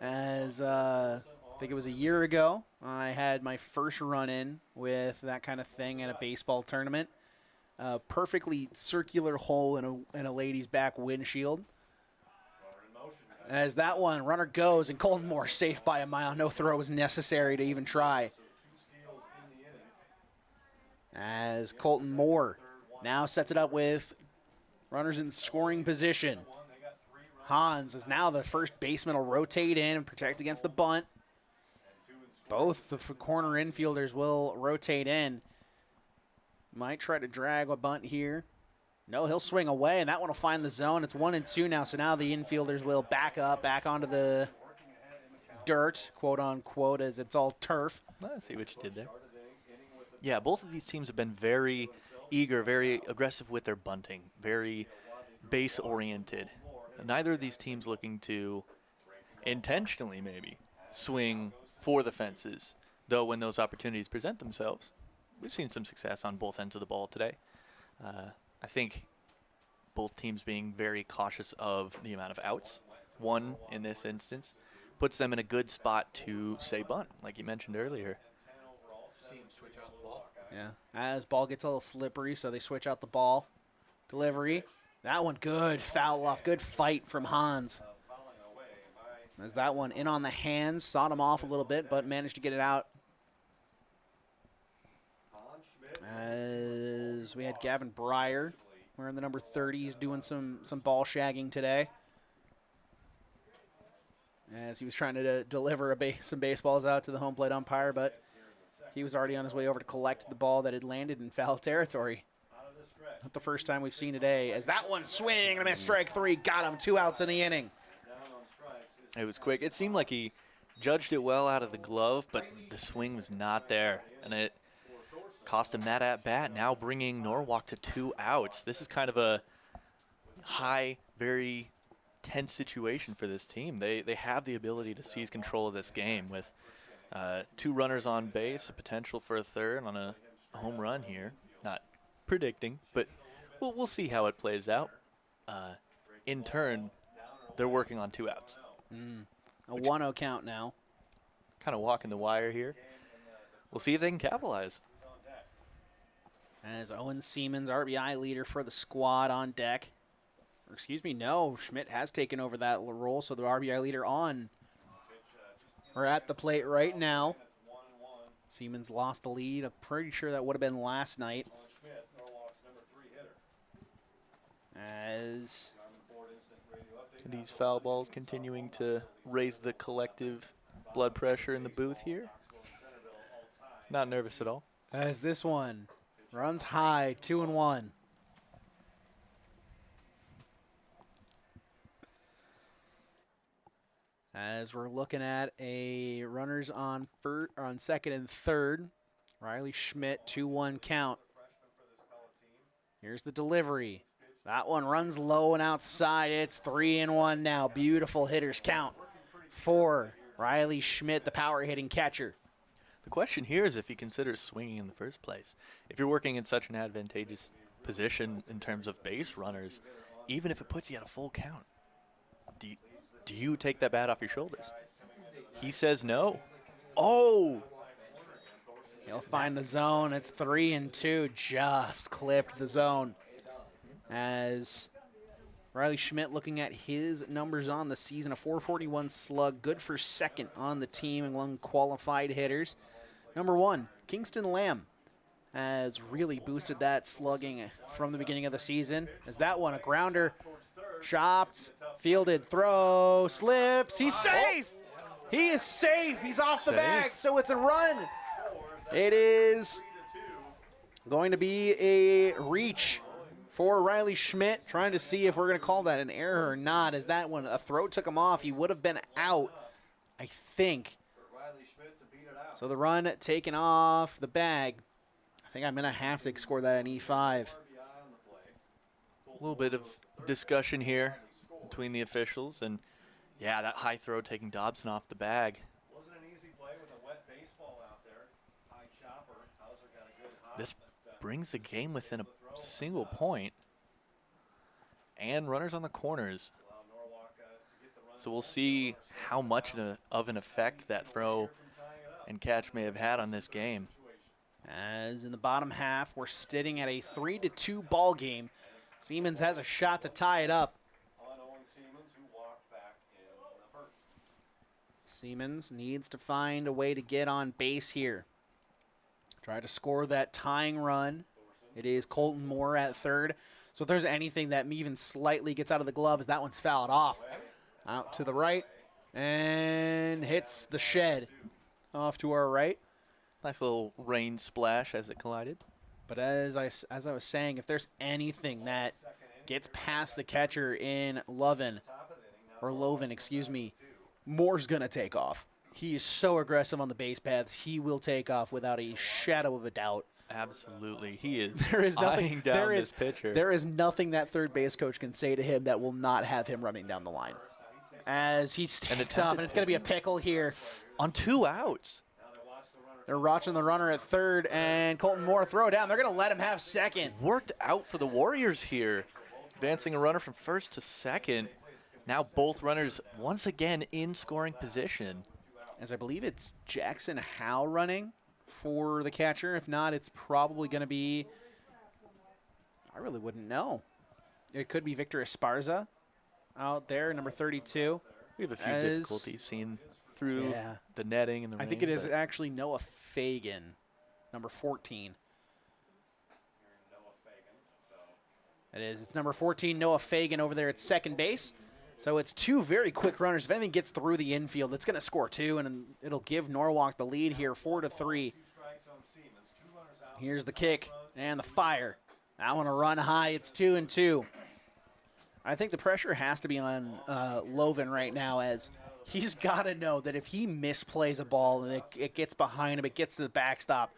As I think it was a year ago, I had my first run-in with that kind of thing at a baseball tournament. A perfectly circular hole in a lady's back windshield. As that one, runner goes, and Colton Moore safe by a mile. No throw was necessary to even try. As Colton Moore now sets it up with runners in scoring position. Hans is now the first baseman will rotate in and protect against the bunt. Both the corner infielders will rotate in. Might try to drag a bunt here. No, he'll swing away, and that one will find the zone. It's 1-2 now, so now the infielders will back up, back onto the dirt, quote unquote, as it's all turf. I see what you did there. Yeah, both of these teams have been very eager, very aggressive with their bunting, very base-oriented. Neither of these teams looking to intentionally maybe swing for the fences, though when those opportunities present themselves, we've seen some success on both ends of the ball today. I think both teams being very cautious of the amount of outs. One, in this instance, puts them in a good spot to say bunt, like you mentioned earlier. See him switch out the ball. Yeah, as ball gets a little slippery, so they switch out the ball. Delivery. That one good. Foul off. Good fight from Hans. As that one in on the hands. Sawed him off a little bit, but managed to get it out. As we had Gavin Breyer wearing the number 30. He's doing some ball shagging today. As he was trying to deliver some baseballs out to the home plate umpire, but he was already on his way over to collect the ball that had landed in foul territory. Not the first time we've seen today. As that one swing and a miss, strike three, got him. 2 outs in the inning. It was quick. It seemed like he judged it well out of the glove, but the swing was not there, and it cost him that at-bat, now bringing Norwalk to 2 outs. This is kind of a high, very tense situation for this team. They have the ability to seize control of this game with 2 runners on base, a potential for a third on a home run here. Not predicting, but we'll see how it plays out. In turn, they're working on 2 outs. A 1-0 count now. Kind of walking the wire here. We'll see if they can capitalize. As Owen Siemens, RBI leader for the squad, on deck. Or excuse me, no, Schmidt has taken over that role, so the RBI leader on. We're at the plate right now. Siemens lost the lead. I'm pretty sure that would have been last night. As These foul balls continuing to raise the collective blood pressure in the booth here. Not nervous at all. As this one runs high, 2-1. As we're looking at a runners on second and third. Riley Schmidt, 2-1 count. Here's the delivery. That one runs low and outside. It's 3-1 now. Beautiful hitters count for Riley Schmidt, the power hitting catcher. The question here is if he considers swinging in the first place. If you're working in such an advantageous position in terms of base runners, even if it puts you at a full count, do you take that bat off your shoulders? He says no. Oh! He'll find the zone. It's 3-2. Just clipped the zone. As Riley Schmidt looking at his numbers on the season, a 441 slug, good for second on the team among qualified hitters. Number 1, Kingston Lamb has really boosted that slugging from the beginning of the season. As that one, a grounder, chopped, fielded, throw, slips. He's safe. He is safe. He's off the bag, so it's a run. It is going to be a reach for Riley Schmidt, trying to see if we're going to call that an error or not. As that one, a throw took him off. He would have been out, I think. So the run taken off the bag. I think I'm going to have to score that an E5. A little bit of discussion here between the officials. And, yeah, that high throw taking Dobson off the bag. Wasn't an easy play with a wet baseball out there. High chopper. Hauser got a good hop. This brings the game within a single point. And runners on the corners. So we'll see how much of an effect that throw and catch may have had on this game. As in the bottom half, we're sitting at a 3-2 ball game. Siemens has a shot to tie it up. Siemens needs to find a way to get on base here. Try to score that tying run. It is Colton Moore at third. So if there's anything that even slightly gets out of the glove, is that one's fouled off. Out to the right and hits the shed off to our right. Nice little rain splash as it collided. But as I was saying, if there's anything that gets past the catcher in Loven, excuse me, Moore's going to take off. He is so aggressive on the base paths. He will take off without a shadow of a doubt. Absolutely. He is eyeing down this pitcher. There is nothing that third base coach can say to him that will not have him running down the line. As he takes off, and it's going to be a pickle here. On 2 outs. They're watching the runner at third, and Colton Moore throw down. They're going to let him have second. Worked out for the Warriors here. Advancing a runner from first to second. Now both runners once again in scoring position. As I believe it's Jackson Howe running for the catcher. If not, it's probably going to be, I really wouldn't know. It could be Victor Esparza out there, number 32. We have a few difficulties seen through the netting and the rain. I think it is actually Noah Fagan, number 14. It is. It's number 14, Noah Fagan over there at second base. So it's 2 very quick runners. If anything gets through the infield, it's going to score 2, and it'll give Norwalk the lead here, 4-3. Here's the kick and the fire. That one a run high. It's 2-2. I think the pressure has to be on Loven right now, as he's got to know that if he misplays a ball and it gets behind him, it gets to the backstop,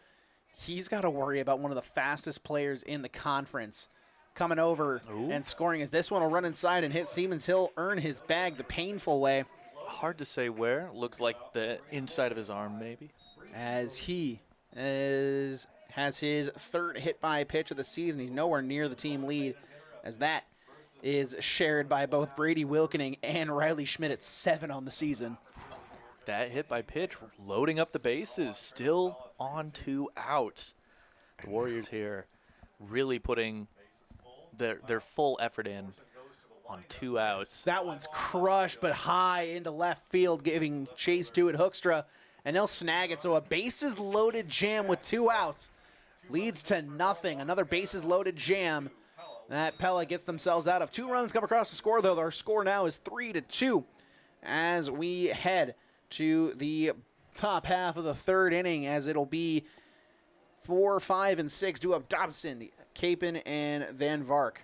he's got to worry about one of the fastest players in the conference coming over Ooh. and scoring as this one will run inside and hit Siemens. He'll earn his bag the painful way Hard to say where. Looks like the inside of his arm, maybe. as he has his third hit by pitch of the season. He's nowhere near the team lead as that is shared by both Brady Wilkening and Riley Schmidt at 7 on the season. That hit by pitch, loading up the bases, still on 2 outs. The Warriors here really putting their full effort in on 2 outs. That one's crushed but high into left field, giving chase to it. Hoekstra, and they'll snag it. So a bases loaded jam with 2 outs leads to nothing. Another bases loaded jam that Pella gets themselves out of. 2 runs come across the score, though. Our score now is 3-2 as we head to the top half of the 3rd inning, as it'll be 4, 5, and 6 due up Dobson, Capon, and Van Vark.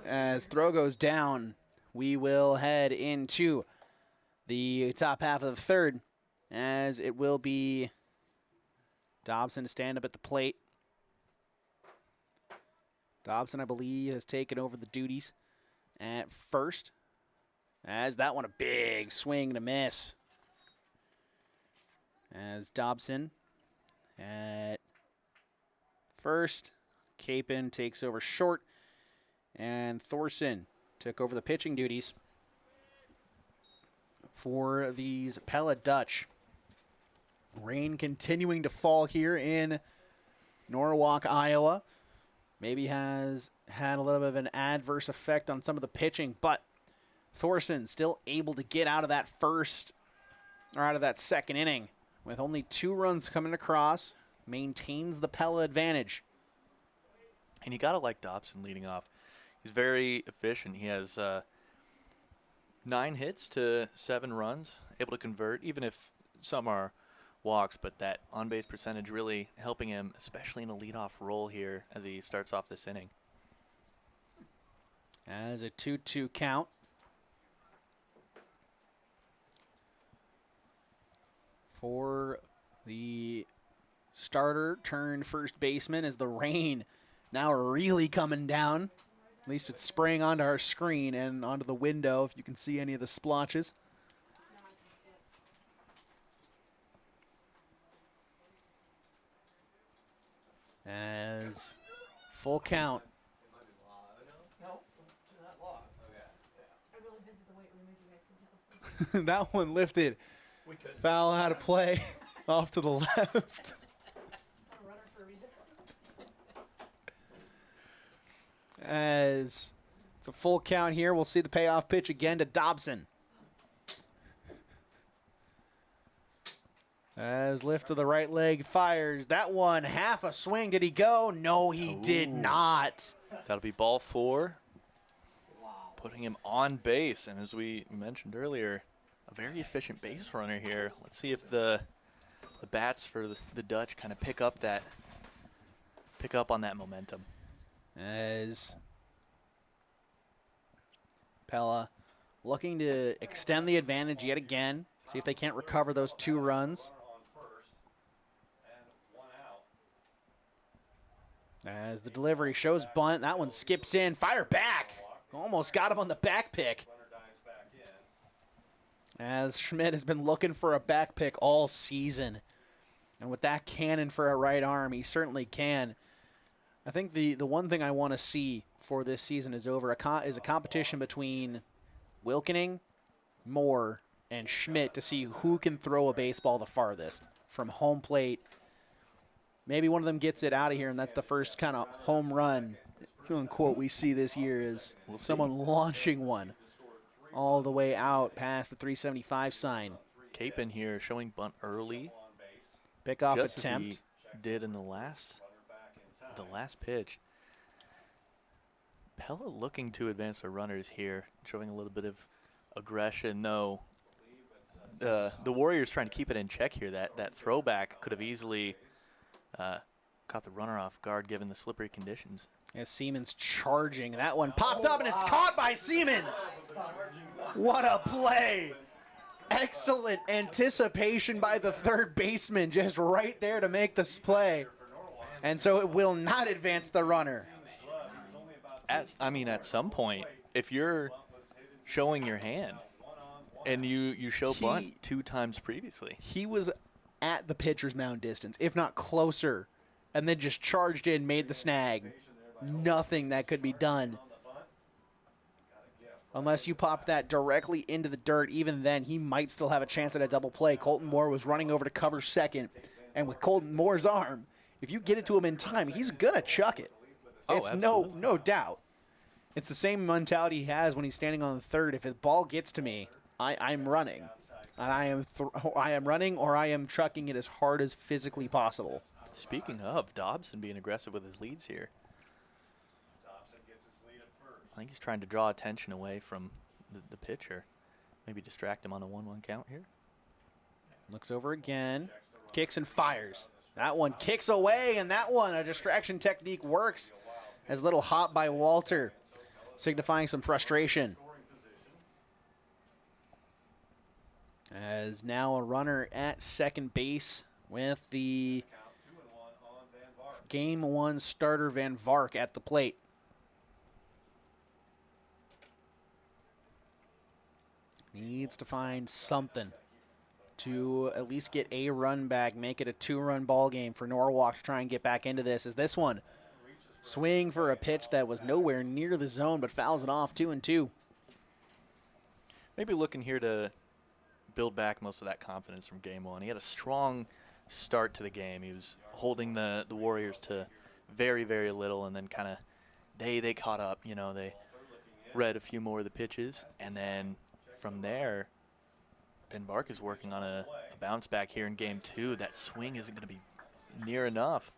As throw goes down, we will head into the top half of the 3rd, as it will be Dobson to stand up at the plate. Dobson, I believe, has taken over the duties at first, as that one a big swing and a miss. As Dobson at first, Capon takes over short, and Thorson took over the pitching duties for these Pella Dutch. Rain continuing to fall here in Norwalk, Iowa. Maybe has had a little bit of an adverse effect on some of the pitching, but Thorson still able to get out of that out of that 2nd inning with only 2 runs coming across, maintains the Pella advantage. And you got to like Dobson leading off. He's very efficient. He has 9 hits to 7 runs, able to convert, even if some are walks, but that on-base percentage really helping him, especially in a leadoff role here as he starts off this inning. As a 2-2 count. For the starter turned first baseman, as the rain now really coming down. At least it's spraying onto our screen and onto the window, if you can see any of the splotches. As full count. No, not long. I really visited the weight room. Maybe you guys can tell us. That one lifted. We could. Foul out of play off to the left. I'm a runner for a reason. As it's a full count here, we'll see the payoff pitch again to Dobson. As lift to the right leg fires. That one, half a swing. Did he go? No, he did not. That'll be ball 4. Wow. Putting him on base. And as we mentioned earlier, a very efficient base runner here. Let's see if the bats for the Dutch kind of pick up on that momentum. As Pella looking to extend the advantage yet again. See if they can't recover those 2 runs. As the delivery shows bunt, that one skips in, fire back. Almost got him on the back pick. As Schmidt has been looking for a back pick all season. And with that cannon for a right arm, he certainly can. I think the one thing I want to see for this season is is a competition between Wilkening, Moore, and Schmidt to see who can throw a baseball the farthest from home plate. Maybe one of them gets it out of here, and that's the first kind of home run, quote unquote, we see this year is someone launching one all the way out past the 375 sign. Capon here showing bunt early. Pickoff just attempt. As he did in the last pitch. Pella looking to advance the runners here, showing a little bit of aggression, though. The Warriors trying to keep it in check here. That throwback could have easily caught the runner off guard given the slippery conditions. As Siemens charging. That one popped up, and it's caught by Siemens. What a play. Excellent anticipation by the third baseman, just right there to make this play. And so it will not advance the runner. At some point, if you're showing your hand and you show bunt 2 times previously. He was at the pitcher's mound distance, if not closer, and then just charged in, made the snag. Nothing that could be done. Unless you pop that directly into the dirt, even then he might still have a chance at a double play. Colton Moore was running over to cover second, and with Colton Moore's arm, if you get it to him in time, he's gonna chuck it. It's no doubt. It's the same mentality he has when he's standing on the third. If the ball gets to me, I'm running, and I am running, or I am chucking it as hard as physically possible. Speaking of Dobson being aggressive with his leads here, I think he's trying to draw attention away from the pitcher. Maybe distract him on a 1-1 count here. Looks over again, kicks and fires. That one kicks away, and that one, a distraction technique works. As a little hop by Walter, signifying some frustration. As now a runner at second base with the Game 1 starter Van Vark at the plate. Needs to find something to at least get a run back, make it a 2-run ball game for Norwalk to try and get back into this. As this one, swing for a pitch that was nowhere near the zone, but fouls it off 2-2. Maybe looking here to build back most of that confidence from Game 1. He had a strong start to the game. He was holding the Warriors to very, very little, and then kind of they caught up. You know, they read a few more of the pitches, and then from there, Ben Bark is working on a bounce back here in Game 2. That swing isn't going to be near enough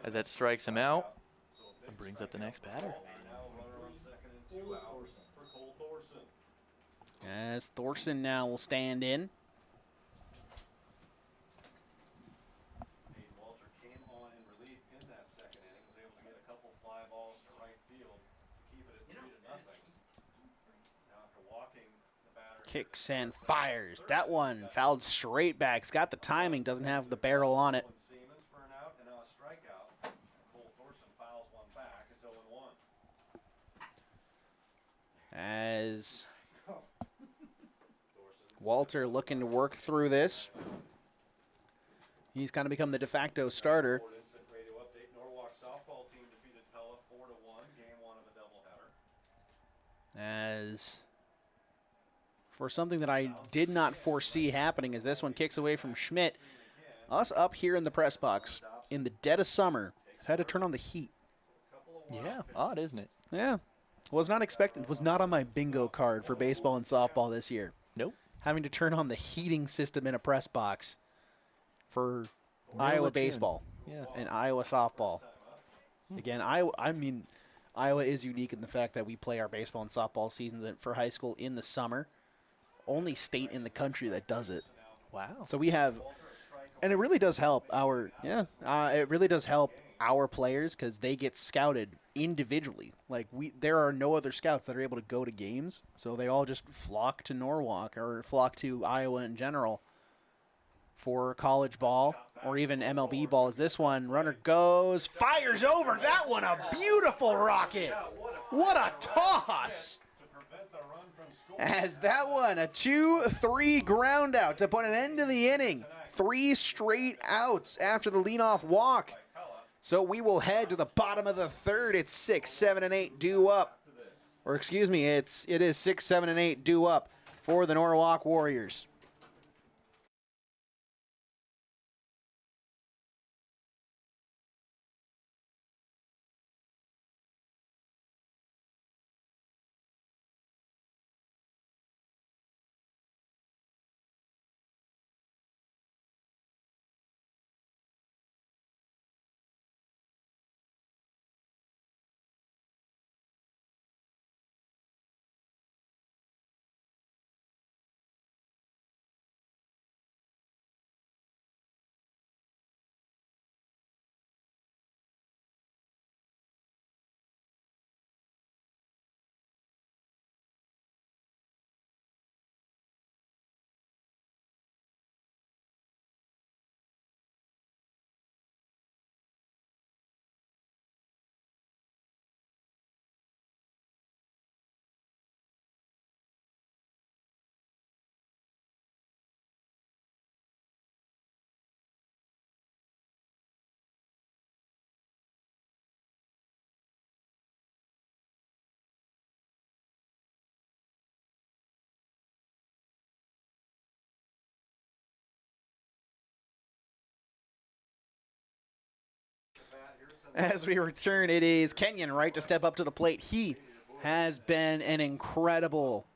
as that strikes him out and brings up the next batter. As Thorson now will stand in. Walter came on in relief in that second inning, was able to get a couple fly balls to right field to keep it at 3-0. Now after walking the batter, Kicks and fires. That one fouled straight back. It's got the timing, doesn't have the barrel on it. Siemens for an out and now a strikeout. Cole Thorson fouls one back. It's 0-1. As Walter looking to work through this. He's kind of become the de facto starter. Instant radio update. Norwalk softball team defeated Pella 4-1. Game 1 of a doubleheader. As for something that I did not foresee happening, as this one kicks away from Schmidt. Us up here in the press box in the dead of summer have had to turn on the heat. Yeah, odd, isn't it? Yeah. Was not expected. Was not on my bingo card for baseball and softball this year. Nope. Having to turn on the heating system in a press box for Iowa baseball and Iowa softball. Again, I mean, Iowa is unique in the fact that we play our baseball and softball seasons for high school in the summer. Only state in the country that does it. Wow. So we have, and it really does help it really does help our players because they get scouted individually. Like there are no other scouts that are able to go to games, so they all just flock to Norwalk or flock to Iowa in general for college ball or even MLB ball. As this one, runner goes, fires over that one, a beautiful rocket. What a toss! As that one, a 2-3 ground out to put an end to the inning. 3 straight outs after the leadoff walk. So we will head to the bottom of the third. It's 6, 7, and 8 due up. Or excuse me, it is 6, 7, and 8 due up for the Norwalk Warriors. As we return, it is Kenyon Wright to step up to the plate. He has been an incredible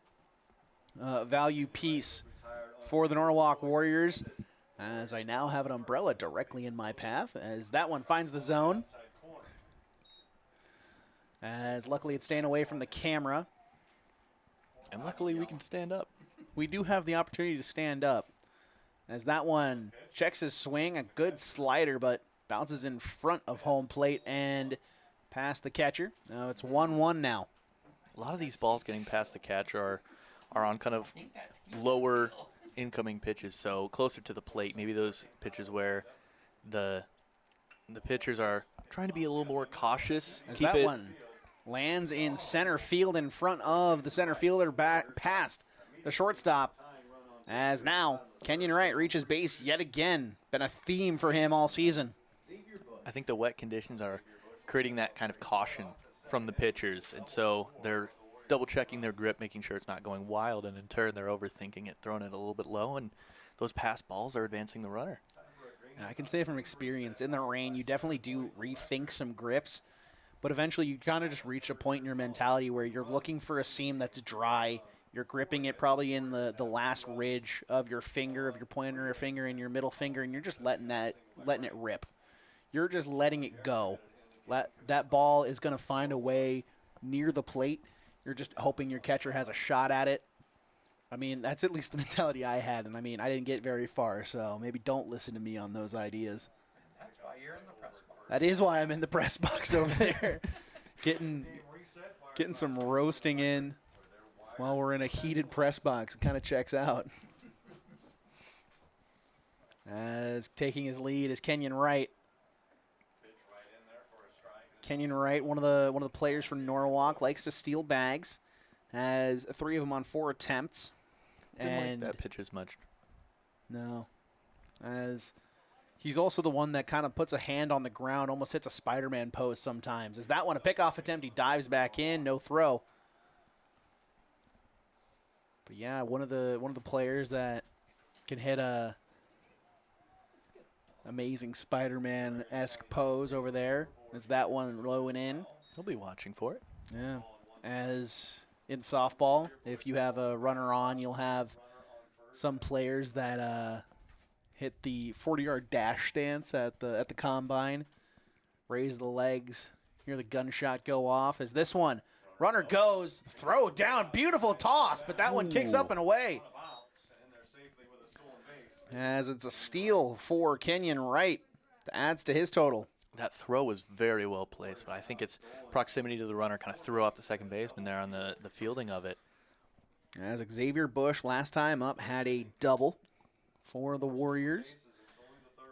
value piece for the Norwalk Warriors, as I now have an umbrella directly in my path, as that one finds the zone. As luckily it's staying away from the camera. And luckily we can stand up. We do have the opportunity to stand up, as that one checks his swing, a good slider, but bounces in front of home plate and past the catcher. Now it's 1-1 now. A lot of these balls getting past the catcher are on kind of lower incoming pitches, so closer to the plate. Maybe those pitches where the pitchers are trying to be a little more cautious. As that one lands in center field in front of the center fielder, back past the shortstop. As now Kenyon Wright reaches base yet again. Been a theme for him all season. I think the wet conditions are creating that kind of caution from the pitchers, and so they're double-checking their grip, making sure it's not going wild, and in turn they're overthinking it, throwing it a little bit low, and those pass balls are advancing the runner. And I can say from experience, in the rain, you definitely do rethink some grips, but eventually you kind of just reach a point in your mentality where you're looking for a seam that's dry. You're gripping it probably in the last ridge of your finger, of your pointer finger and your middle finger, and you're just letting it rip. You're just letting it go. That ball is going to find a way near the plate. You're just hoping your catcher has a shot at it. I mean, that's at least the mentality I had, and I mean, I didn't get very far, so maybe don't listen to me on those ideas. That's why you're in the press box. That is why I'm in the press box over there, getting some roasting in while we're in a heated press box. It kind of checks out. As taking his lead is Kenyon Wright. Kenyon Wright, one of the players from Norwalk, likes to steal bags. Has 3 of them on 4 attempts. Didn't like that pitch as much. No. As he's also the one that kind of puts a hand on the ground, almost hits a Spider-Man pose sometimes. Is that one a pickoff attempt? He dives back in, no throw. But yeah, one of the players that can hit a amazing Spider-Man-esque pose over there. Is that one low and in? He'll be watching for it. Yeah. As in softball, if you have a runner on, you'll have some players that hit the 40-yard dash stance at the combine, raise the legs, hear the gunshot go off. As this one, runner goes, throw down, beautiful toss, but that one kicks up and away. As it's a steal for Kenyon Wright, that adds to his total. That throw was very well placed, but I think its proximity to the runner kind of threw off the second baseman there on the fielding of it. As Xavier Bush last time up had a double for the Warriors.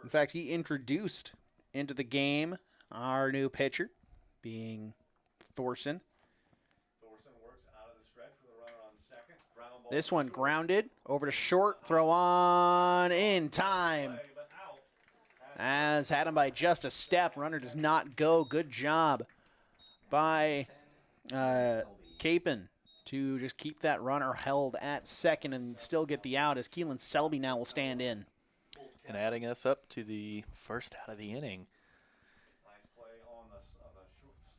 In fact, he introduced into the game our new pitcher, being Thorson. This one grounded over to short, throw on in time. As had him by just a step. Runner does not go. Good job by Capon to just keep that runner held at second and still get the out, as Keelan Selby now will stand in. And adding us up to the first out of the inning. Nice play on the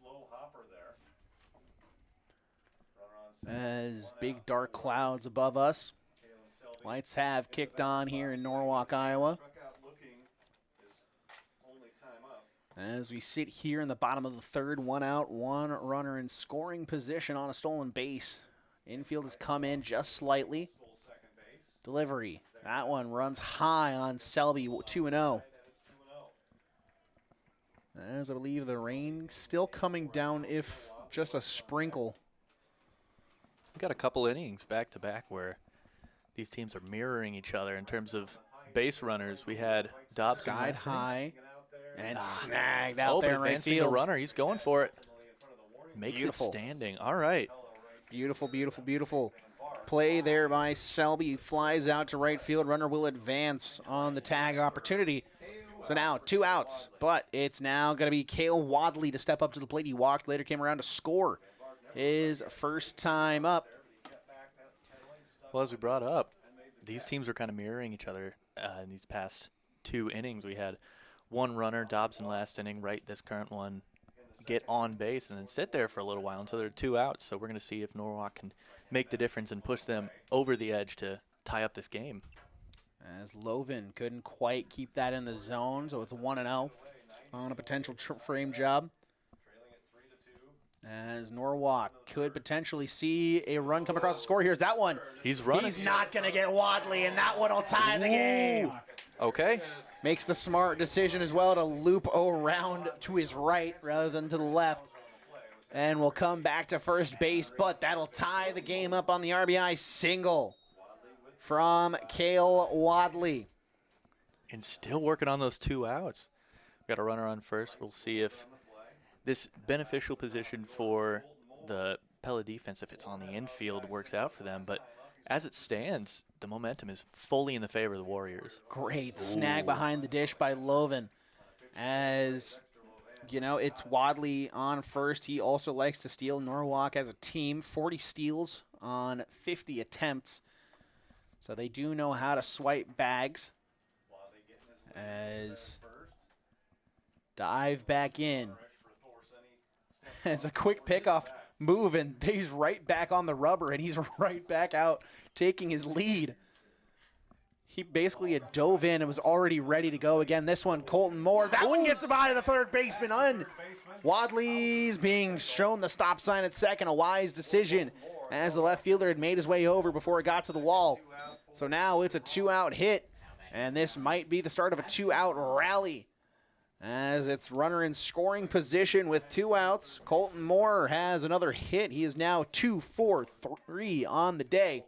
slow hopper there. Runner on second. As big dark clouds above us. Kalen Selby. Lights have kicked on here in Norwalk, Iowa. Struck out looking is only time up. As we sit here in the bottom of the third, 1 out, 1 runner in scoring position on a stolen base. Infield has come in just slightly. Stole second base. Delivery. That one runs high on Selby, 2-0. And it's 2-0. As I believe the rain still coming down, if just a sprinkle. We got a couple innings back to back where these teams are mirroring each other in terms of base runners. We had Dobson Skied last inning. high and snagged out Oh, there but in right advancing the field. runner. He's going for it. Makes Beautiful. it standing. All right. Beautiful, beautiful, beautiful play there by Selby. Flies out to right field. Runner will advance on the tag opportunity. So now 2 outs, but it's now going to be Cale Wadley to step up to the plate. He walked, later came around to score his first time up. Well, as we brought up, these teams are kind of mirroring each other in these past 2 innings. We had 1 runner, Dobson last inning, right this current one, get on base and then sit there for a little while until there are 2 outs. So we're going to see if Norwalk can make the difference and push them over the edge to tie up this game. As Lovin couldn't quite keep that in the zone, so it's 1-0 on a potential frame job. As Norwalk could potentially see a run come across the score. Here's that one. He's running. He's not going to get Wadley, and that one will tie the game. Okay. Makes the smart decision as well to loop around to his right rather than to the left. And will come back to first base, but that'll tie the game up on the RBI single from Cale Wadley. And still working on those 2 outs. We got a runner on first. We'll see if this beneficial position for the Pella defense, if it's on the infield, works out for them. But as it stands, the momentum is fully in the favor of the Warriors. Great snag behind the dish by Lovin. As, you know, it's Wadley on first. He also likes to steal. Norwalk as a team, 40 steals on 50 attempts. So they do know how to swipe bags. As dive back in. As a quick pickoff move, and he's right back on the rubber, and he's right back out taking his lead. He basically had dove in and was already ready to go again. This one, Colton Moore. That one gets by the third baseman. Wadley's being shown the stop sign at second. A wise decision as the left fielder had made his way over before it got to the wall. So now it's a 2-out hit, and this might be the start of a 2-out rally. As it's runner in scoring position with 2 outs. Colton Moore has another hit. He is now 2 for 3 on the day.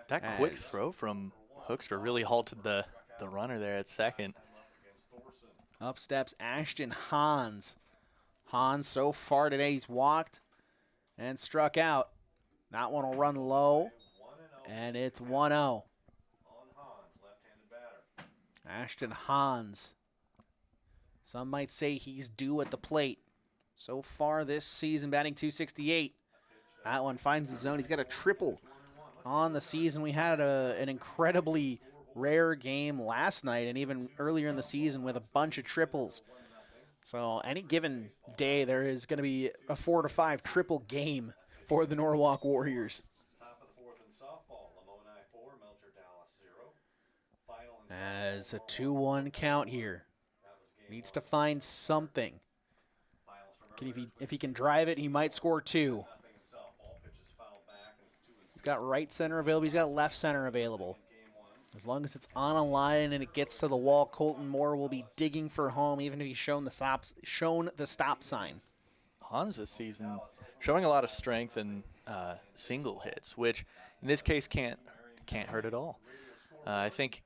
That quick throw from Hoekstra really halted the runner there at second. Up steps Ashton Hans. Hans so far today, he's walked and struck out. That one will run low, and it's 1-0. Ashton Hans. Some might say he's due at the plate. So far this season, batting .268. That one finds the zone. He's got a triple on the season. We had an incredibly rare game last night and even earlier in the season with a bunch of triples. So any given day, there is going to be a 4 to 5 triple game for the Norwalk Warriors. Top of the 4th in softball. Lamoni 4, Melcher Dallas 0. Final in As a 2-1 count here. Needs to find something. If he can drive it, he might score 2. He's got right center available. He's got left center available. As long as it's on a line and it gets to the wall, Colton Moore will be digging for home, even if he's shown the stop sign. Hans this season showing a lot of strength and single hits, which in this case can't hurt at all. I think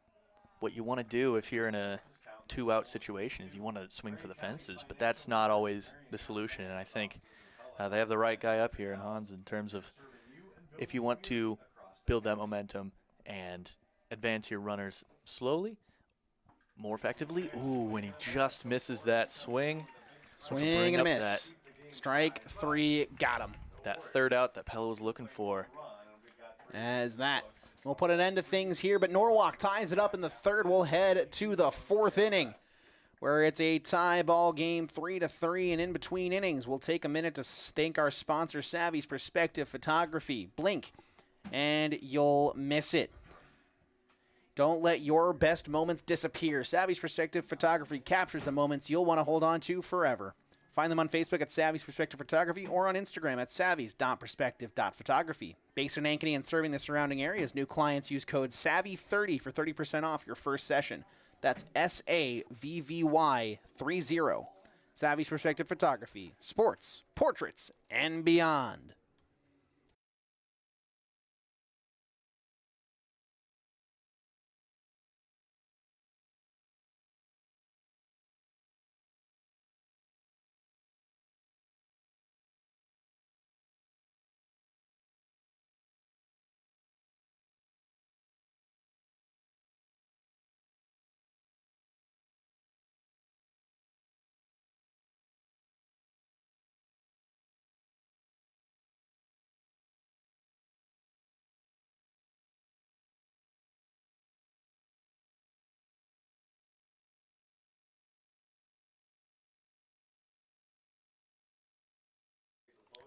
what you want to do if you're in a 2-out situation is you want to swing for the fences, but that's not always the solution. And I think they have the right guy up here in Hans in terms of if you want to build that momentum and advance your runners slowly, more effectively. Ooh, and he just misses that swing. Swing and a miss. Strike 3, got him. That third out that Pella was looking for. As that will put an end to things here, but Norwalk ties it up in the third. We'll head to the fourth inning, where it's a tie ball game, 3-3, and in between innings, we'll take a minute to thank our sponsor, Savvy's Perspective Photography. Blink, and you'll miss it. Don't let your best moments disappear. Savvy's Perspective Photography captures the moments you'll want to hold on to forever. Find them on Facebook at Savvy's Perspective Photography or on Instagram at savvys.perspective.photography. Based in Ankeny and serving the surrounding areas, new clients use code SAVVY30 for 30% off your first session. That's SAVVY30. Savvy's Perspective Photography, sports, portraits, and beyond.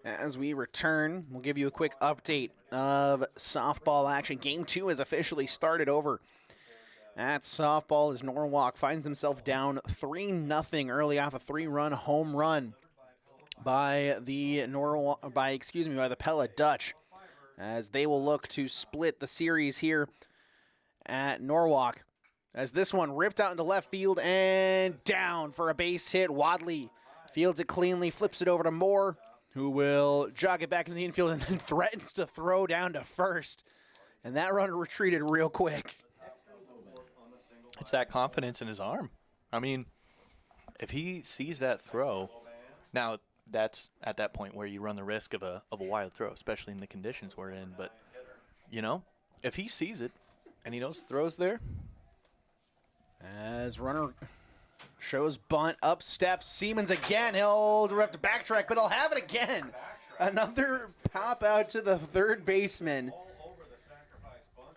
As we return, we'll give you a quick update of softball action. Game 2 has officially started over at softball as Norwalk finds himself down 3-0 early off a 3-run home run by the Pella Dutch, as they will look to split the series here at Norwalk. As this one ripped out into left field and down for a base hit. Wadley fields it cleanly, flips it over to Moore, who will jog it back into the infield and then threatens to throw down to first. And that runner retreated real quick. It's that confidence in his arm. I mean, if he sees that throw, now that's at that point where you run the risk of a wild throw, especially in the conditions we're in. But, you know, if he sees it and he knows the throw's there. As runner shows bunt, up steps Siemens again. He'll have to backtrack, but he'll have it again. Another pop out to the third baseman,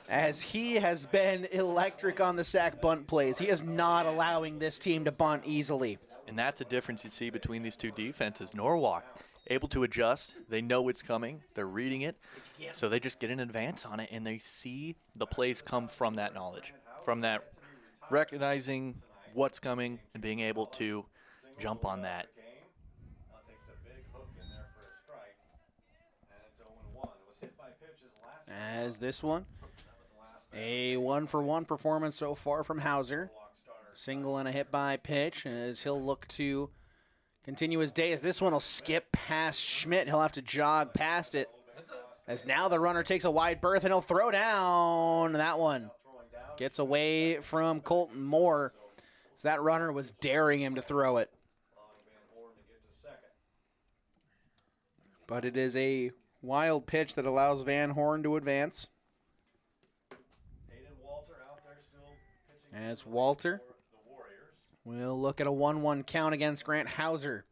as he has been electric on the sack bunt plays. He is not allowing this team to bunt easily. And that's the difference you see between these two defenses. Norwalk, able to adjust. They know it's coming. They're reading it. So they just get in advance on it, and they see the plays come from that knowledge, from that recognizing what's coming and being able to jump on that. As this one, a 1-for-1 performance so far from Hauser. Single and a hit by pitch, as he'll look to continue his day, as this one will skip past Schmidt. He'll have to jog past it, as now the runner takes a wide berth and he'll throw down. That one gets away from Colton Moore, as that runner was daring him to throw it. But it is a wild pitch that allows Van Horn to advance. As Walter will look at a 1-1 count against Grant Hauser.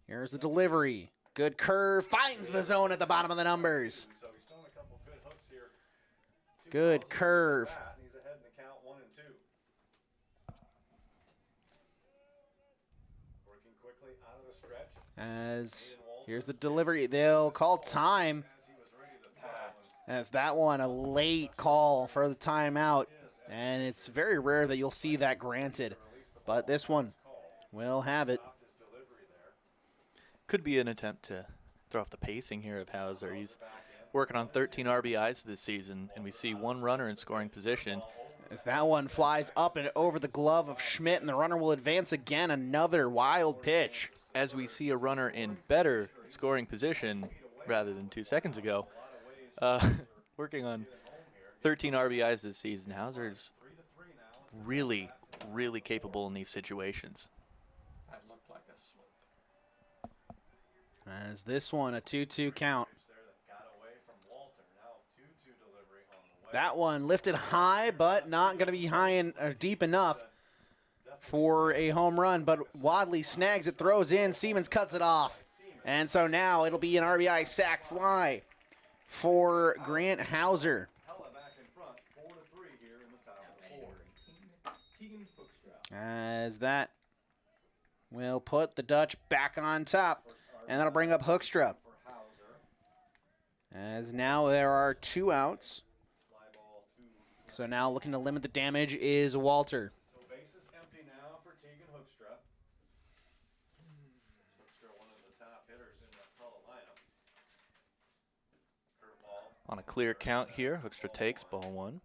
Here's the delivery. Good curve, finds the zone at the bottom of the numbers. Good curve. As here's the delivery. They'll call time, as that one a late call for the timeout. And it's very rare that you'll see that granted. But this one will have it. Could be an attempt to throw off the pacing here of Hauser. He's working on 13 RBIs this season, and we see one runner in scoring position. As that one flies up and over the glove of Schmidt, and the runner will advance again. Another wild pitch. As we see a runner in better scoring position rather than 2 seconds ago, working on 13 RBIs this season. Hauser's really, really capable in these situations. That looked like a slip. As this one, a 2-2 count. That one lifted high, but not going to be high and deep enough for a home run. But Wadley snags it, throws in. Siemens cuts it off. And so now it'll be an RBI sac fly for Grant Hauser. Pella back in front, 4-3 here in the top of the fourth. As that will put the Dutch back on top. And that'll bring up Hoekstra. For Hauser. As now there are 2 outs. Fly ball to. So now looking to limit the damage is Walter. So bases empty now for Tegan Hoekstra. Hoekstra, one of the top hitters in the Pella lineup. Curveball. On a clear count here, Hoekstra takes ball 1.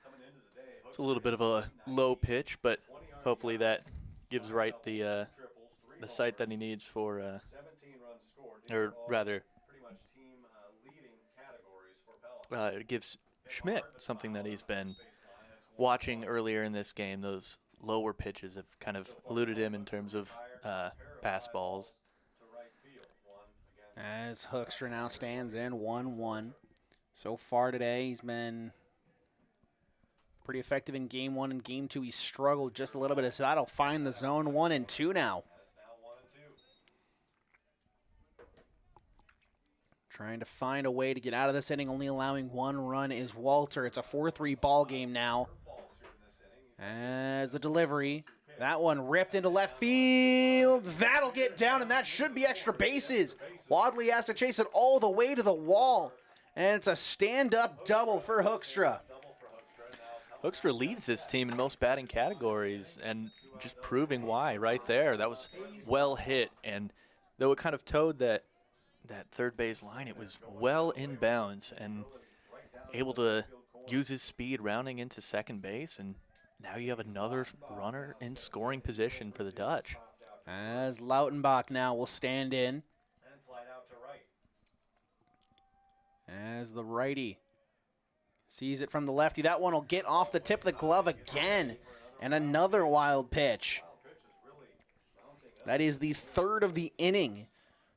Coming into the day, It's a little bit of a low pitch, but hopefully that gives Wright the sight that he needs for, 17 runs scored. These or are all rather, pretty much team leading categories for Pella. it gives Schmidt something that he's been watching earlier in this game. Those lower pitches have kind of eluded him in terms of pass balls. To right field. One against As Hoekstra now stands in 1-1. So far today, he's been pretty effective in game 1 and game 2. He struggled just a little bit, so that'll find the zone 1 and 2 now. that's now 1-2. Trying to find a way to get out of this inning, only allowing 1 run is Walter. It's a 4-3 ball game now. Balls here in this inning. As the delivery, that one ripped into left field. That'll get down, and that should be extra bases. Wadley has to chase it all the way to the wall, and it's a stand-up double for Hoekstra. Hoekstra leads this team in most batting categories, and just proving why right there. That was well hit, and though it kind of towed that third base line, it was well in bounds and able to use his speed rounding into second base, and now you have another runner in scoring position for the Dutch. As Lautenbach now will stand in And flight out to right. as the righty sees it from the lefty. That one will get off the tip of the glove again, and another wild pitch. That is the 3rd of the inning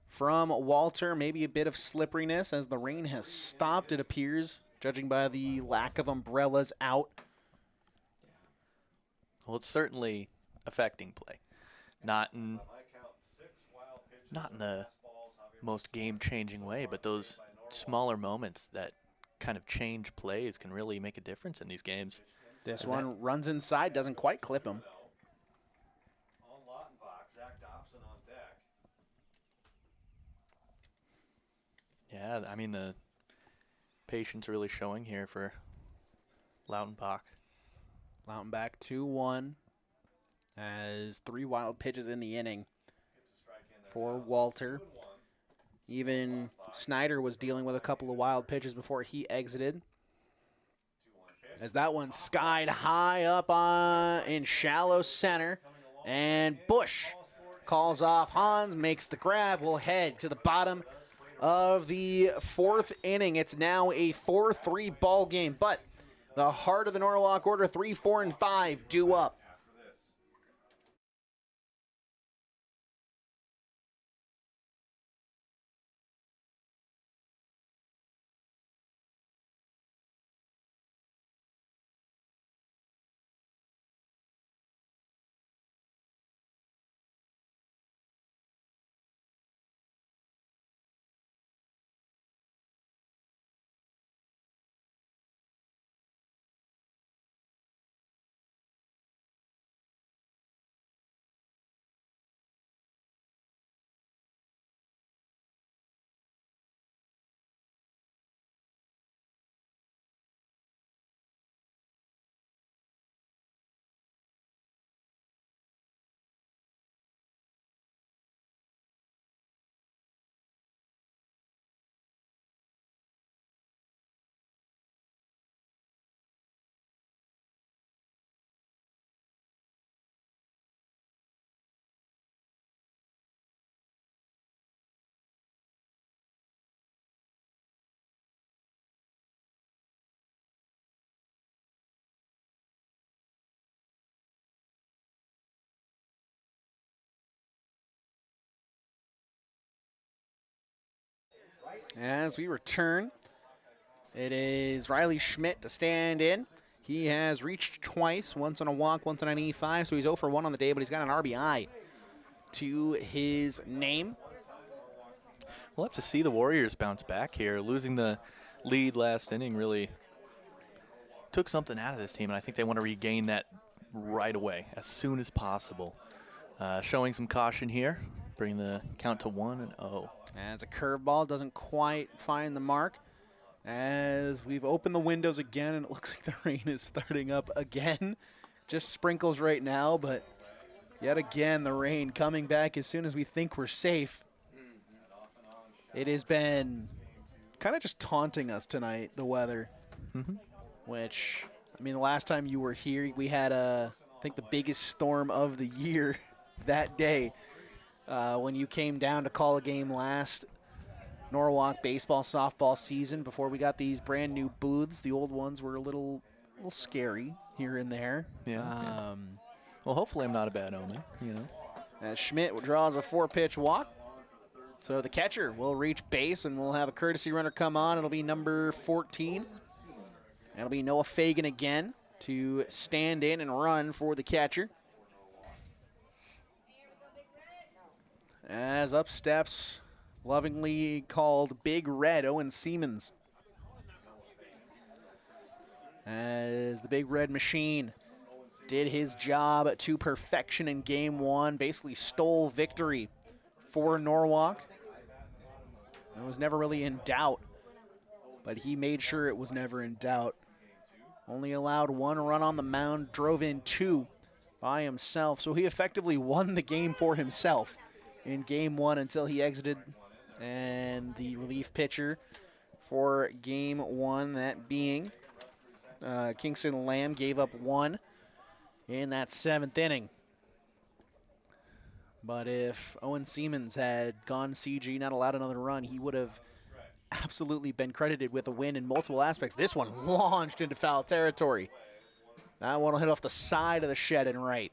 from Walter. Maybe a bit of slipperiness as the rain has stopped, it appears, judging by the lack of umbrellas out. Well, it's certainly affecting play. Not in My count 6 wild pitches. not in the most game-changing way, but those smaller moments that kind of change plays can really make a difference in these games. This one runs inside, doesn't quite clip him. On Lautenbach, Zach Dobson on deck. Yeah, I mean, the patience really showing here for Lautenbach. Lautenbach 2-1 as 3 wild pitches in the inning for Walter. Even Snyder was dealing with a couple of wild pitches before he exited. As that one skied high up in shallow center. And Bush calls off Hans, makes the grab. We'll head to the bottom of the 4th inning. It's now a 4-3 ball game, but the heart of the Norwalk order, 3, 4, and 5, due up. As we return, It is Riley Schmidt to stand in. He has reached twice, once on a walk, once on an E5, so he's 0 for 1 on the day, but he's got an RBI to his name. We'll have to see the Warriors bounce back here. Losing the lead last inning really took something out of this team, and I think they want to regain that right away, as soon as possible. Showing some caution here, bringing the count to 1-0. As a curveball doesn't quite find the mark. As we've opened the windows again, and it looks like the rain is starting up again. Just sprinkles right now, but yet again the rain coming back as soon as we think we're safe. It has been kind of just taunting us tonight, the weather. Which, I mean, the last time you were here, we had, I think, the biggest storm of the year that day when you came down to call a game last Norwalk baseball, softball season before we got these brand new booths. The old ones were a little scary here and there. Yeah. Well, hopefully I'm not a bad omen, you know. As Schmidt draws a 4-pitch walk. So the catcher will reach base, and we'll have a courtesy runner come on. It'll be number 14. It'll be Noah Fagan again to stand in and run for the catcher. As up steps, lovingly called Big Red, Owen Siemens. As the Big Red Machine did his job to perfection in Game 1, basically stole victory for Norwalk. It was never really in doubt, but he made sure it was never in doubt. Only allowed 1 run on the mound, drove in 2 by himself, so he effectively won the game for himself in Game 1 until he exited. And the relief pitcher for Game 1, that being Kingston Lamb, gave up 1 in that 7th inning. But if Owen Siemens had gone CG, not allowed another run, he would have absolutely been credited with a win in multiple aspects. This one launched into foul territory. That one will hit off the side of the shed and right.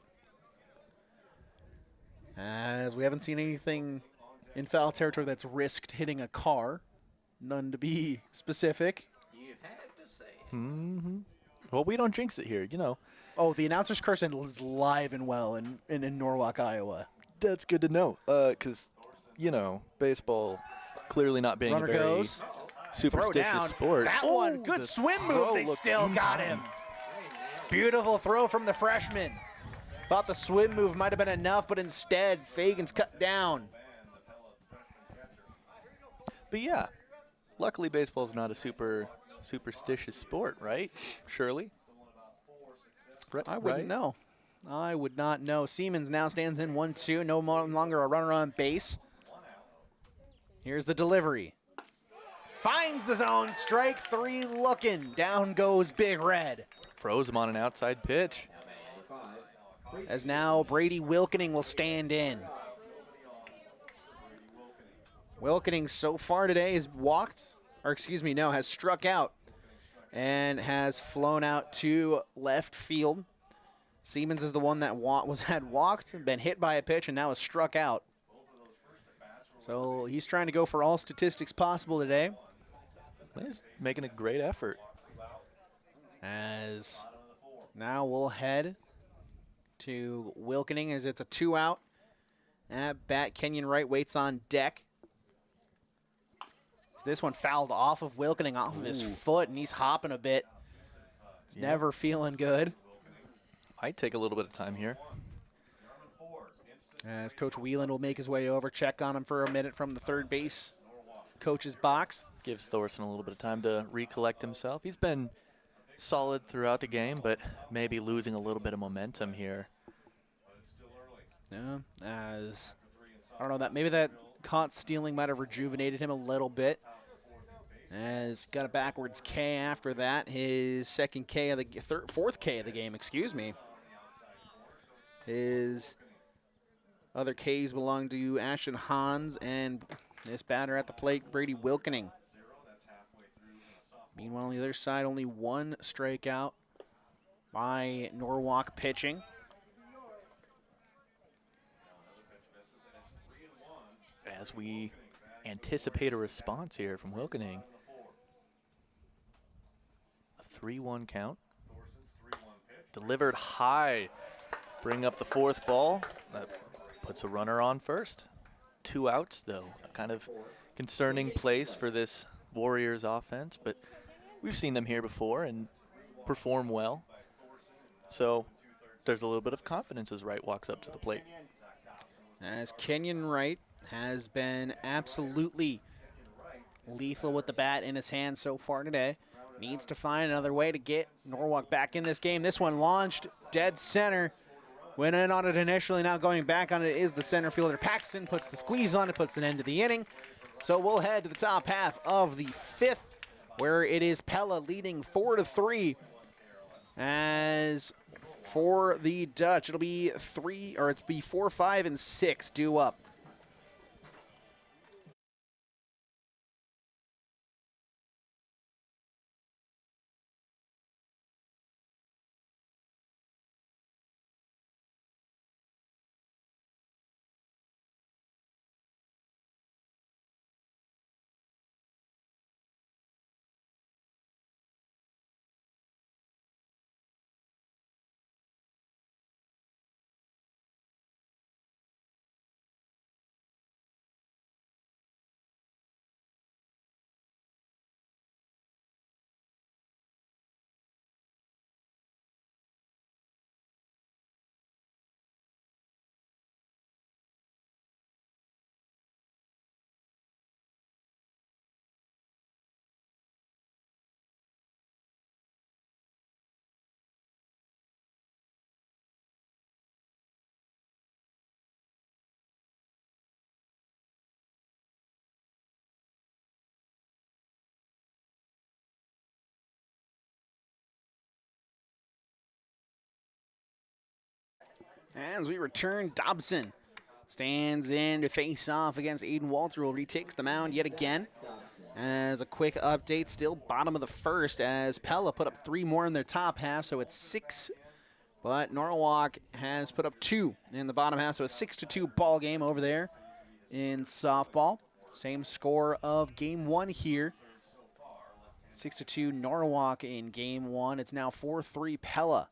As we haven't seen anything in foul territory that's risked hitting a car. None to be specific. You had to say. Well, we don't jinx it here, you know. Oh, the announcer's curse is live and well in Norwalk, Iowa. That's good to know, because, you know, baseball clearly not being Runner a very goes. superstitious Throw down. sport. That Oh, one, good the swim throw move. They looked still in got time. him. Beautiful throw from the freshman. Thought the swim move might have been enough, but instead, Fagan's cut down. But yeah, luckily baseball's not a superstitious sport, right? Surely. I wouldn't know. I would not know. Siemens now stands in 1-2. No longer a runner on base. Here's the delivery. Finds the zone. Strike 3 looking. Down goes Big Red. Froze him on an outside pitch. As now Brady Wilkening will stand in. Wilkening so far today has has struck out and has flown out to left field. Siemens is the one that had walked, been hit by a pitch, and now has struck out. So he's trying to go for all statistics possible today. He's making a great effort. As now we'll head to Wilkening as it's a 2-out. At bat, Kenyon Wright waits on deck. So this one fouled off of Wilkening, off of his foot, and he's hopping a bit. He's never feeling good. Might take a little bit of time here. As Coach Whelan will make his way over, check on him for a minute from the third base coach's box. Gives Thorson a little bit of time to recollect himself. He's been solid throughout the game, but maybe losing a little bit of momentum here. Yeah, as I don't know, that maybe that caught stealing might have rejuvenated him a little bit. As got a backwards K after that, his second K of the fourth K of the game, excuse me. His other Ks belong to Ashton Hans and this batter at the plate, Brady Wilkening. Meanwhile, on the other side, only 1 strikeout by Norwalk pitching. As we anticipate a response here from Wilkening. 3-1 count. Thorson's 3-1 pitch. Delivered high. Bring up the fourth ball. That puts a runner on first. 2 outs, though. A kind of concerning place for this Warriors offense, but we've seen them here before and perform well. So there's a little bit of confidence as Wright walks up to the plate. As Kenyon Wright has been absolutely lethal with the bat in his hand so far today. Needs to find another way to get Norwalk back in this game. This one launched dead center. Went in on it initially, now going back on it is the center fielder Paxton. Puts the squeeze on it, puts an end to the inning. So we'll head to the top half of the 5th, where it is Pella leading 4-3. As for the Dutch, it'll be 4, 5, and 6 due up. As we return, Dobson stands in to face off against Aiden Walter, who retakes the mound yet again. As a quick update, still bottom of the 1st, as Pella put up 3 more in their top half, so it's 6. But Norwalk has put up 2 in the bottom half, so a 6-2 ball game over there in softball. Same score of game 1 here. 6-2 Norwalk in game 1. It's now 4-3 Pella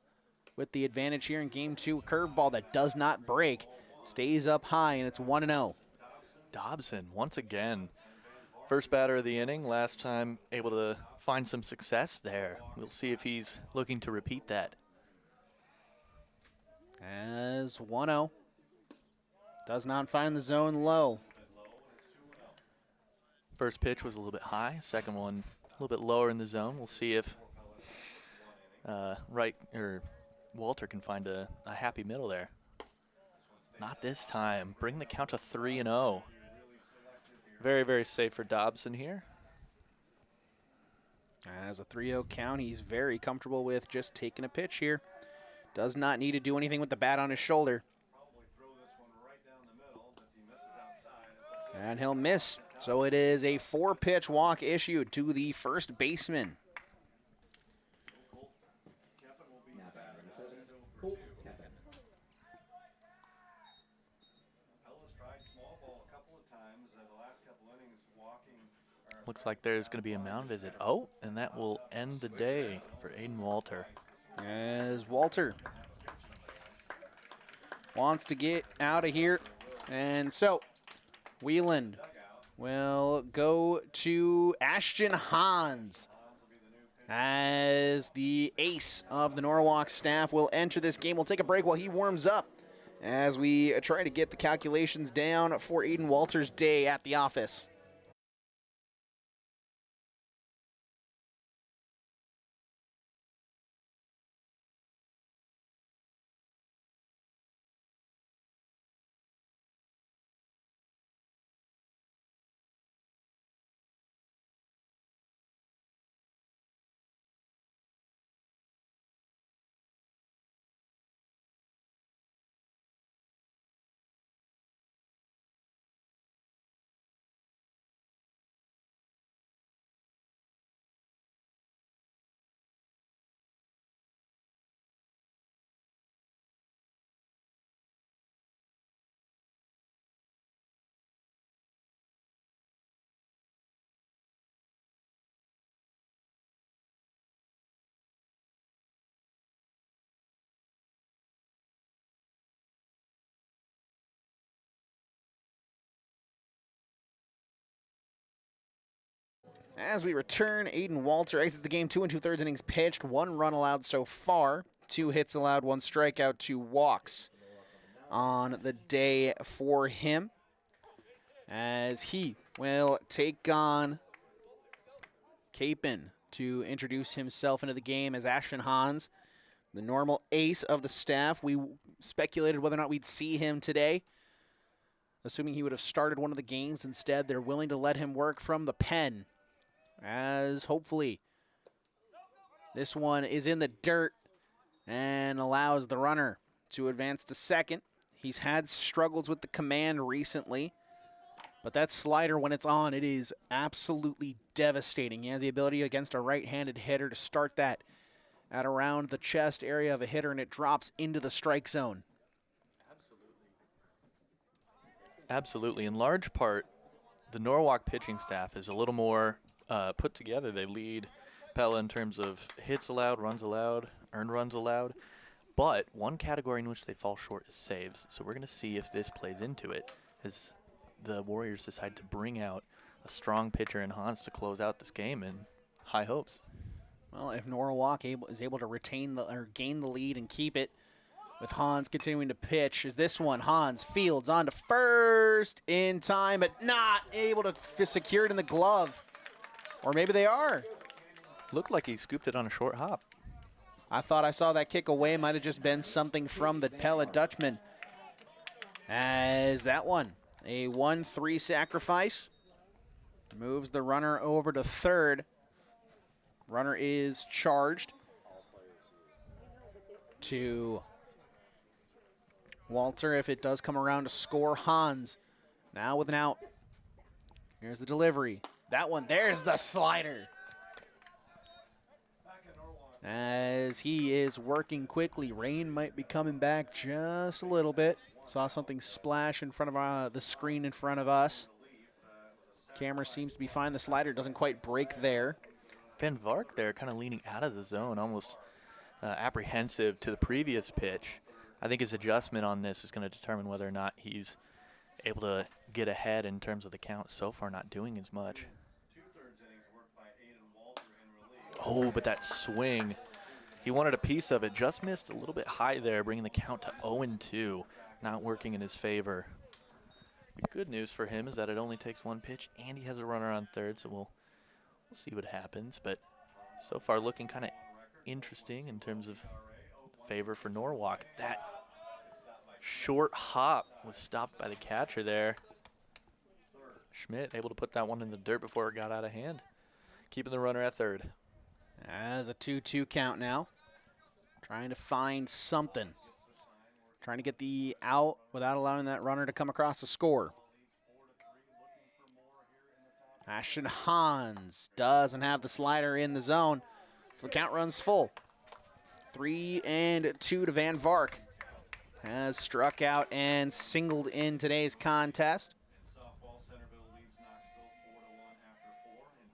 with the advantage here in game 2. Curveball that does not break, stays up high, and it's 1-0. Dobson, once again, first batter of the inning. Last time able to find some success there. We'll see if he's looking to repeat that. As 1-0. Does not find the zone low. First pitch was a little bit high. Second one a little bit lower in the zone. We'll see if Walter can find a happy middle there. Not this time. Bring the count to 3-0. Very, very safe for Dobson here. As a 3-0 count, he's very comfortable with just taking a pitch here. Does not need to do anything with the bat on his shoulder. And he'll miss. So it is a 4-pitch walk issued to the first baseman. Looks like there's going to be a mound visit. Oh, and that will end the day for Aiden Walter. As Walter wants to get out of here. And so Wheeland will go to Ashton Hans as the ace of the Norwalk staff will enter this game. We'll take a break while he warms up as we try to get the calculations down for Aiden Walter's day at the office. As we return, Aiden Walter exits the game 2 2/3 innings pitched, 1 run allowed so far, 2 hits allowed, 1 strikeout, 2 walks on the day for him. As he will take on Capon to introduce himself into the game as Ashton Hans, the normal ace of the staff. We speculated whether or not we'd see him today, assuming he would have started one of the games. Instead, they're willing to let him work from the pen, as hopefully this one is in the dirt and allows the runner to advance to second. He's had struggles with the command recently, but that slider, when it's on, it is absolutely devastating. He has the ability against a right-handed hitter to start that at around the chest area of a hitter, and it drops into the strike zone. Absolutely. In large part, the Norwalk pitching staff is a little more put together. They lead Pella in terms of hits allowed, runs allowed, earned runs allowed. But one category in which they fall short is saves. So we're going to see if this plays into it as the Warriors decide to bring out a strong pitcher in Hans to close out this game, and high hopes. Well, if Norwalk is able to retain or gain the lead and keep it, with Hans continuing to pitch, is this one. Hans fields on to first in time, but not able to secure it in the glove. Or maybe they are. Looked like he scooped it on a short hop. I thought I saw that kick away. Might have just been something from the Pella Dutchman. As that one, a 1-3 sacrifice, moves the runner over to third. Runner is charged to Walter if it does come around to score. Hans now with an out. Here's the delivery. That one, there's the slider. As he is working quickly. Rain might be coming back just a little bit. Saw something splash in front of the screen in front of us. Camera seems to be fine. The slider doesn't quite break there. Van Vark there kind of leaning out of the zone, almost apprehensive to the previous pitch. I think his adjustment on this is going to determine whether or not he's able to get ahead in terms of the count. So far, not doing as much. Oh, but that swing. He wanted a piece of it. Just missed a little bit high there, bringing the count to 0-2. Not working in his favor. The good news for him is that it only takes 1 pitch, and he has a runner on third, so we'll see what happens. But so far looking kind of interesting in terms of favor for Norwalk. That short hop was stopped by the catcher there. Schmidt able to put that one in the dirt before it got out of hand, keeping the runner at third. As a 2-2 count now. Trying to find something. Trying to get the out without allowing that runner to come across the score. Ashton Hans doesn't have the slider in the zone, so the count runs full. 3-2 to Van Vark. Has struck out and singled in today's contest.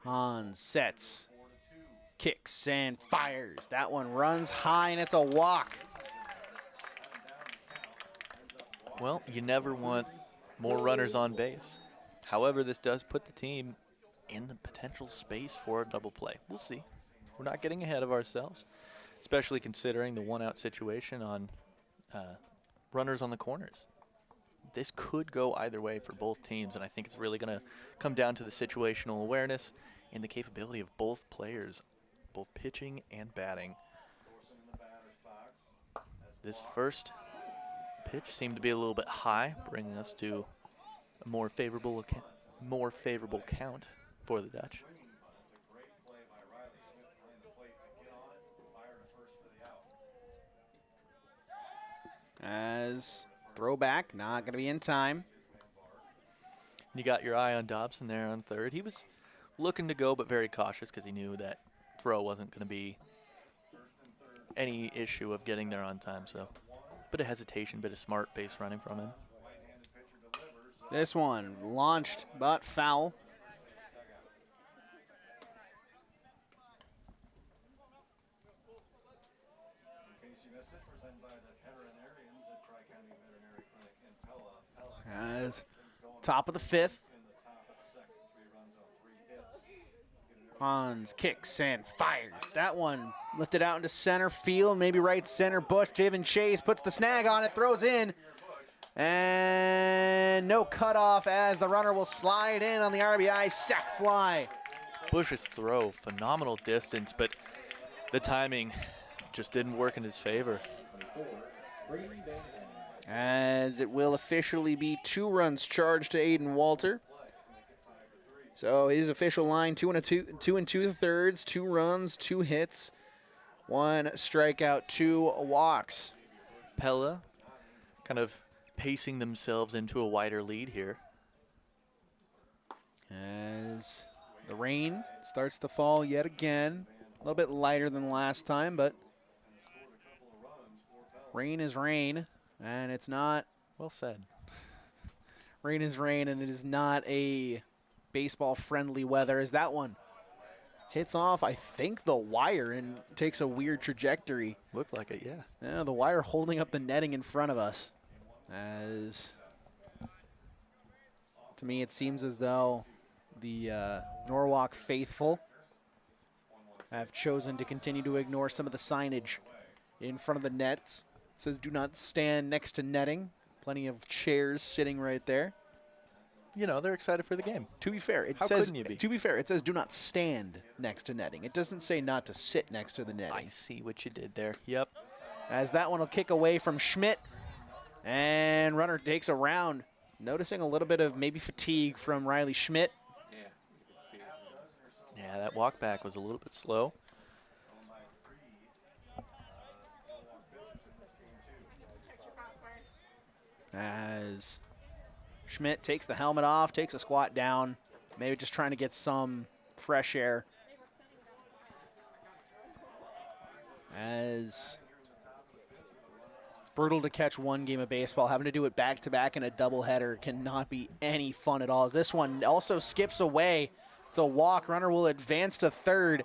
Hans sets, kicks, and fires. That one runs high, and it's a walk. Well, you never want more runners on base. However, this does put the team in the potential space for a double play. We'll see. We're not getting ahead of ourselves, especially considering the one-out situation on runners on the corners. This could go either way for both teams, and I think it's really going to come down to the situational awareness and the capability of both players, both pitching and batting. This first pitch seemed to be a little bit high, bringing us to a more favorable count for the Dutch. As throwback, not going to be in time. You got your eye on Dobson there on third. He was looking to go, but very cautious because he knew that throw wasn't going to be any issue of getting there on time. So, bit of hesitation, bit of smart base running from him. This one launched, but foul. As top of the fifth. Hans kicks and fires. That one lifted out into center field, maybe right center. Bush giving chase, puts the snag on it, throws in. And no cutoff as the runner will slide in on the RBI sac fly. Bush's throw, phenomenal distance, but the timing just didn't work in his favor. As it will officially be 2 runs charged to Aiden Walter. So his official line, 2 2/3, 2 runs, 2 hits, 1 strikeout, 2 walks. Pella kind of pacing themselves into a wider lead here. As the rain starts to fall yet again. A little bit lighter than last time, but rain is rain, and it's not. Well said. Rain is rain, and it is not a baseball-friendly weather, as that one hits off, I think, the wire and takes a weird trajectory. Looked like it, yeah. Yeah, the wire holding up the netting in front of us. As to me, it seems as though the Norwalk faithful have chosen to continue to ignore some of the signage in front of the nets. It says do not stand next to netting. Plenty of chairs sitting right there. You know, they're excited for the game. To be fair, it How says couldn't you be? to be fair, it says do not stand next to netting. It doesn't say not to sit next to the netting. I see what you did there. Yep. As that one will kick away from Schmidt, and runner takes a round. Noticing a little bit of maybe fatigue from Riley Schmidt. Yeah, you can see it. Yeah, that walk back was a little bit slow. As Schmidt takes the helmet off, takes a squat down, maybe just trying to get some fresh air. As it's brutal to catch one game of baseball, having to do it back-to-back in a doubleheader cannot be any fun at all. As this one also skips away. It's a walk. Runner will advance to third.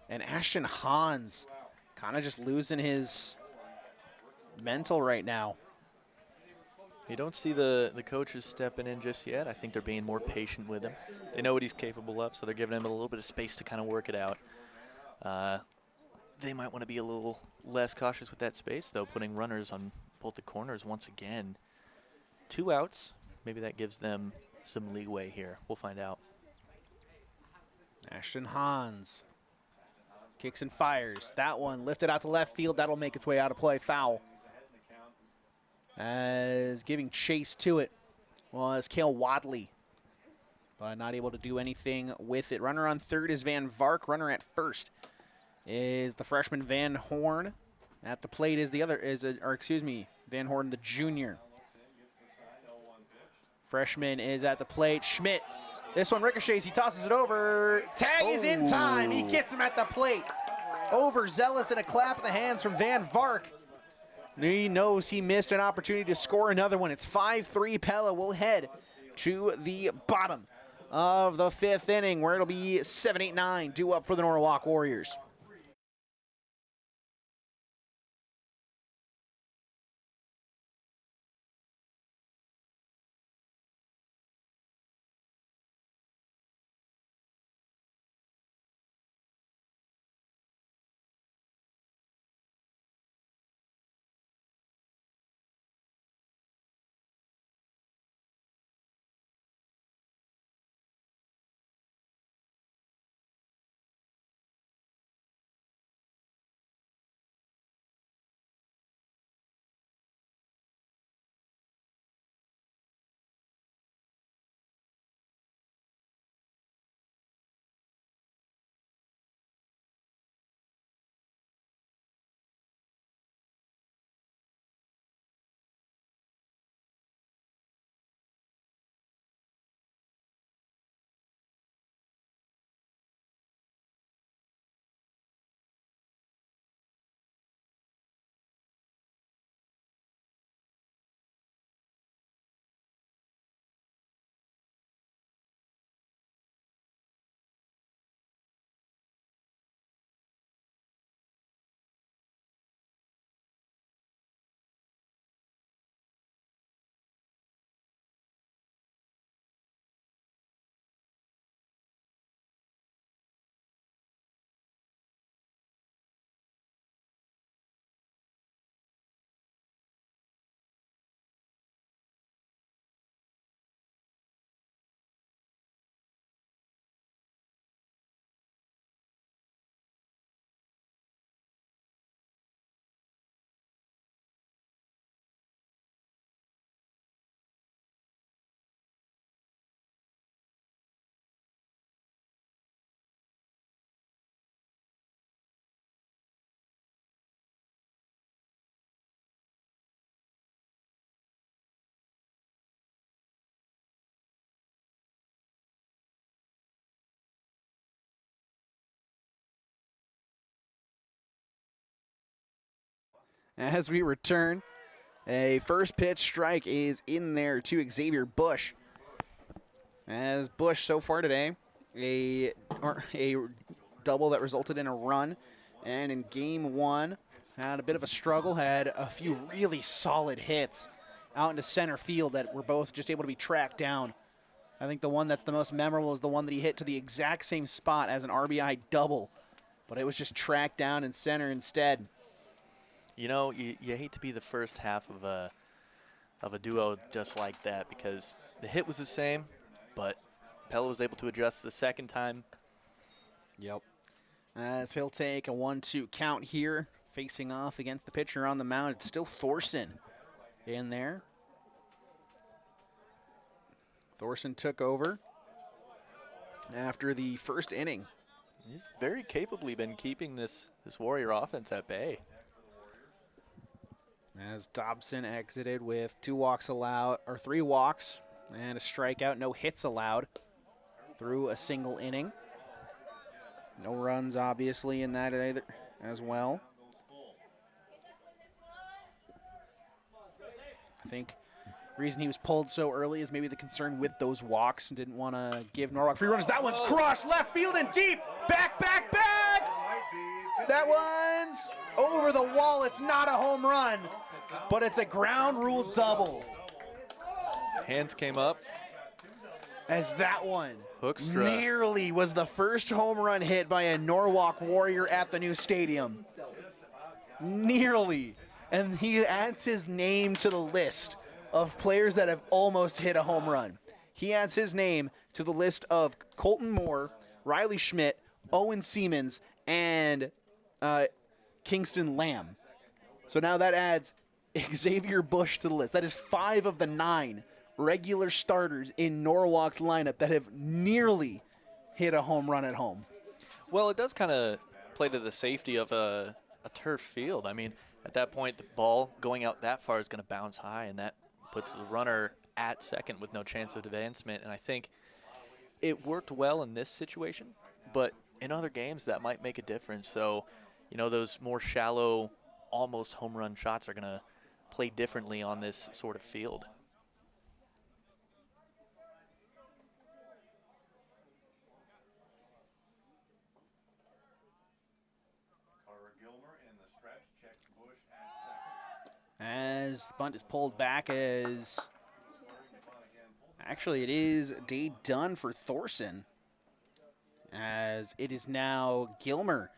And Ashton Hans kind of just losing his mental right now. You don't see the coaches stepping in just yet. I think they're being more patient with him. They know what he's capable of, so they're giving him a little bit of space to kind of work it out. They might want to be a little less cautious with that space, though, putting runners on both the corners once again. 2 outs. Maybe that gives them some leeway here. We'll find out. Ashton Hans kicks and fires. That one lifted out to left field. That'll make its way out of play. Foul. As giving chase to it was Cale Wadley, but not able to do anything with it. Runner on third is Van Vark. Runner at first is the freshman Van Horn. At the plate is Van Horn, the junior. Freshman is at the plate. Schmidt. This one ricochets. He tosses it over. Tag is in time. He gets him at the plate. Overzealous and a clap of the hands from Van Vark. He knows he missed an opportunity to score another one. It's 5-3. Pella will head to the bottom of the 5th inning, where it'll be 7-8-9 due up for the Norwalk Warriors. As we return, a first pitch strike is in there to Xavier Bush. As Bush so far today, a double that resulted in a run. And in game one, had a bit of a struggle, had a few really solid hits out into center field that were both just able to be tracked down. I think the one that's the most memorable is the one that he hit to the exact same spot as an RBI double, but it was just tracked down in center instead. You know, you hate to be the first half of a duo just like that because the hit was the same, but Pella was able to adjust the second time. Yep. As he'll take a 1-2 count here, facing off against the pitcher on the mound. It's still Thorson in there. Thorson took over after the first inning. He's very capably been keeping this Warrior offense at bay. As Dobson exited with 2 walks allowed, or 3 walks and a strikeout, no hits allowed through a single inning. No runs, obviously, in that either as well. I think the reason he was pulled so early is maybe the concern with those walks and didn't want to give Norwalk free runs. That one's crushed, left field and deep. Back, back, back! That one's over the wall. It's not a home run, but it's a ground rule double. Hands came up. As that one Hoekstra nearly was the first home run hit by a Norwalk Warrior at the new stadium. Nearly. And he adds his name to the list of players that have almost hit a home run. He adds his name to the list of Colton Moore, Riley Schmidt, Owen Siemens, and Kingston Lamb. So now that adds Xavier Bush to the list. That is 5 of the 9 regular starters in Norwalk's lineup that have nearly hit a home run at home. Well, it does kind of play to the safety of a turf field. I mean, at that point, the ball going out that far is going to bounce high, and that puts the runner at second with no chance of advancement. And I think it worked well in this situation, but in other games that might make a difference. So, you know, those more shallow, almost home run shots are going to play differently on this sort of field. As the bunt is pulled back, as actually it is day done for Thorson, as it is now Gilmer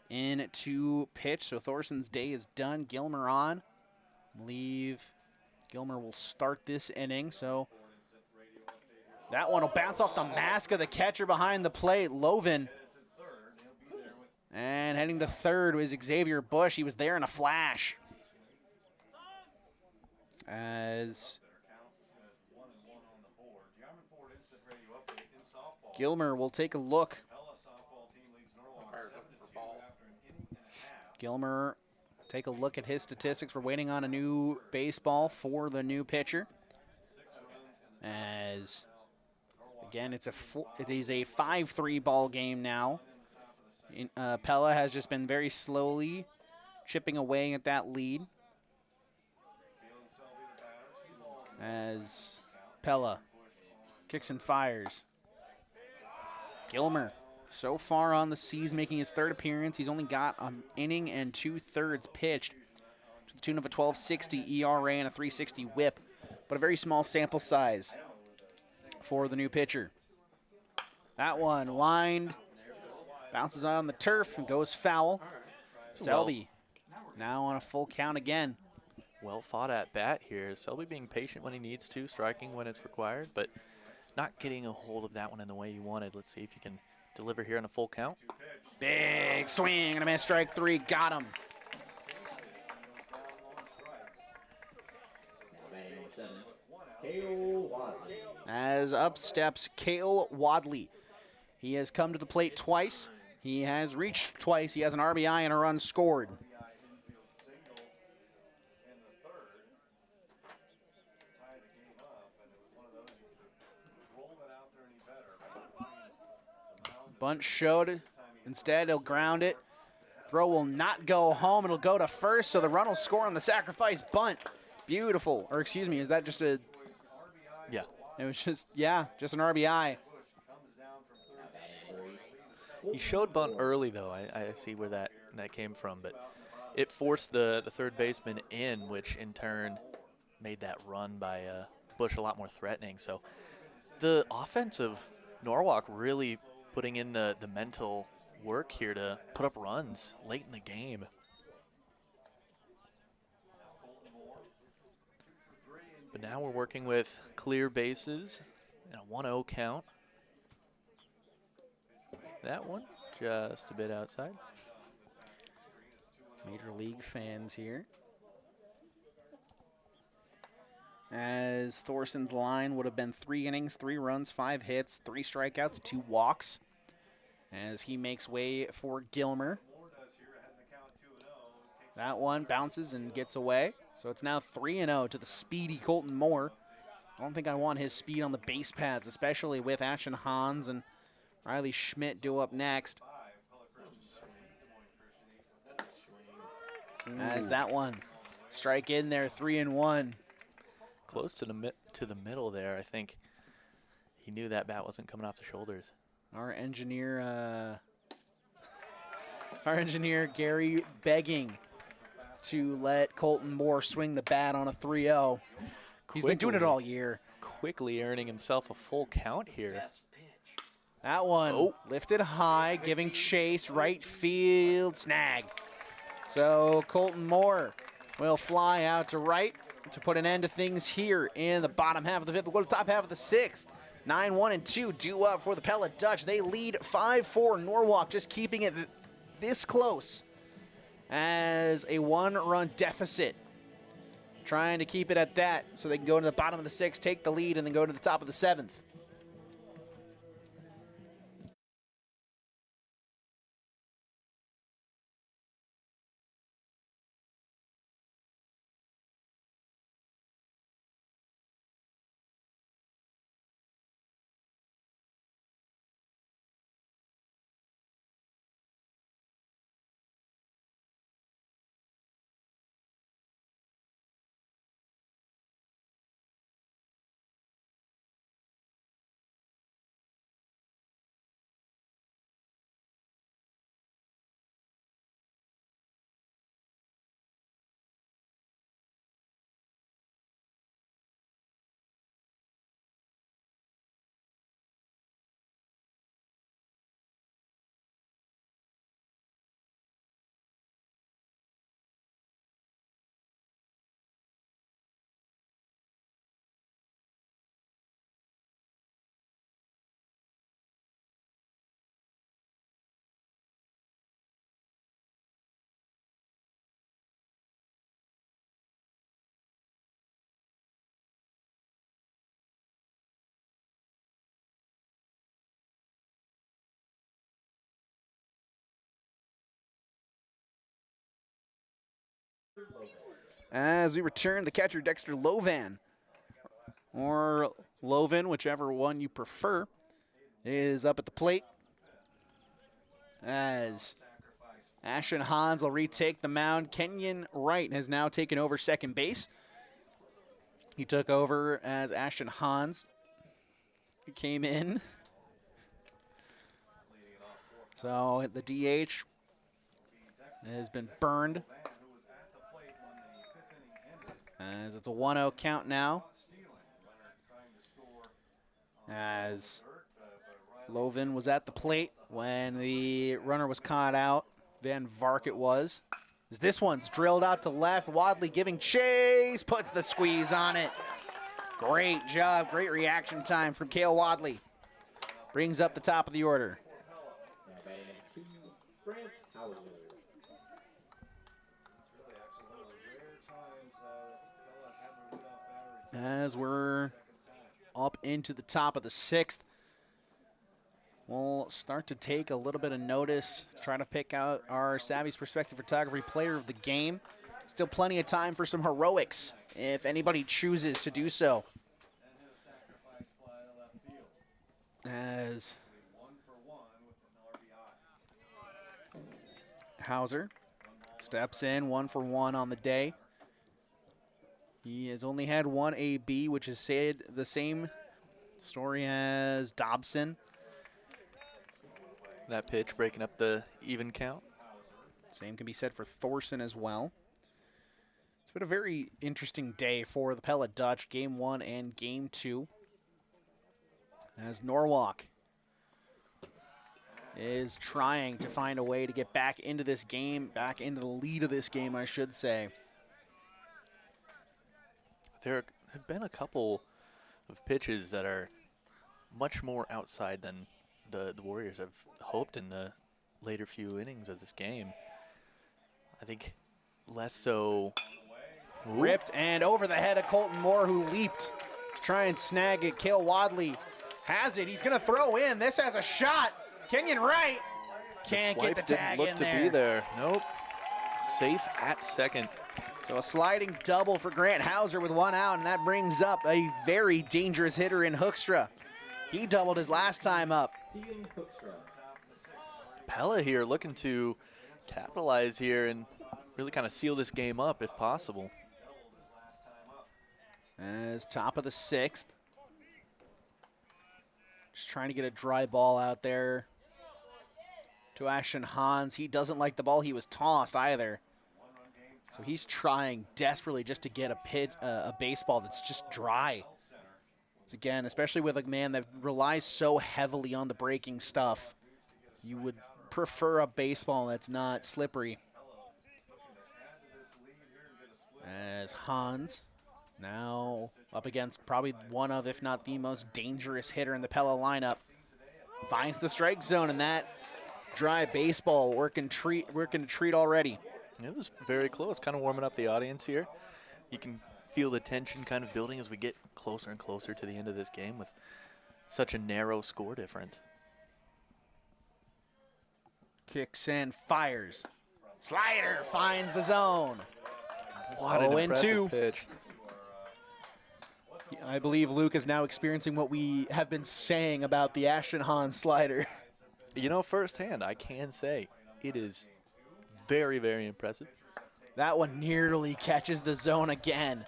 in to pitch. So Thorson's day is done. Gilmer on. I believe Gilmer will start this inning. So that one will bounce off the mask of the catcher behind the plate, Loven. And heading to third was Xavier Bush. He was there in a flash. As Gilmer will take a look. Gilmer, take a look at his statistics. We're waiting on a new baseball for the new pitcher. As again, it is a 5-3 ball game now. Pella has just been very slowly chipping away at that lead. As Pella kicks and fires. Gilmer, so far on the season, making his 3rd appearance. He's only got an inning and 2/3 pitched to the tune of a 12.60 ERA and a 3.60 whip, but a very small sample size for the new pitcher. That one lined, bounces on the turf and goes foul. Selby now on a full count again. Well fought at bat here. Selby being patient when he needs to, striking when it's required, but not getting a hold of that one in the way you wanted. Let's see if you can deliver here on a full count. Big swing and a miss, strike 3, got him. As up steps Cale Wadley. He has come to the plate twice. He has reached twice. He has an RBI and a run scored. Bunt showed. Instead, he'll ground it Throw will not go home. It'll go to first, so the run will score on the sacrifice bunt. Beautiful. Or excuse me, is that just a... Yeah. It was just, yeah, just an RBI. He showed bunt early, though. I see where that came from, but it forced the third baseman in, which in turn made that run by Bush a lot more threatening. So the offense of Norwalk really putting in the mental work here to put up runs late in the game. But now we're working with clear bases and a 1-0 count. That one just a bit outside. Major League fans here. As Thorson's line would have been 3 innings, 3 runs, 5 hits, 3 strikeouts, 2 walks. As he makes way for Gilmer. That one bounces and gets away. So it's now 3-0 to the speedy Colton Moore. I don't think I want his speed on the base paths, especially with Ashton Hans and Riley Schmidt due up next. As that one strike in there, 3-1. Close to the middle there. I think he knew that bat wasn't coming off the shoulders. Our engineer Gary begging to let Colton Moore swing the bat on a 3-0. He's been doing it all year. Quickly earning himself a full count here. That one lifted high, giving chase, right field, snag. So Colton Moore will fly out to right to put an end to things here in the bottom half of the 5th. We'll go to the top half of the 6th. 9-1-2 due up for the Pella Dutch. They lead 5-4. Norwalk just keeping it this close as a 1-run deficit. Trying to keep it at that so they can go to the bottom of the 6th, take the lead, and then go to the top of the 7th. As we return, the catcher Dexter Lovan, or Lovan, whichever one you prefer, is up at the plate. As Ashton Hans will retake the mound. Kenyon Wright has now taken over second base. He took over as Ashton Hans came in. So the DH has been burned. As it's a 1-0 count now. As Lovan was at the plate when the runner was caught out. Van Vark it was. As this one's drilled out to left. Wadley giving chase. Puts the squeeze on it. Great job. Great reaction time from Cale Wadley. Brings up the top of the order. As we're up into the top of the 6th, we'll start to take a little bit of notice, try to pick out our Savvy's Perspective Photography player of the game. Still plenty of time for some heroics if anybody chooses to do so. Hauser steps in, 1 for 1 on the day. He has only had one AB, which is said the same story as Dobson. That pitch breaking up the even count. Same can be said for Thorson as well. It's been a very interesting day for the Pella Dutch, Game 1 and Game 2. As Norwalk is trying to find a way to get back into this game, back into the lead of this game, I should say. There have been a couple of pitches that are much more outside than the Warriors have hoped in the later few innings of this game. I think less so. Ooh. Ripped and over the head of Colton Moore, who leaped to try and snag it. Cale Wadley has it. He's going to throw in. This has a shot. Kenyon Wright can't get the tag in there. Didn't look to be there. Nope. Safe at second. So a sliding double for Grant Hauser with 1 out, and that brings up a very dangerous hitter in Hoekstra. He doubled his last time up. Pella here looking to capitalize here and really kind of seal this game up if possible. As top of the 6th. Just trying to get a dry ball out there to Ashton Hans. He doesn't like the ball. He was tossed either. So he's trying desperately just to get a baseball that's just dry. So again, especially with a man that relies so heavily on the breaking stuff, you would prefer a baseball that's not slippery. As Hans now up against probably one of, if not the most dangerous hitter in the Pella lineup, finds the strike zone, and that dry baseball working to treat already. It was very close, kind of warming up the audience here. You can feel the tension kind of building as we get closer and closer to the end of this game with such a narrow score difference. Kicks and fires. Slider finds the zone. What an impressive 0-2 pitch. I believe Luke is now experiencing what we have been saying about the Ashton Hans slider. You know, firsthand, I can say it is very, very impressive. That one nearly catches the zone again.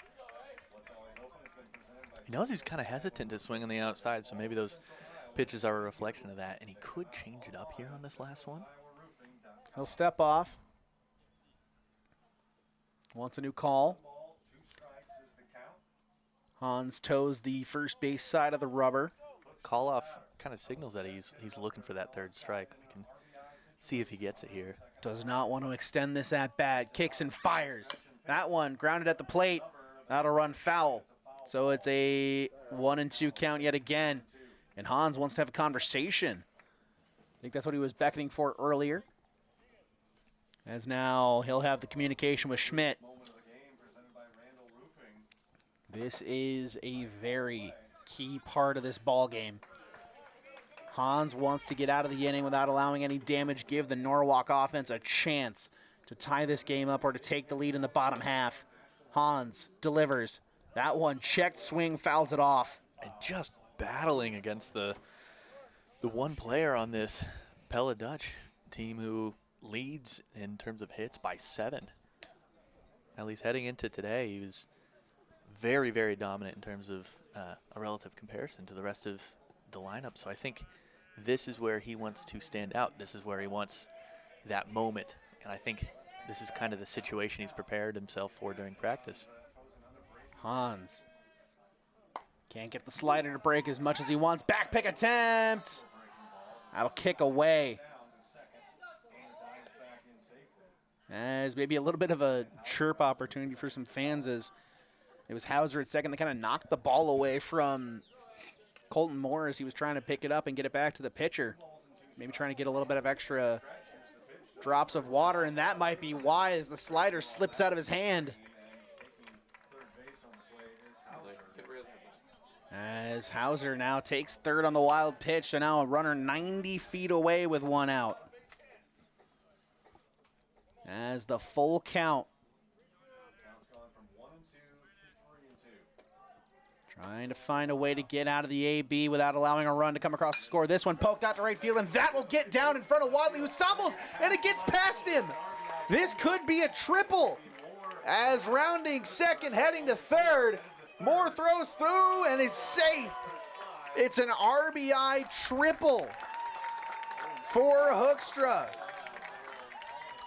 He knows he's kind of hesitant to swing on the outside, so maybe those pitches are a reflection of that, and he could change it up here on this last one. He'll step off. Wants a new call. Hans toes the first base side of the rubber. Call off kind of signals that he's looking for that third strike. We can see if he gets it here. Does not want to extend this at bat. Kicks and fires. That one grounded at the plate. That'll run foul. So it's a 1-2 count yet again. And Hans wants to have a conversation. I think that's what he was beckoning for earlier. As now he'll have the communication with Schmidt. This is a very key part of this ball game. Hans wants to get out of the inning without allowing any damage, give the Norwalk offense a chance to tie this game up or to take the lead in the bottom half. Hans delivers. That one checked swing, fouls it off. And just battling against the one player on this Pella Dutch team who leads in terms of hits by 7. At least heading into today, he was very, very dominant in terms of a relative comparison to the rest of the lineup. So I think this is where he wants to stand out. This is where he wants that moment. And I think this is kind of the situation he's prepared himself for during practice. Hans can't get the slider to break as much as he wants. Back pick attempt. That'll kick away. As maybe a little bit of a chirp opportunity for some fans as it was Hauser at second. They kind of knocked the ball away from Colton Moore as he was trying to pick it up and get it back to the pitcher. Maybe trying to get a little bit of extra drops of water, and that might be why as the slider slips out of his hand. As Hauser now takes third on the wild pitch, so now a runner 90 feet away with 1 out. As the full count. Trying to find a way to get out of the AB without allowing a run to come across the score. This one poked out to right field, and that will get down in front of Wadley, who stumbles, and it gets past him. This could be a triple. As rounding second, heading to third, Moore throws through and is safe. It's an RBI triple for Hoekstra.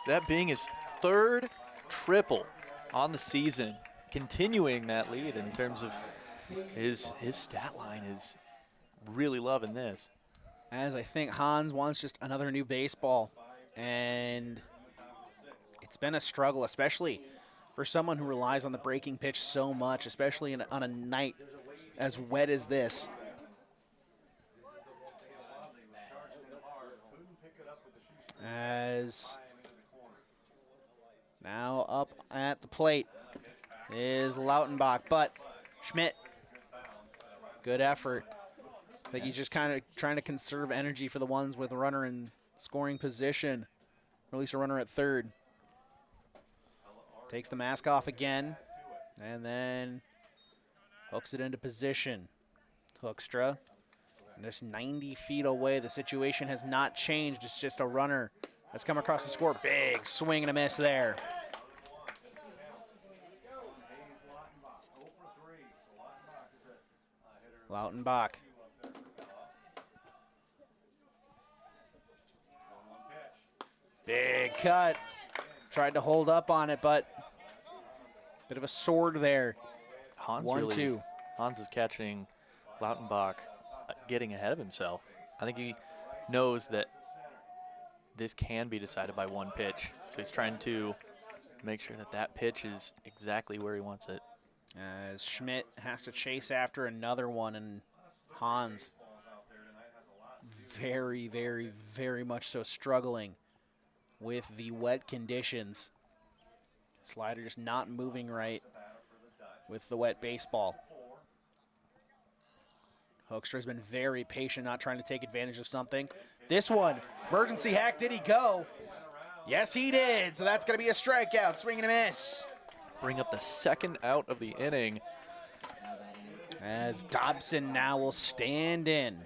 That being his third triple on the season, continuing that lead in terms of his stat line is really loving this. As I think Hans wants just another new baseball, and it's been a struggle, especially for someone who relies on the breaking pitch so much, especially on a night as wet as this. As now up at the plate is Lautenbach, but Schmidt, good effort. I think he's just kind of trying to conserve energy for the ones with a runner in scoring position, or at least a runner at third. Takes the mask off again, and then hooks it into position. Hoekstra, just 90 feet away. The situation has not changed. It's just a runner that's come across the score. Big swing and a miss there. Lautenbach. Big cut. Tried to hold up on it, but bit of a sword there. Hans 1-2. Hans is catching Lautenbach getting ahead of himself. I think he knows that this can be decided by one pitch, so he's trying to make sure that that pitch is exactly where he wants it. As Schmidt has to chase after another one, and Hans very, very, very much so struggling with the wet conditions. Slider just not moving right with the wet baseball. Hoekstra's been very patient, not trying to take advantage of something. This one, emergency hack, did he go? Yes, he did, so that's gonna be a strikeout, swing and a miss. Bring up the second out of the inning. As Dobson now will stand in.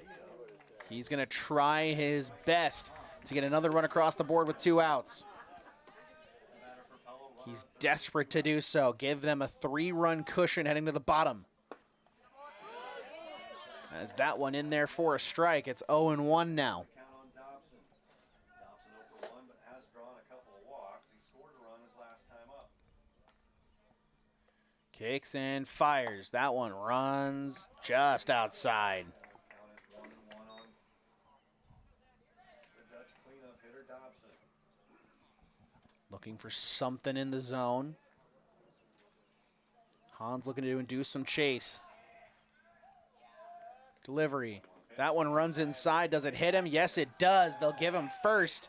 He's gonna try his best to get another run across the board with 2 outs. He's desperate to do so. Give them a 3-run cushion heading to the bottom. As that one in there for a strike, it's 0-1 now. Kicks and fires. That one runs just outside. Looking for something in the zone. Hans looking to induce some chase. Delivery. That one runs inside. Does it hit him? Yes, it does. They'll give him first.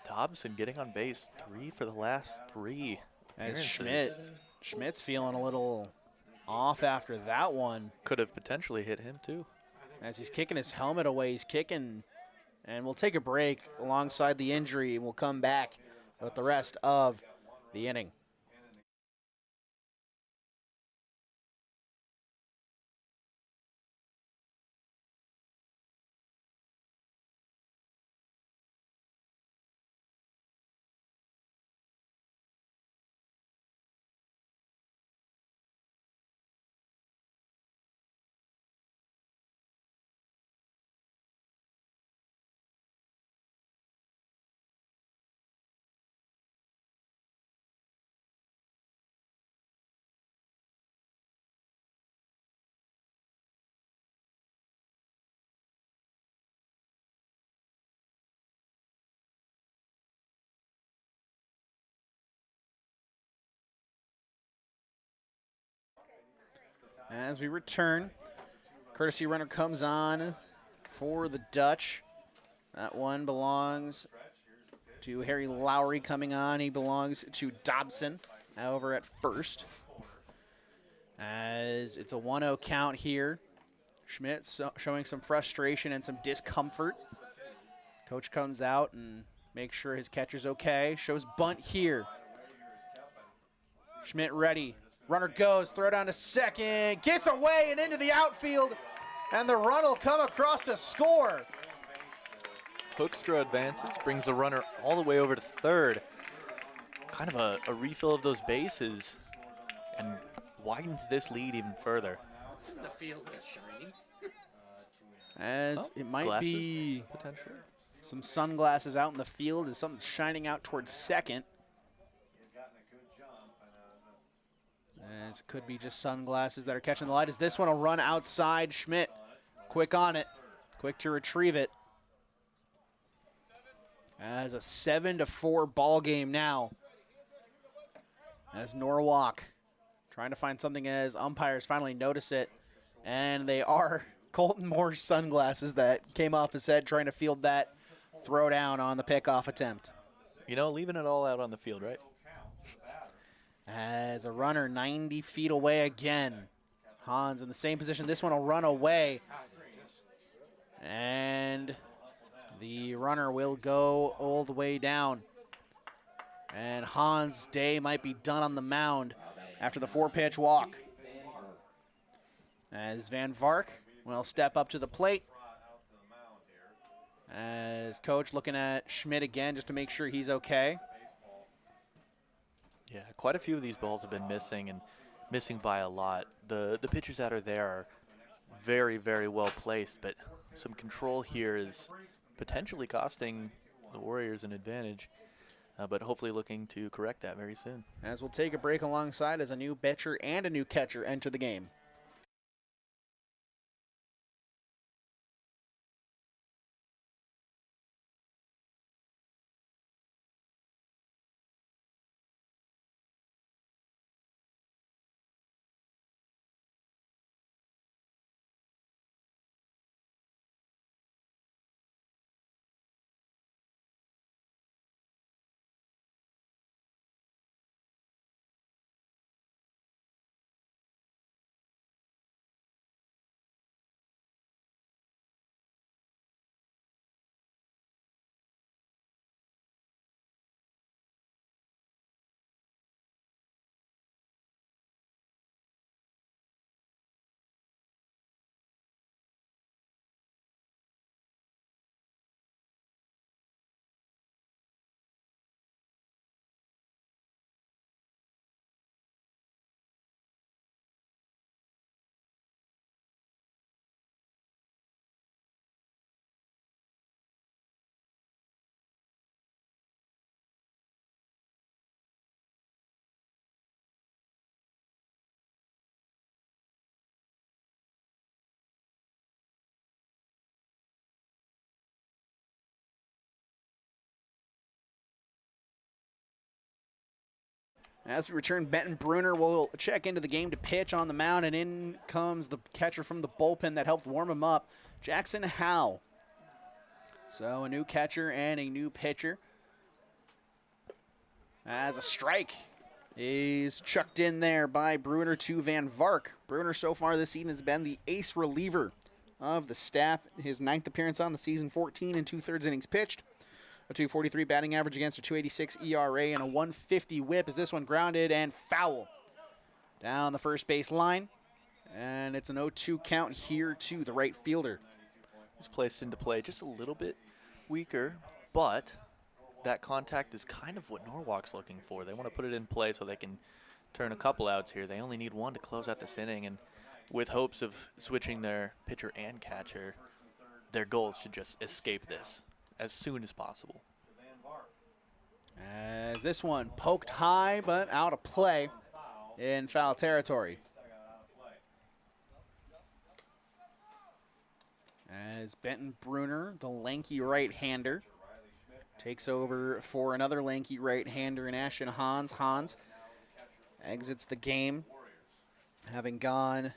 Dobson getting on base 3 for the last 3. As Schmidt's feeling a little off after that one. Could have potentially hit him too. As he's kicking his helmet away, he's kicking. And we'll take a break alongside the injury, and we'll come back with the rest of the inning. As we return, courtesy runner comes on for the Dutch. That one belongs to Harry Lowry coming on. He belongs to Dobson over at first. As it's a 1-0 count here. Schmidt showing some frustration and some discomfort. Coach comes out and makes sure his catcher's okay. Shows bunt here. Schmidt ready. Runner goes, throw down to second, gets away and into the outfield, and the run will come across to score. Hoekstra advances, brings the runner all the way over to third. Kind of a refill of those bases and widens this lead even further. The field is shiny. As it might Glasses, be potentially. some sunglasses out in the field as something shining out towards second. As it could be just sunglasses that are catching the light. As this one will run outside, Schmidt quick on it, quick to retrieve it. As a 7-4 ball game now. As Norwalk trying to find something as umpires finally notice it. And they are Colton Moore's sunglasses that came off his head trying to field that throw down on the pickoff attempt. You know, leaving it all out on the field, right? As a runner 90 feet away again. Hans in the same position. This one will run away. And the runner will go all the way down. And Hans' day might be done on the mound after the 4-pitch walk. As Van Vark will step up to the plate. As coach looking at Schmidt again just to make sure he's okay. Yeah, quite a few of these balls have been missing, and missing by a lot. The pitchers that are there are very, very well placed, but some control here is potentially costing the Warriors an advantage, but hopefully looking to correct that very soon. As we'll take a break alongside as a new pitcher and a new catcher enter the game. As we return, Benton Bruner will check into the game to pitch on the mound, and in comes the catcher from the bullpen that helped warm him up, Jackson Howe. So a new catcher and a new pitcher. As a strike is chucked in there by Bruner to Van Vark. Bruner so far this season has been the ace reliever of the staff. His 9th appearance on the season, 14 2/3 innings pitched. A 243 batting average against a 286 ERA and a 150 whip as this one grounded and foul down the first base line. And it's an 0-2 count here to the right fielder. He's placed into play just a little bit weaker, but that contact is kind of what Norwalk's looking for. They want to put it in play so they can turn a couple outs here. They only need one to close out this inning, and with hopes of switching their pitcher and catcher, their goal is to just escape this as soon as possible. As this one poked high but out of play in foul territory. As Benton Bruner, the lanky right-hander, takes over for another lanky right-hander in Ashton Hans. Hans exits the game, having gone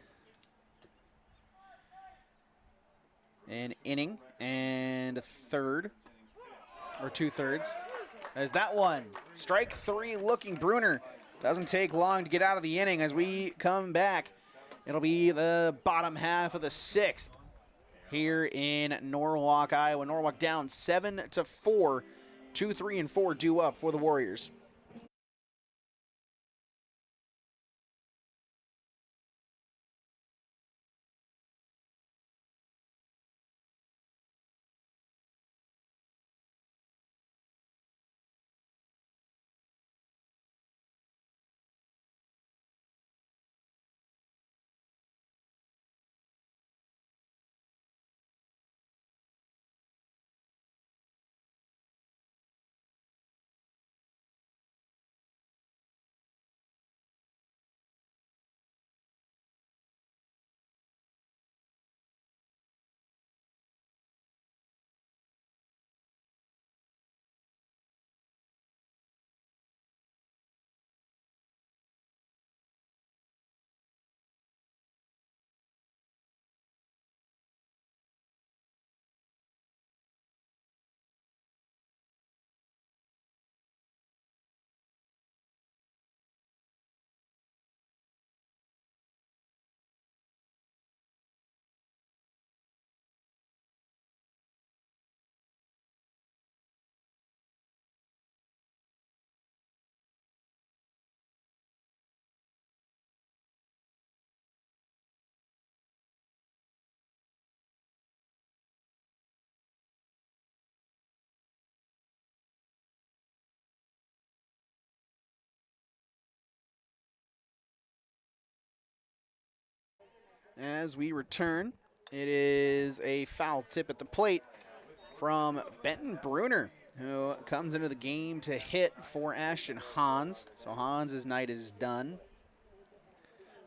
an inning and a third, or 2/3. As that one, strike 3 looking. Bruner doesn't take long to get out of the inning. As we come back, it'll be the bottom half of the 6th here in Norwalk, Iowa. Norwalk down 7-4, 2, 3, and 4 due up for the Warriors. as we return. It is a foul tip at the plate from Benton Bruner, who comes into the game to hit for Ashton Hans. So Hans' night is done.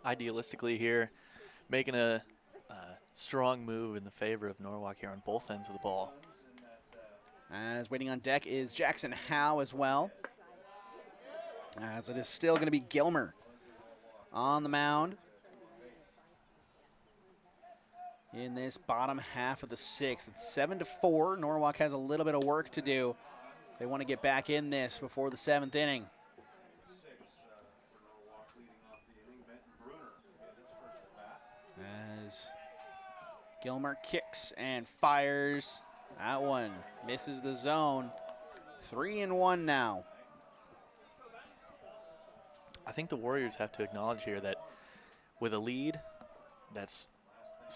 Idealistically here, making a strong move in the favor of Norwalk here on both ends of the ball. As waiting on deck is Jackson Howe as well. As it is still going to be Gilmer on the mound in this bottom half of the sixth. It's 7-4. Norwalk has a little bit of work to do if they want to get back in this before the seventh inning. As Gilmer kicks and fires. That one misses the zone. 3-1 now. I think the Warriors have to acknowledge here that with a lead that's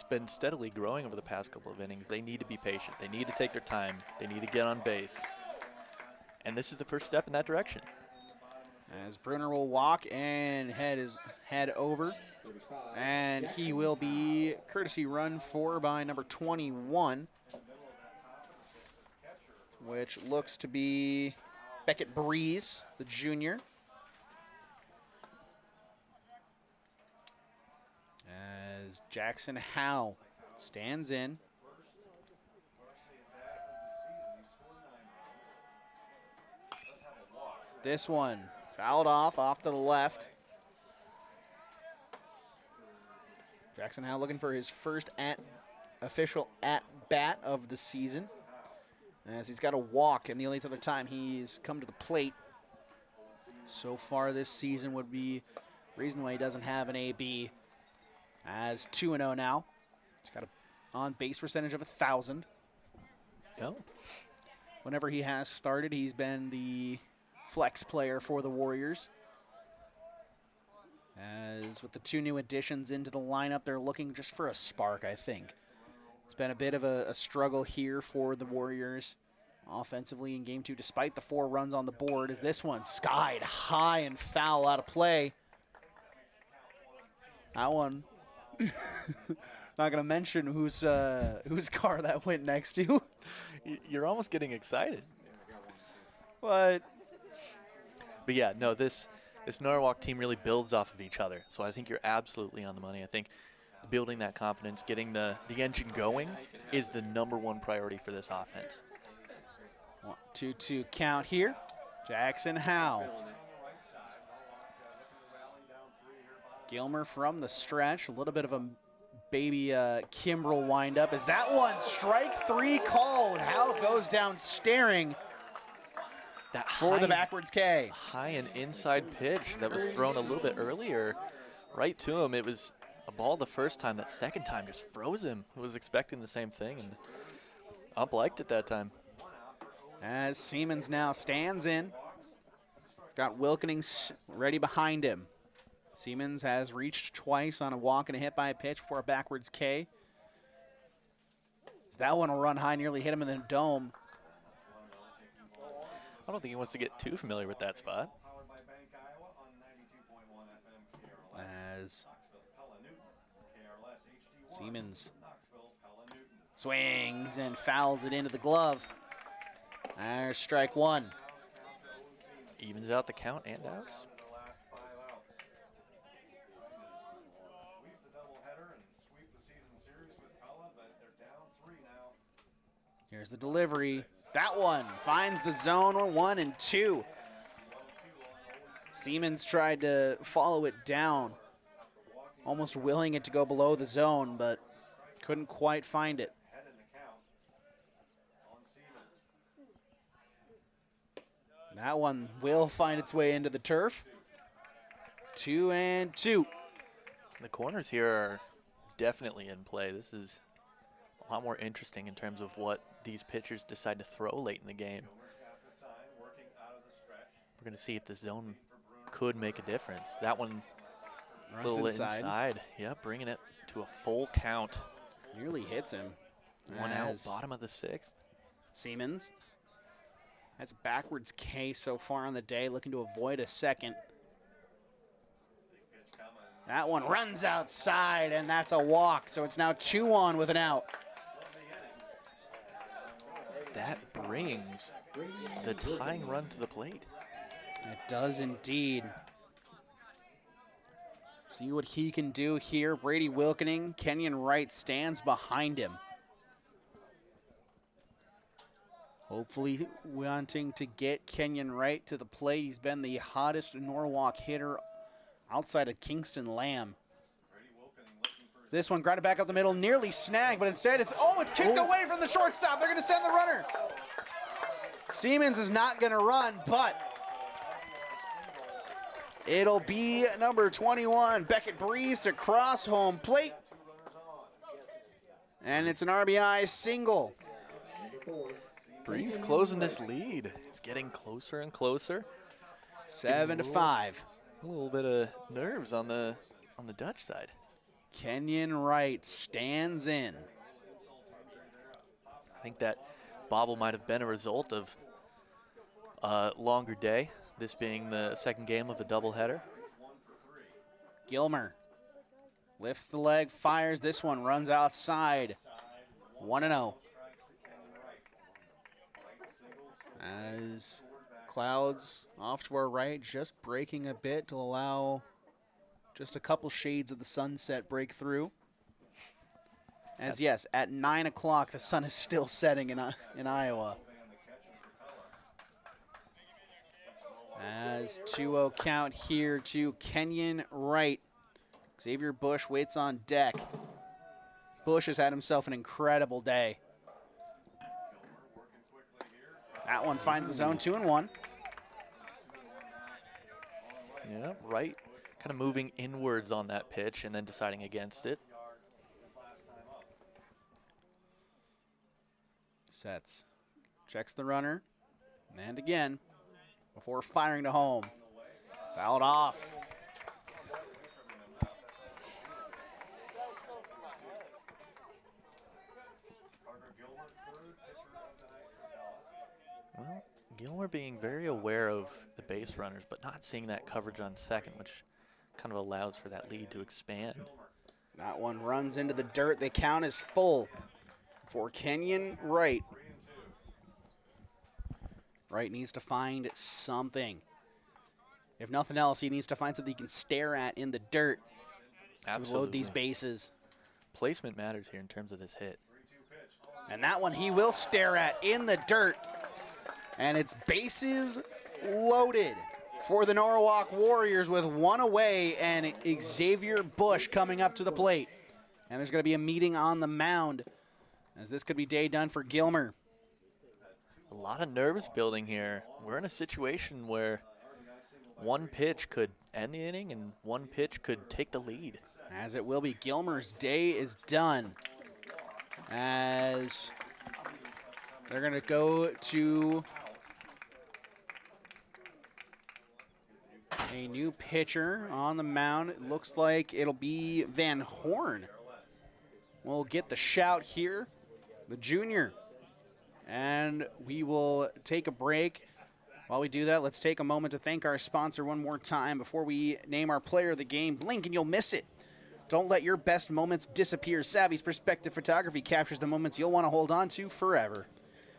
been steadily growing over the past couple of innings, they need to be patient. They need to take their time. They need to get on base. And this is the first step in that direction. As Bruner will walk and head over. And he will be courtesy run for by number 21, which looks to be Beckett Breeze, the junior. As Jackson Howe stands in. This one fouled off to the left. Jackson Howe looking for his first official at-bat of the season, as he's got a walk, and the only other time he's come to the plate so far this season would be the reason why he doesn't have an AB. As 2-0 now. He's got an on-base percentage of 1,000. Oh. Whenever he has started, he's been the flex player for the Warriors. As with the two new additions into the lineup, they're looking just for a spark, I think. It's been a bit of a struggle here for the Warriors offensively in game two, despite the 4 runs on the board, as this one skied high and foul out of play. That one, not going to mention whose car that went next to. You're almost getting excited. But yeah, no, this Norwalk team really builds off of each other. So I think you're absolutely on the money. I think building that confidence, getting the engine going is the #1 priority for this offense. 1-2 count here. Jackson Howe. Gilmer from the stretch. A little bit of a baby Kimbrel windup. Is that one strike 3 called? Howe goes down staring That for the backwards K. High and inside pitch that was thrown a little bit earlier right to him. It was a ball the first time. That second time just froze him. He was expecting the same thing, and Ump liked it that time. As Siemens now stands in. He's got Wilkening ready behind him. Siemens has reached twice on a walk and a hit by a pitch before a backwards K. As that one will run high, nearly hit him in the dome. I don't think he wants to get too familiar with that spot. As Siemens swings and fouls it into the glove. There's strike 1. Evens out the count and outs. Here's the delivery. That one finds the zone on 1 and 2. Siemens tried to follow it down, almost willing it to go below the zone, but couldn't quite find it. That one will find its way into the turf. 2 and 2. The corners here are definitely in play. This is a lot more interesting in terms of what these pitchers decide to throw late in the game. We're going to see if the zone could make a difference. That one a little inside. Yep, bringing it to a full count. Nearly hits him. 1 out, bottom of the 6th. Siemens has a backwards K so far on the day, looking to avoid a second. That one runs outside, and that's a walk. So it's now 2-on with an out. That brings the tying run to the plate. It does indeed. See what he can do here. Brady Wilkening, Kenyon Wright stands behind him. Hopefully wanting to get Kenyon Wright to the plate. He's been the hottest Norwalk hitter outside of Kingston Lamb. This one grounded back up the middle, nearly snagged, but instead it's kicked away from the shortstop. They're going to send the runner. Siemens is not going to run, but it'll be number 21, Beckett Breeze, to cross home plate. And it's an RBI single. Breeze closing this lead. It's getting closer and closer. 7-5. A little bit of nerves on the Dutch side. Kenyon Wright stands in. I think that bobble might have been a result of a longer day, this being the second game of a doubleheader. Gilmer lifts the leg, fires. This one runs outside. 1-0. As clouds off to our right, just breaking a bit to allow just a couple shades of the sunset break through. As yes, at 9 o'clock, the sun is still setting in Iowa. As 2-0 count here to Kenyon Wright. Xavier Bush waits on deck. Bush has had himself an incredible day. That one finds the zone, 2-1. Yeah, Wright kind of moving inwards on that pitch and then deciding against it. Sets. Checks the runner. And again, before firing to home. Fouled off. Well, Gilmer being very aware of the base runners, but not seeing that coverage on second, which kind of allows for that lead to expand. That one runs into the dirt. The count is full for Kenyon Wright. Wright needs to find something. If nothing else, he needs to find something he can stare at in the dirt to load these bases. Placement matters here in terms of this hit. And that one he will stare at in the dirt. And it's bases loaded for the Norwalk Warriors with one away and Xavier Bush coming up to the plate. And there's going to be a meeting on the mound as this could be day done for Gilmer. A lot of nerves building here. We're in a situation where one pitch could end the inning and one pitch could take the lead. As it will be. Gilmer's day is done. As they're going to go to a new pitcher on the mound. It looks like it'll be Van Horn. We'll get the shout here, the junior. And we will take a break. While we do that, let's take a moment to thank our sponsor one more time before we name our player of the game. Blink and you'll miss it. Don't let your best moments disappear. Savvy's Perspective Photography captures the moments you'll want to hold on to forever.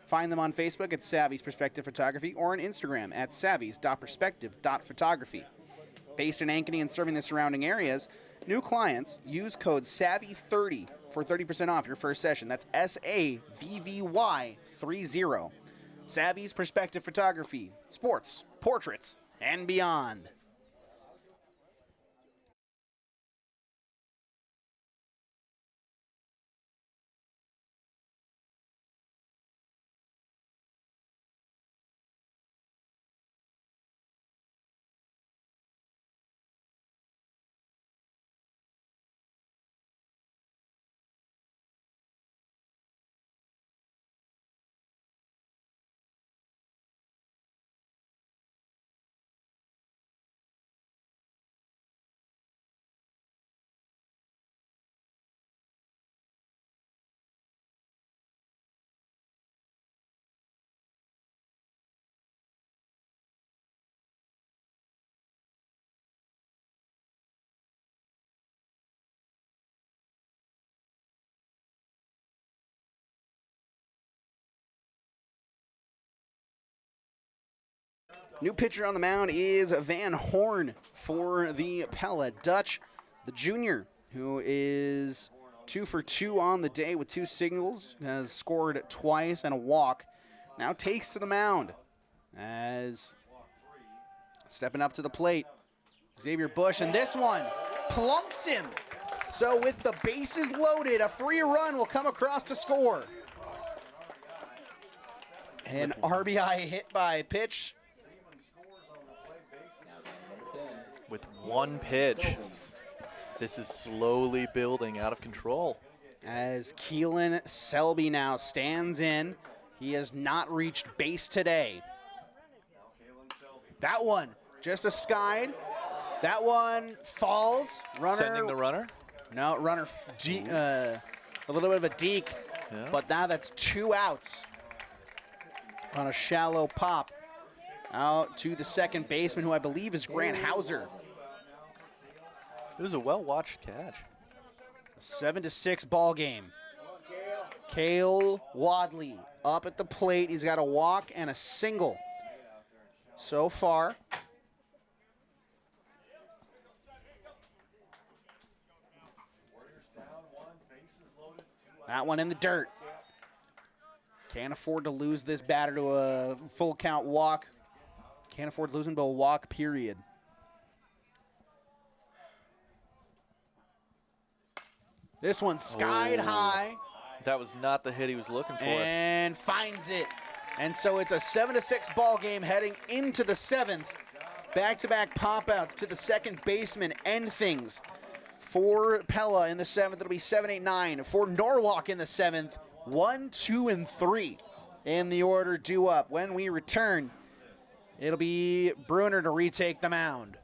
Find them on Facebook at Savvy's Perspective Photography or on Instagram at savvys.perspective.photography. Based in Ankeny and serving the surrounding areas, new clients use code SAVVY30 for 30% off your first session. That's SAVVY30. Savvy's Perspective Photography, sports, portraits, and beyond. New pitcher on the mound is Van Horn for the Pella Dutch, the junior, who is 2 for 2 on the day with 2 singles, has scored twice and a walk. Now takes to the mound as stepping up to the plate, Xavier Bush, and this one plunks him. So with the bases loaded, a free run will come across to score. An RBI hit by pitch. With one pitch, this is slowly building out of control. As Keelan Selby now stands in. He has not reached base today. That one, just a skied. That one falls. Runner. Sending the runner? No, runner, a little bit of a deke. Yeah. But now that's 2 outs on a shallow pop. Out to the second baseman, who I believe is Grant Hauser. It was a well-watched catch. 7-6 ball game. Cale Wadley up at the plate. He's got a walk and a single so far. That one in the dirt. Can't afford to lose this batter to a full count walk. Can't afford to lose him to a walk, period. This one skied high. That was not the hit he was looking for. And finds it. And so it's a 7-6 ball game heading into the 7th. Back-to-back pop-outs to the second baseman end things. For Pella in the 7th, it'll be 7-8-9. For Norwalk in the 7th, 1, 2, and 3 in the order due up. When we return, it'll be Bruner to retake the mound.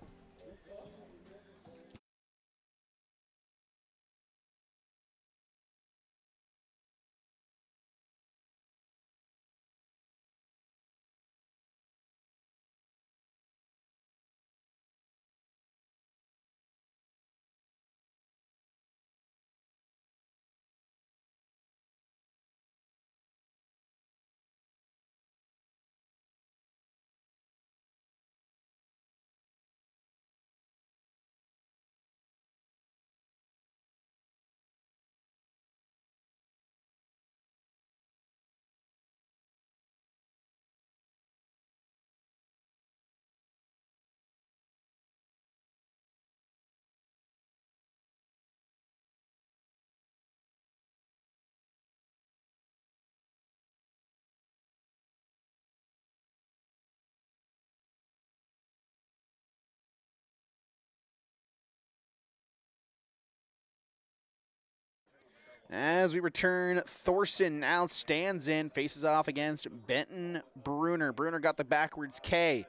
As we return, Thorson now stands in, faces off against Benton Bruner. Bruner got the backwards K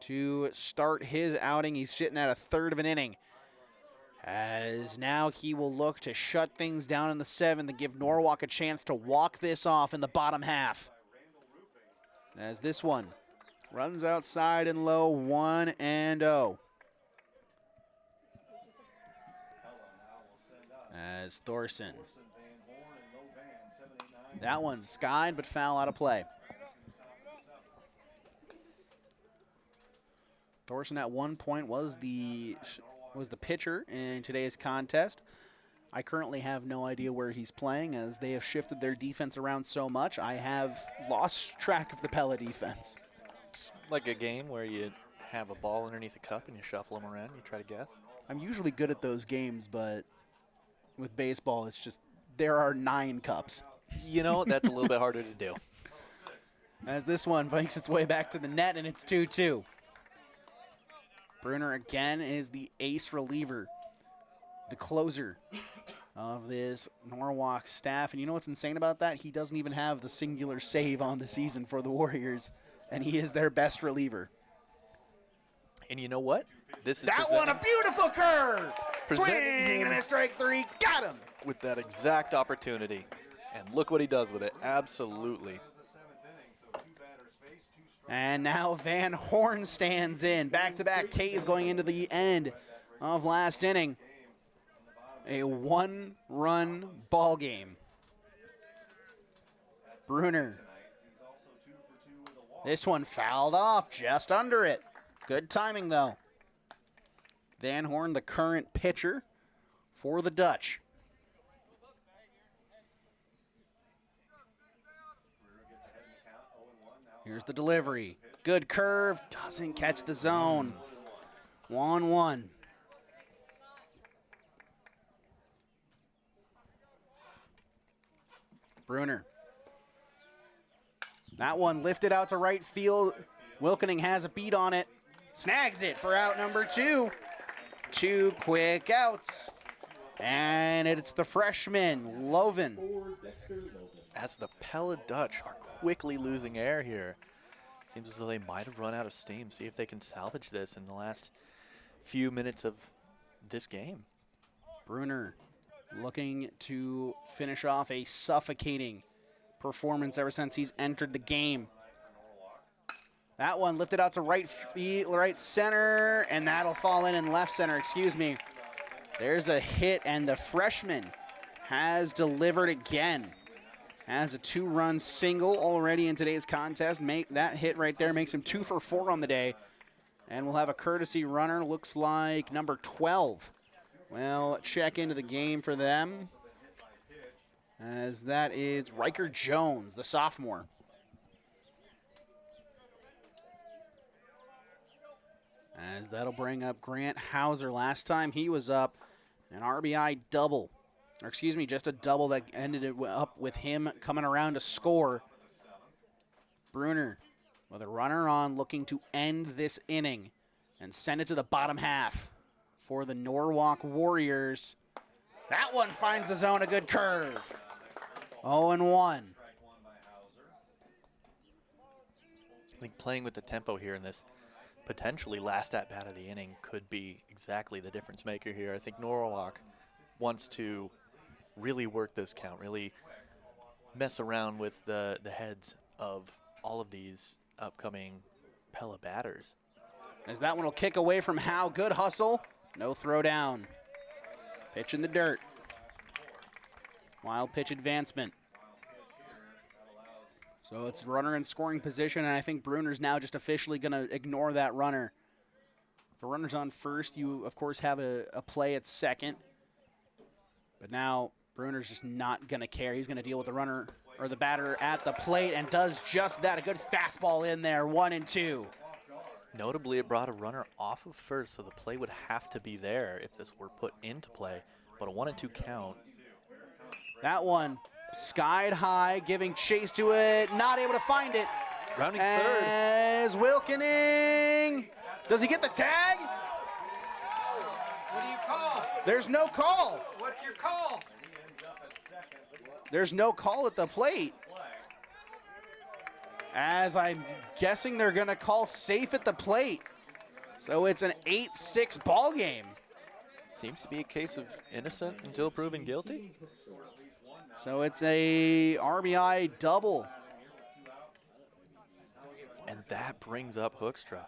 to start his outing. He's sitting at a 1/3 of an inning. As now he will look to shut things down in the 7th and give Norwalk a chance to walk this off in the bottom half. As this one runs outside and low, 1-0. As Thorson. That one's skied but foul out of play. Thorson at one point was the pitcher in today's contest. I currently have no idea where he's playing, as they have shifted their defense around so much. I have lost track of the Pella defense. It's like a game where you have a ball underneath a cup and you shuffle them around and you try to guess. I'm usually good at those games, but with baseball, it's just there are 9 cups. You know, that's a little bit harder to do. As this one makes its way back to the net, and it's 2-2. Bruner again is the ace reliever, the closer of this Norwalk staff. And you know what's insane about that? He doesn't even have the singular save on the season for the Warriors, and he is their best reliever. And you know what? This is that one, a beautiful curve. Swing and a strike 3. Got him. With that exact opportunity. And look what he does with it. Absolutely. And now Van Horn stands in. Back-to-back Ks going into the end of last inning. A 1-run ball game. Bruner This one fouled off just under it. Good timing, though. Van Horn, the current pitcher for the Dutch. Here's the delivery. Good curve. Doesn't catch the zone. 1-1. Bruner. That one lifted out to right field. Wilkening has a beat on it. Snags it for out number 2. 2 quick outs. And it's the freshman, Loven. As the Pella Dutch are quickly losing air here. Seems as though they might have run out of steam. See if they can salvage this in the last few minutes of this game. Bruner looking to finish off a suffocating performance ever since he's entered the game. That one lifted out to right center, and that'll fall in left center, excuse me. There's a hit, and the freshman has delivered again. Has a 2-run single already in today's contest. That hit right there makes him 2 for 4 on the day. And we'll have a courtesy runner, looks like number 12. Well, check into the game for them, as that is Riker Jones, the sophomore. As that'll bring up Grant Hauser. Last time he was up, an RBI double. Or excuse me, just a double that ended it up with him coming around to score. Bruner with a runner on, looking to end this inning and send it to the bottom half for the Norwalk Warriors. That one finds the zone, a good curve. 0-1. I think playing with the tempo here in this potentially last at-bat of the inning could be exactly the difference maker here. I think Norwalk wants to really work this count, really mess around with the heads of all of these upcoming Pella batters. As that one will kick away from Howe. Good hustle. No throw down. Pitch in the dirt. Wild pitch advancement. So it's runner in scoring position, and I think Bruner's now just officially going to ignore that runner. If a runner's on first, you, of course, have a play at second. But now Bruner's just not going to care. He's going to deal with the runner or the batter at the plate and does just that. A good fastball in there, 1-2. Notably, it brought a runner off of first, so the play would have to be there if this were put into play. But a 1-2 count. That one skied high, giving chase to it, not able to find it. Rounding third. As Wilkening, does he get the tag? What do you call? There's no call. What's your call? There's no call at the plate. As I'm guessing they're gonna call safe at the plate. So it's an 8-6 ball game. Seems to be a case of innocent until proven guilty. So it's a RBI double. And that brings up Hoekstra.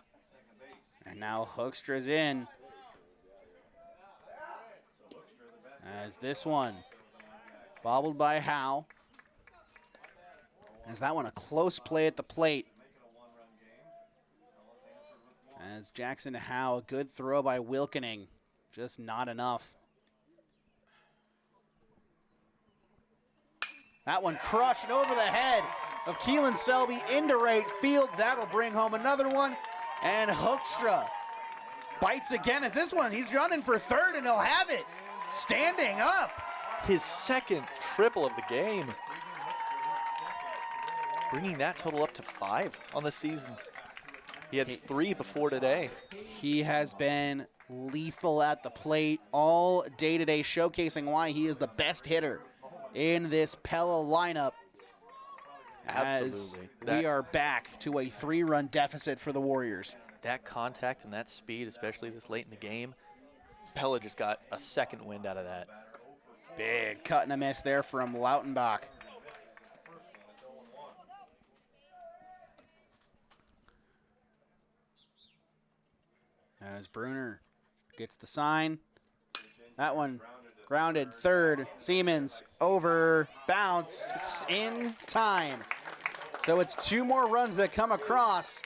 And now Hoekstra's in. As this one bobbled by Howe. As that one a close play at the plate. As Jackson Howe, a good throw by Wilkening. Just not enough. That one crushed over the head of Keelan Selby into right field. That'll bring home another one. And Hoekstra bites again as this one, he's running for third and he'll have it. Standing up. His second triple of the game. Bringing that total up to 5 on the season. He had 3 before today. He has been lethal at the plate all day today, showcasing why he is the best hitter in this Pella lineup. Absolutely. As we are back to a 3-run deficit for the Warriors. That contact and that speed, especially this late in the game, Pella just got a second wind out of that. Big cut and a miss there from Lautenbach. As Bruner gets the sign. That one grounded third. Siemens over, bounce, it's in time. So it's 2 more runs that come across,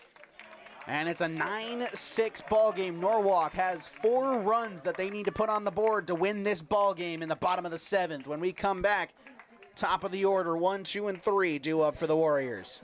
and it's a 9-6 ball game. Norwalk has 4 runs that they need to put on the board to win this ball game in the bottom of the 7th. When we come back, top of the order, 1, 2, and 3 due up for the Warriors.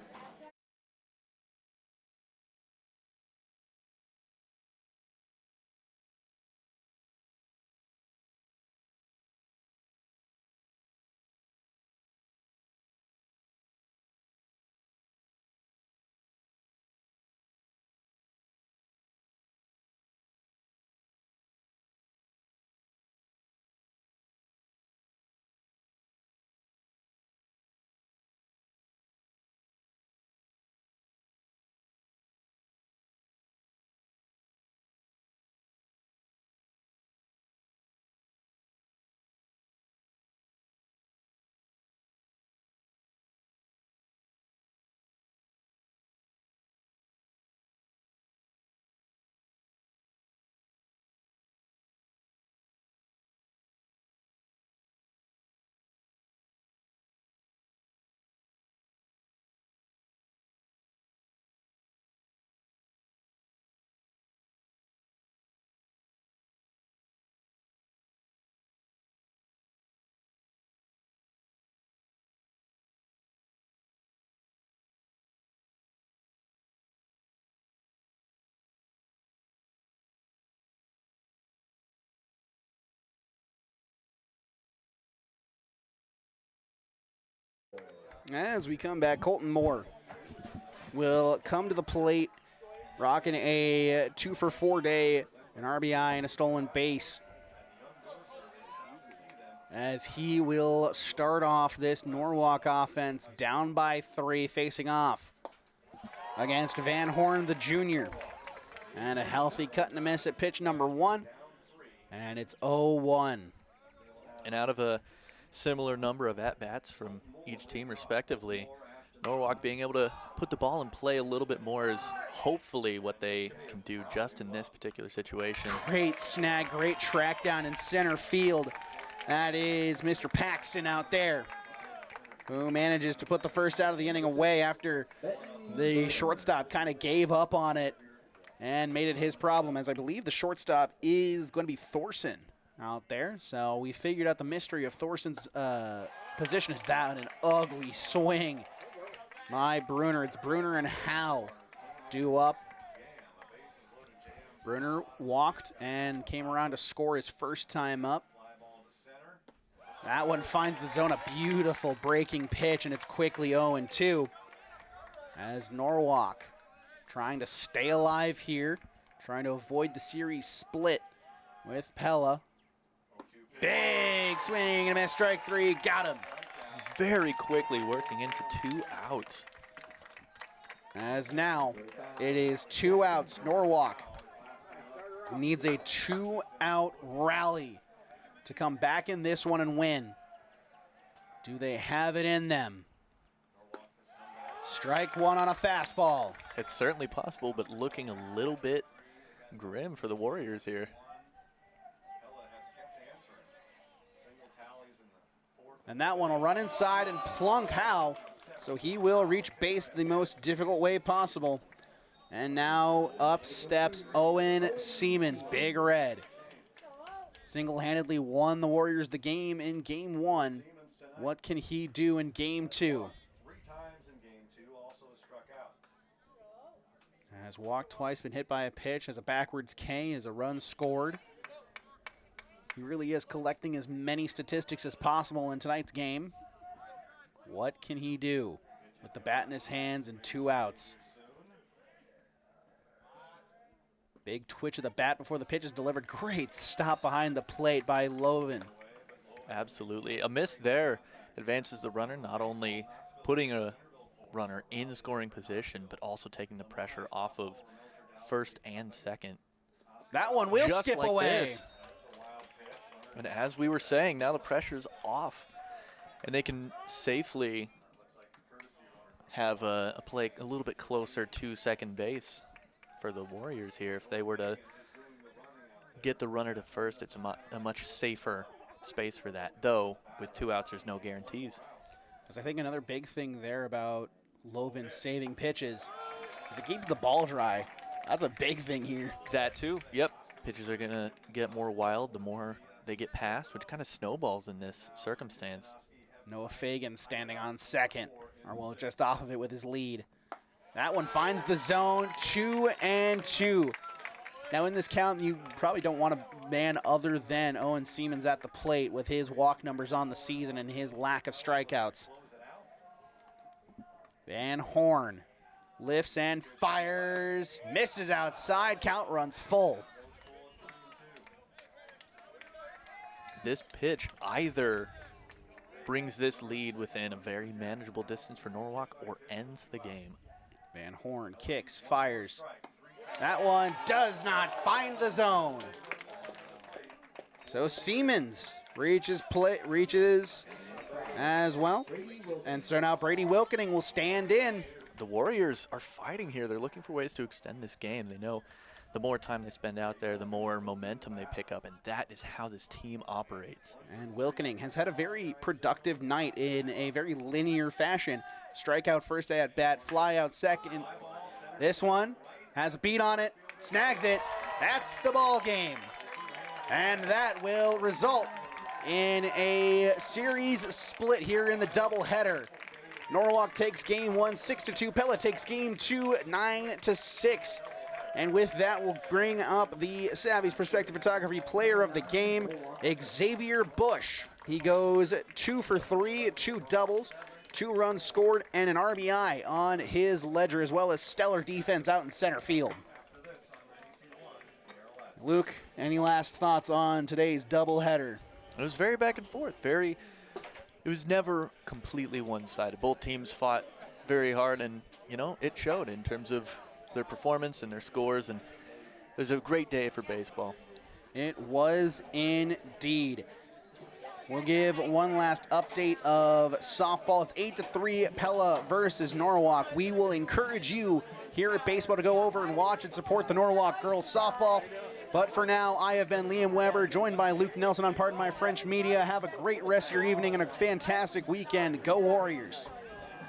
As we come back, Colton Moore will come to the plate, rocking a 2-for-4 day, an RBI and a stolen base. As he will start off this Norwalk offense down by 3, facing off against Van Horn, the junior. And a healthy cut and a miss at pitch number 1, and it's 0-1. And out of a similar number of at-bats from each team respectively, Norwalk being able to put the ball in play a little bit more is hopefully what they can do just in this particular situation. Great snag, great track down in center field. That is Mr. Paxton out there, who manages to put the first out of the inning away after the shortstop kind of gave up on it and made it his problem, as I believe the shortstop is going to be Thorson out there. So we figured out the mystery of Thorson's position is that an ugly swing. My Bruner, it's Bruner and Howe due up. Bruner walked and came around to score his first time up. That one finds the zone, a beautiful breaking pitch, and it's quickly 0-2 as Norwalk trying to stay alive here, trying to avoid the series split with Pella. Big swing and a miss, strike 3, got him. Very quickly working into 2 outs. As now it is 2 outs. Norwalk needs a 2-out rally to come back in this one and win. Do they have it in them? Strike 1 on a fastball. It's certainly possible, but looking a little bit grim for the Warriors here. And that one will run inside and plunk Howe, so he will reach base the most difficult way possible. And now up steps Owen Siemens, Big Red. Single-handedly won the Warriors the game in game 1. What can he do in game 2? 3 times in game 2, also struck out. Has walked twice, been hit by a pitch, has a backwards K, has a run scored. He really is collecting as many statistics as possible in tonight's game. What can he do with the bat in his hands and 2 outs? Big twitch of the bat before the pitch is delivered. Great stop behind the plate by Loven. Absolutely. A miss there advances the runner, not only putting a runner in scoring position, but also taking the pressure off of first and second. That one will Just skip like away. This. And as we were saying, now the pressure's off, and they can safely have a play a little bit closer to second base for the Warriors here. If they were to get the runner to first, it's a much safer space for that. Though, with 2 outs, there's no guarantees. Because I think another big thing there about Lovin saving pitches as it keeps the ball dry. That's a big thing here. That too. Yep. Pitchers are going to get more wild the more they get past, which kind of snowballs in this circumstance. Noah Fagan standing on second, or well, just off of it with his lead. That one finds the zone, 2-2. Now in this count, you probably don't want a man other than Owen Siemens at the plate with his walk numbers on the season and his lack of strikeouts. Van Horn lifts and fires, misses outside, count runs full. This pitch either brings this lead within a very manageable distance for Norwalk or ends the game. Van Horn kicks, fires. That one does not find the zone. So Siemens reaches as well. And so now Brady Wilkening will stand in. The Warriors are fighting here. They're looking for ways to extend this game. They know the more time they spend out there, the more momentum they pick up, and that is how this team operates. And Wilkening has had a very productive night in a very linear fashion. Strikeout first at bat, fly out second. This one has a beat on it, snags it. That's the ball game. And that will result in a series split here in the doubleheader. Norwalk takes game 1, 6-2. Pella takes game 2, 9-6. And with that, we'll bring up the Savvy's Perspective Photography player of the game, Xavier Bush. He goes 2 for 3, 2 doubles, 2 runs scored, and an RBI on his ledger, as well as stellar defense out in center field. Luke, any last thoughts on today's doubleheader? It was very back and forth. It was never completely one-sided. Both teams fought very hard, and, you know, it showed in terms of their performance and their scores, and it was a great day for baseball. It was indeed. We'll give one last update of softball. It's 8-3 Pella versus Norwalk. We will encourage you here at Baseball to go over and watch and support the Norwalk girls softball. But for now, I have been Liam Weber, joined by Luke Nelson on Pardon My French Media. Have a great rest of your evening and a fantastic weekend. Go Warriors.